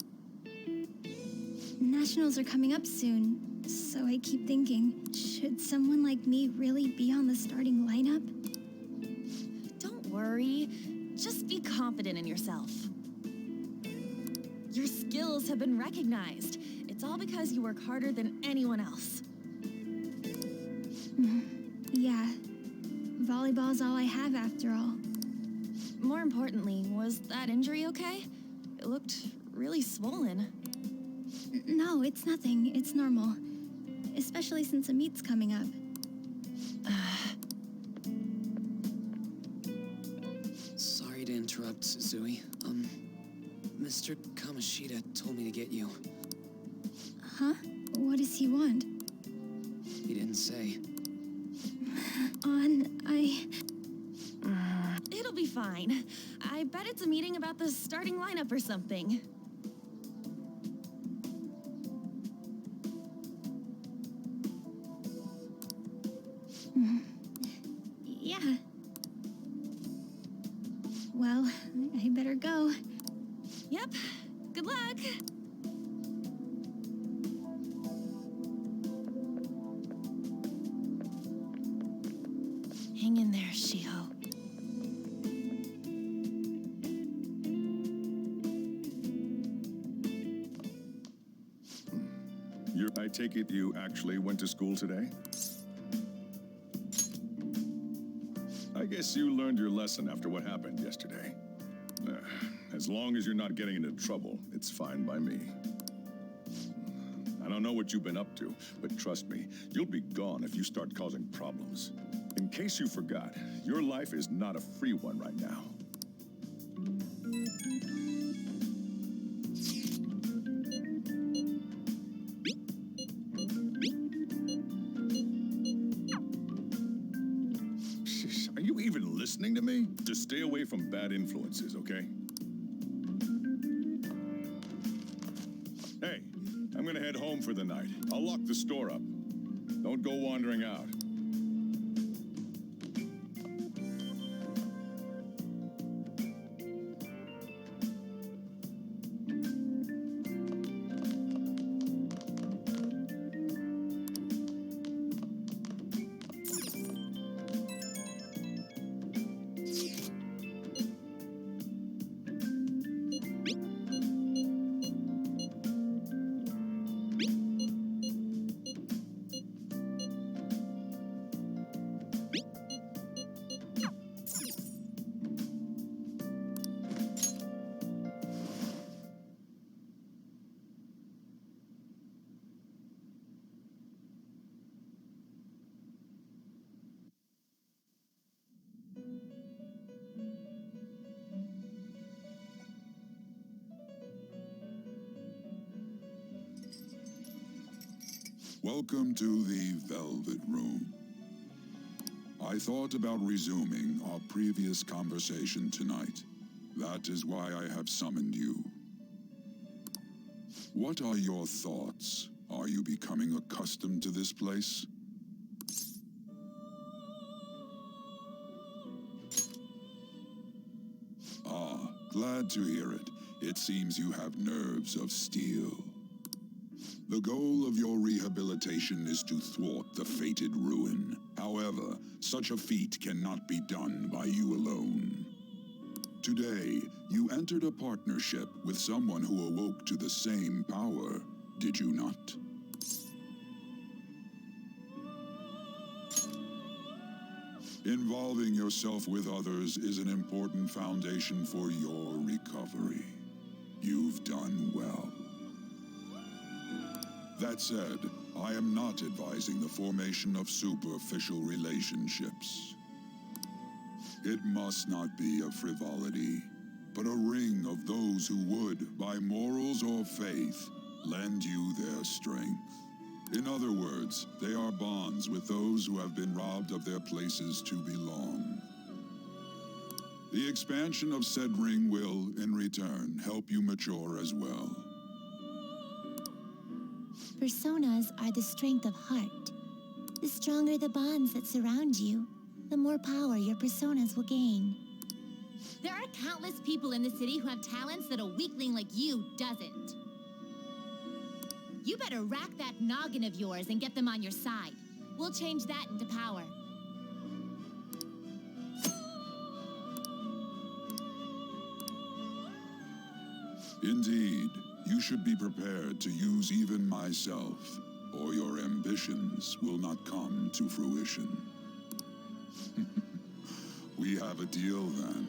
Nationals are coming up soon, so I keep thinking, should someone like me really be on the starting lineup? Don't worry. Just be confident in yourself. Your skills have been recognized. It's all because you work harder than anyone else. Yeah. Volleyball's all I have after all. more importantly, was that injury okay? It looked really swollen. No, it's nothing. It's normal. Especially since a meet's coming up. Sorry to interrupt, Zui. Mr. Kamoshida told me to get you. Huh? What does he want? He didn't say. It'll be fine. I bet it's a meeting about the starting lineup or something. Yeah. Well, I better go. Yep. Good luck. Hang in there, Shiho. I take it you actually went to school today? I guess you learned your lesson after what happened yesterday. As long as you're not getting into trouble, it's fine by me. I don't know what you've been up to, but trust me, you'll be gone if you start causing problems. In case you forgot, your life is not a free one right now. Are you even listening to me? Just stay away from bad influences, okay? Hey, I'm gonna head home for the night. I'll lock the store up. Don't go wandering out. Welcome to the Velvet Room. I thought about resuming our previous conversation tonight. That is why I have summoned you. What are your thoughts? Are you becoming accustomed to this place? Ah, glad to hear it. It seems you have nerves of steel. The goal of your rehabilitation is to thwart the fated ruin. However, such a feat cannot be done by you alone. Today, you entered a partnership with someone who awoke to the same power, did you not? Involving yourself with others is an important foundation for your recovery. You've done well. That said, I am not advising the formation of superficial relationships. It must not be a frivolity, but a ring of those who would, by morals or faith, lend you their strength. In other words, they are bonds with those who have been robbed of their places to belong. The expansion of said ring will, in return, help you mature as well. Personas are the strength of heart. The stronger the bonds that surround you, the more power your personas will gain. There are countless people in the city who have talents that a weakling like you doesn't. You better rack that noggin of yours and get them on your side. We'll change that into power. Indeed, you should be prepared to use even myself, or your ambitions will not come to fruition. We have a deal, then.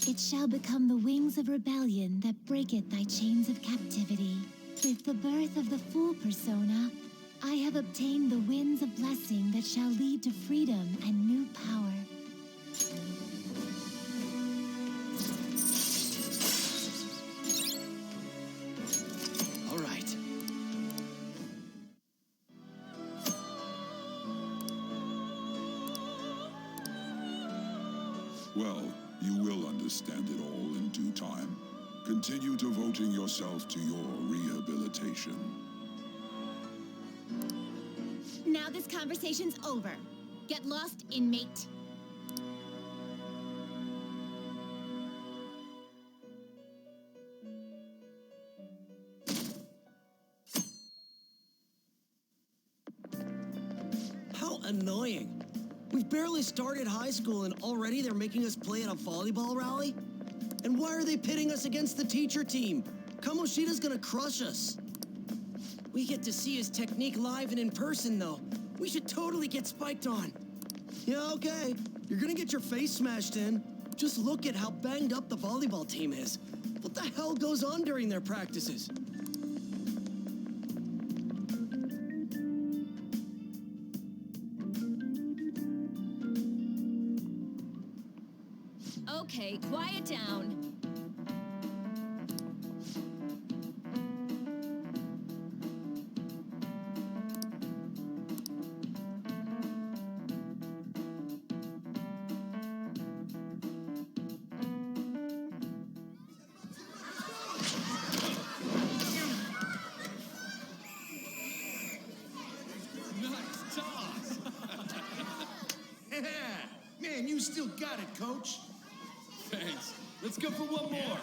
It shall become the wings of rebellion that breaketh thy chains of captivity. With the birth of the full persona, I have obtained the winds of blessing that shall lead to freedom and new power. All right. Well, you will understand it all in due time. Continue devoting yourself to your rehabilitation. Now this conversation's over. Get lost, inmate. How annoying. We've barely started high school and already they're making us play at a volleyball rally? And why are they pitting us against the teacher team? Kamoshida's gonna crush us. We get to see his technique live and in person, though. We should totally get spiked on. Yeah, okay. You're gonna get your face smashed in. Just look at how banged up the volleyball team is. What the hell goes on during their practices? Okay, quiet down. Nice toss. Man, you still got it, coach. Thanks. Let's go for one more.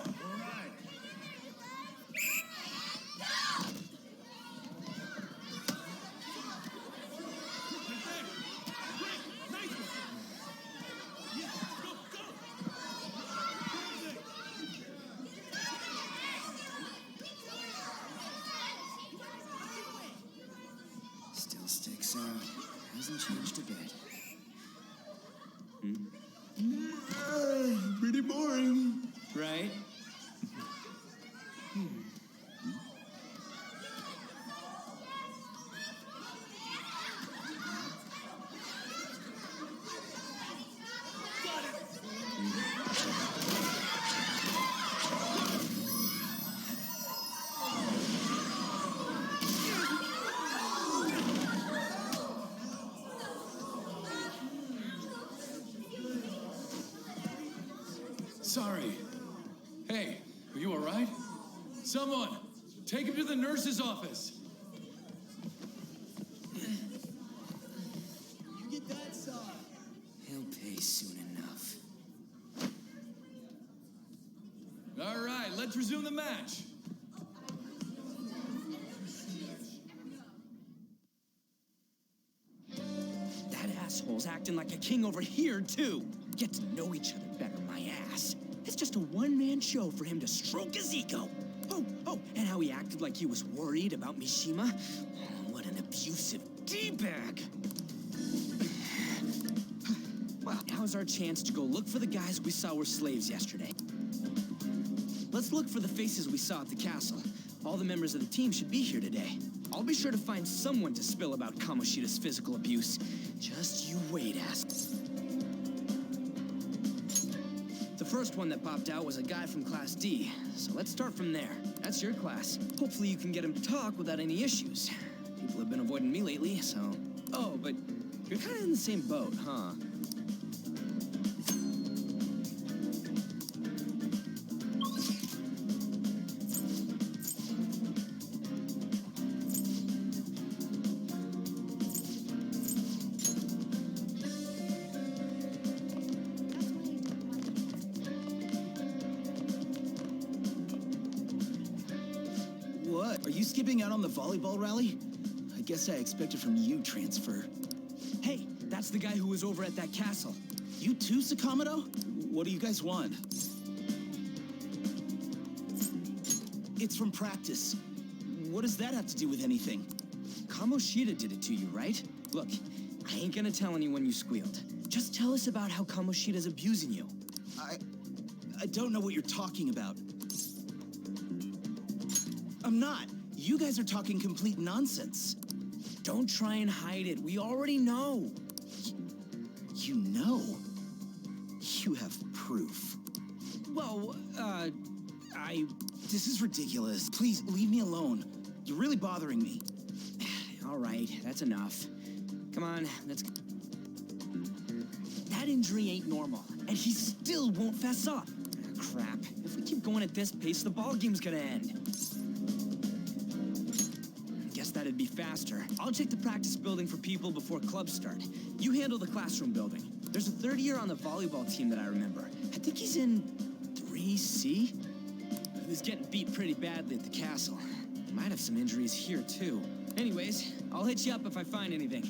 Still sticks out. Hasn't changed a bit. Pretty boring. Right? Sorry. Hey, are you all right? Someone, take him to the nurse's office. You get that side. He'll pay soon enough. All right, let's resume the match. That asshole's acting like a king over here, too. Get to know each other better, my ass. It's just a one-man show for him to stroke his ego. Oh, and how he acted like he was worried about Mishima. Oh, what an abusive D-bag. Well, now's our chance to go look for the guys we saw were slaves yesterday. Let's look for the faces we saw at the castle. All the members of the team should be here today. I'll be sure to find someone to spill about Kamoshida's physical abuse. Just you wait, ass. The first one that popped out was a guy from Class D, so let's start from there. That's your class. Hopefully you can get him to talk without any issues. People have been avoiding me lately, so... Oh, but you're kind of in the same boat, huh? What? Are you skipping out on the volleyball rally? I guess I expected from you transfer. Hey, that's the guy who was over at that castle. You too, Sakamoto? What do you guys want? It's from practice. What does that have to do with anything? Kamoshida did it to you, right? Look, I ain't gonna tell anyone you squealed. Just tell us about how Kamoshida's abusing you. I don't know what you're talking about. I'm not. You guys are talking complete nonsense. Don't try and hide it. We already know. You know? You have proof. Well, This is ridiculous. Please, leave me alone. You're really bothering me. All right, that's enough. Come on, let's... That injury ain't normal, and he still won't fess up. Crap. If we keep going at this pace, the ball game's gonna end. Guess that'd be faster. I'll check the practice building for people before clubs start. You handle the classroom building. There's a third year on the volleyball team that I remember. I think he's in 3C? He was getting beat pretty badly at the castle. Might have some injuries here, too. Anyways, I'll hit you up if I find anything.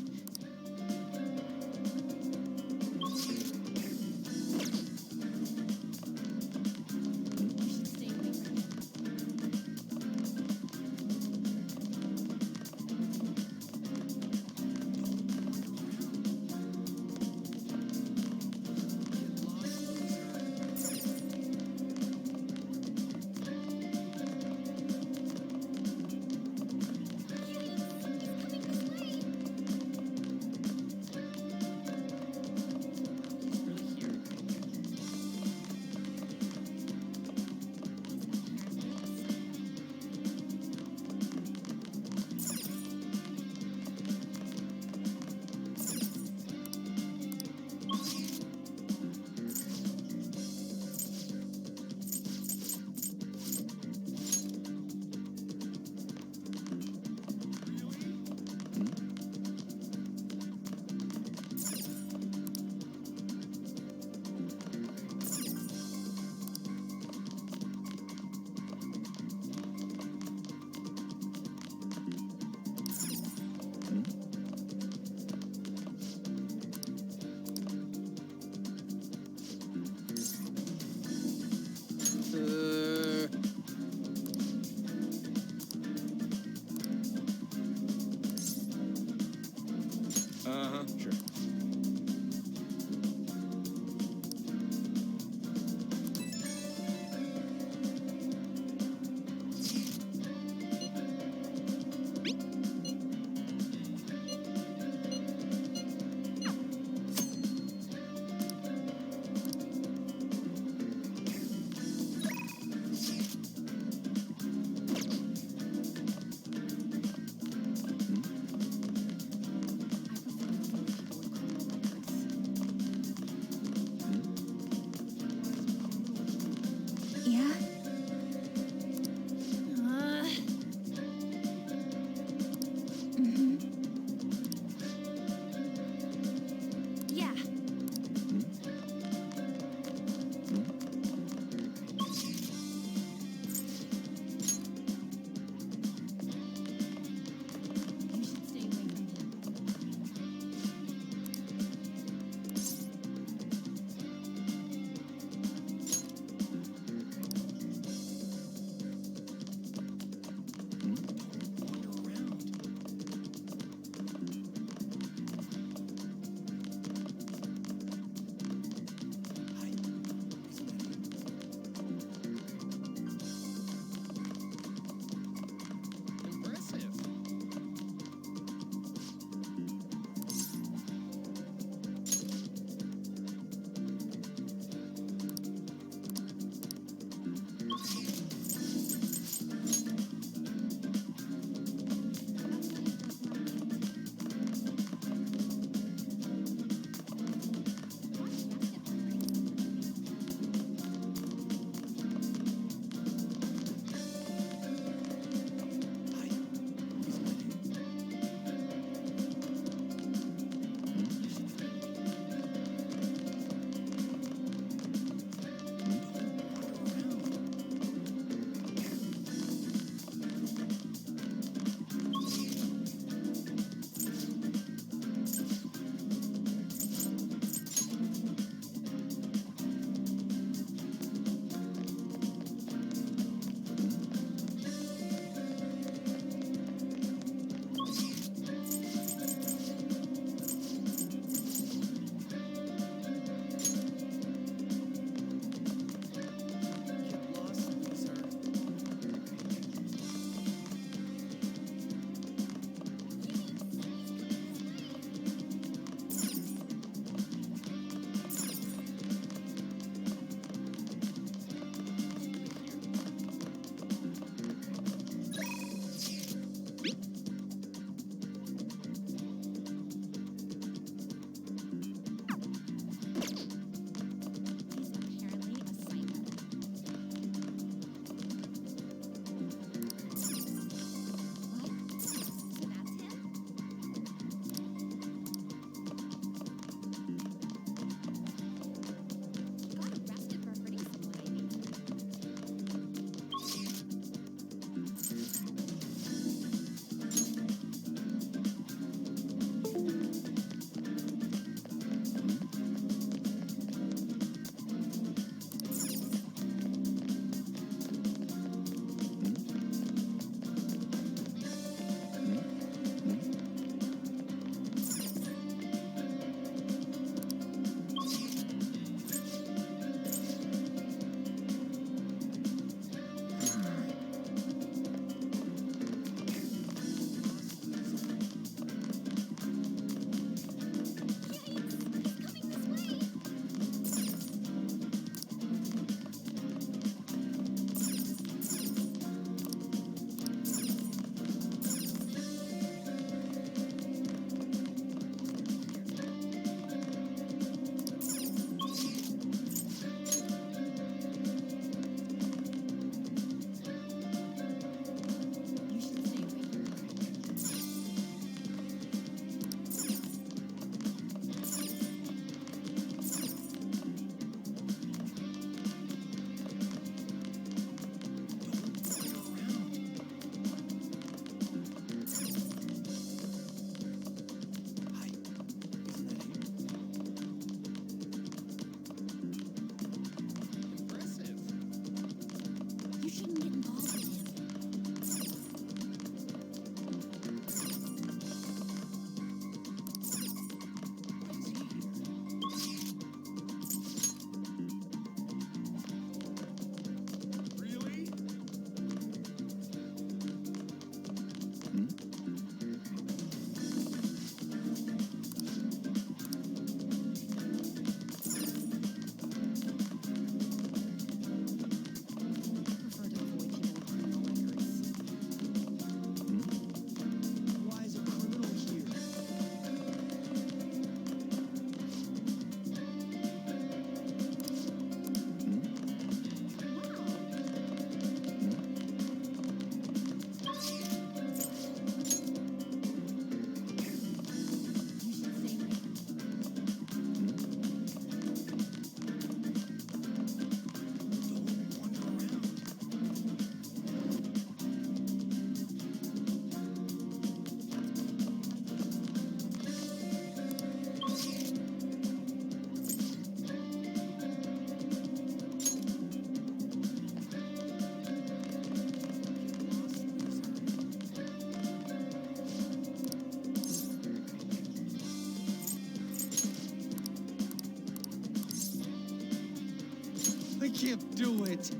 can't do it.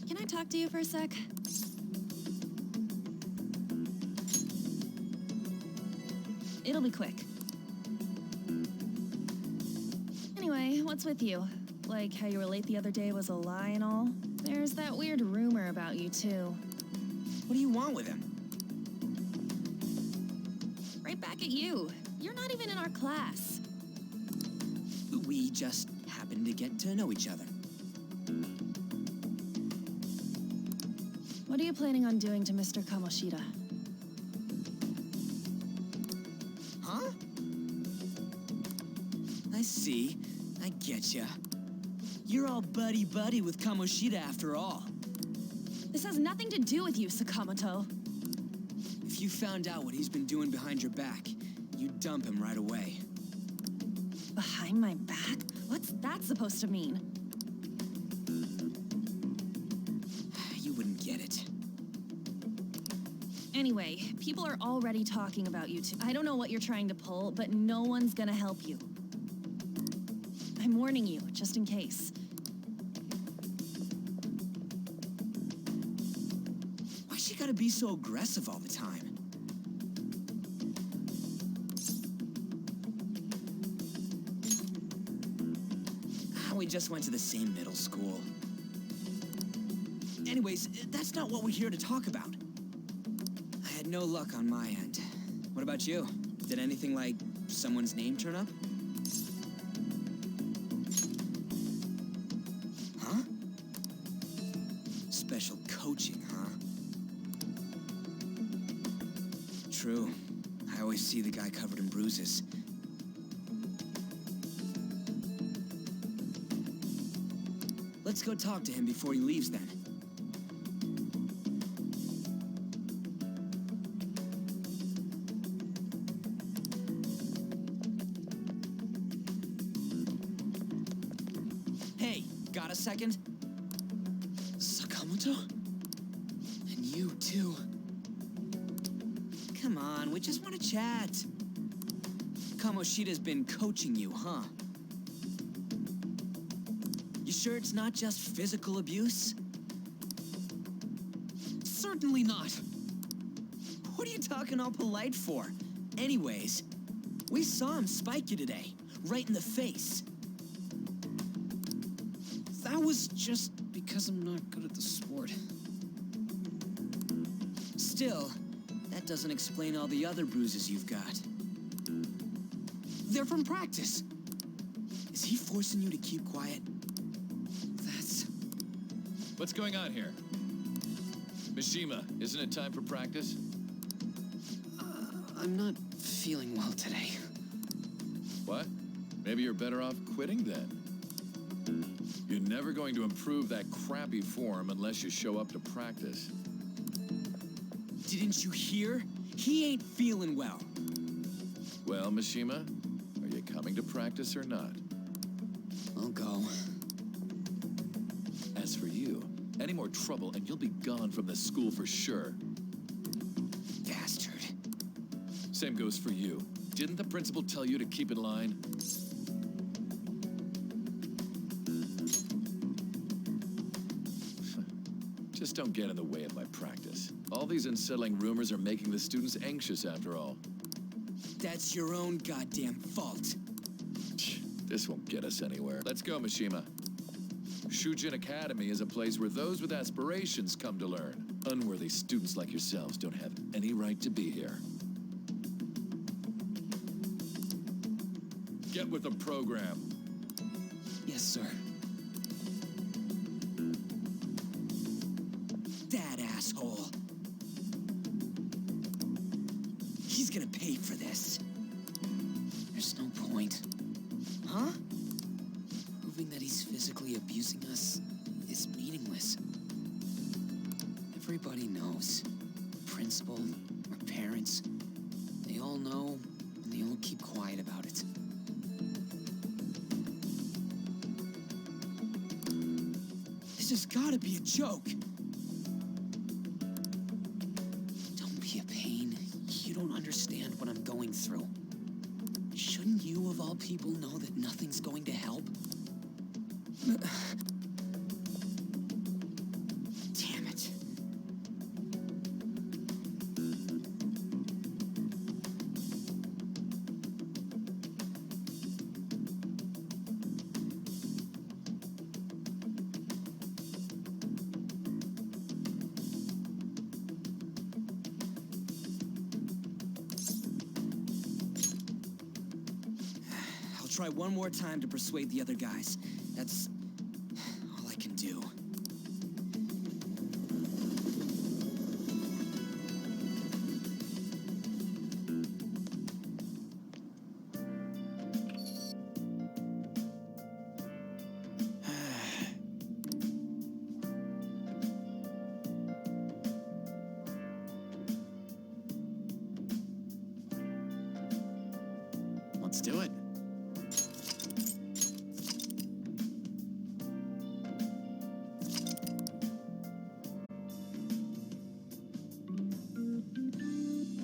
Can I talk to you for a sec? It'll be quick. Anyway, what's with you? Like how you were late the other day was a lie and all? There's that weird rumor about you, too. What do you want with him? Right back at you. You're not even in our class. We just happened to get to know each other. What are you planning on doing to Mr. Kamoshida? Huh? I see. I getcha. You're all buddy-buddy with Kamoshida after all. This has nothing to do with you, Sakamoto. If you found out what he's been doing behind your back, you'd dump him right away. Behind my back? What's that supposed to mean? You wouldn't get it. Anyway, people are already talking about you two. I don't know what you're trying to pull, but no one's gonna help you. I'm warning you, just in case. Why she gotta be so aggressive all the time? We just went to the same middle school. Anyways, that's not what we're here to talk about. I had no luck on my end. What about you? Did anything like someone's name turn up? Huh? Special coaching, huh? True. I always see the guy covered in bruises. Let's go talk to him before he leaves then. Hey, got a second? Sakamoto? And you too. Come on, we just want to chat. Kamoshida's been coaching you, huh? You sure it's not just physical abuse? Certainly not. What are you talking all polite for? Anyways, we saw him spike you today, right in the face. That was just because I'm not good at the sport. Still, that doesn't explain all the other bruises you've got. They're from practice. Is he forcing you to keep quiet? That's... What's going on here? Mishima, isn't it time for practice? I'm not feeling well today. What? Maybe you're better off quitting then. You're never going to improve that crappy form unless you show up to practice. Didn't you hear? He ain't feeling well. Well, Mishima, are you coming to practice or not? I'll go. As for you, any more trouble and you'll be gone from the school for sure. Bastard. Same goes for you. Didn't the principal tell you to keep in line? Just don't get in the way of my practice. All these unsettling rumors are making the students anxious after all. That's your own goddamn fault. This won't get us anywhere. Let's go, Mishima. Shujin Academy is a place where those with aspirations come to learn. Unworthy students like yourselves don't have any right to be here. Get with the program. Yes, sir. That asshole. He's gonna pay for this. There's no point. Huh? Proving that he's physically abusing us is meaningless. Everybody knows. Principal, our parents, they all know, and they all keep quiet about it. This has gotta be a joke. Don't be a pain. You don't understand what I'm going through. Shouldn't you, of all people, know that nothing's going to help? Damn it. I'll try one more time to persuade the other guys. That's all I can do. Let's do it.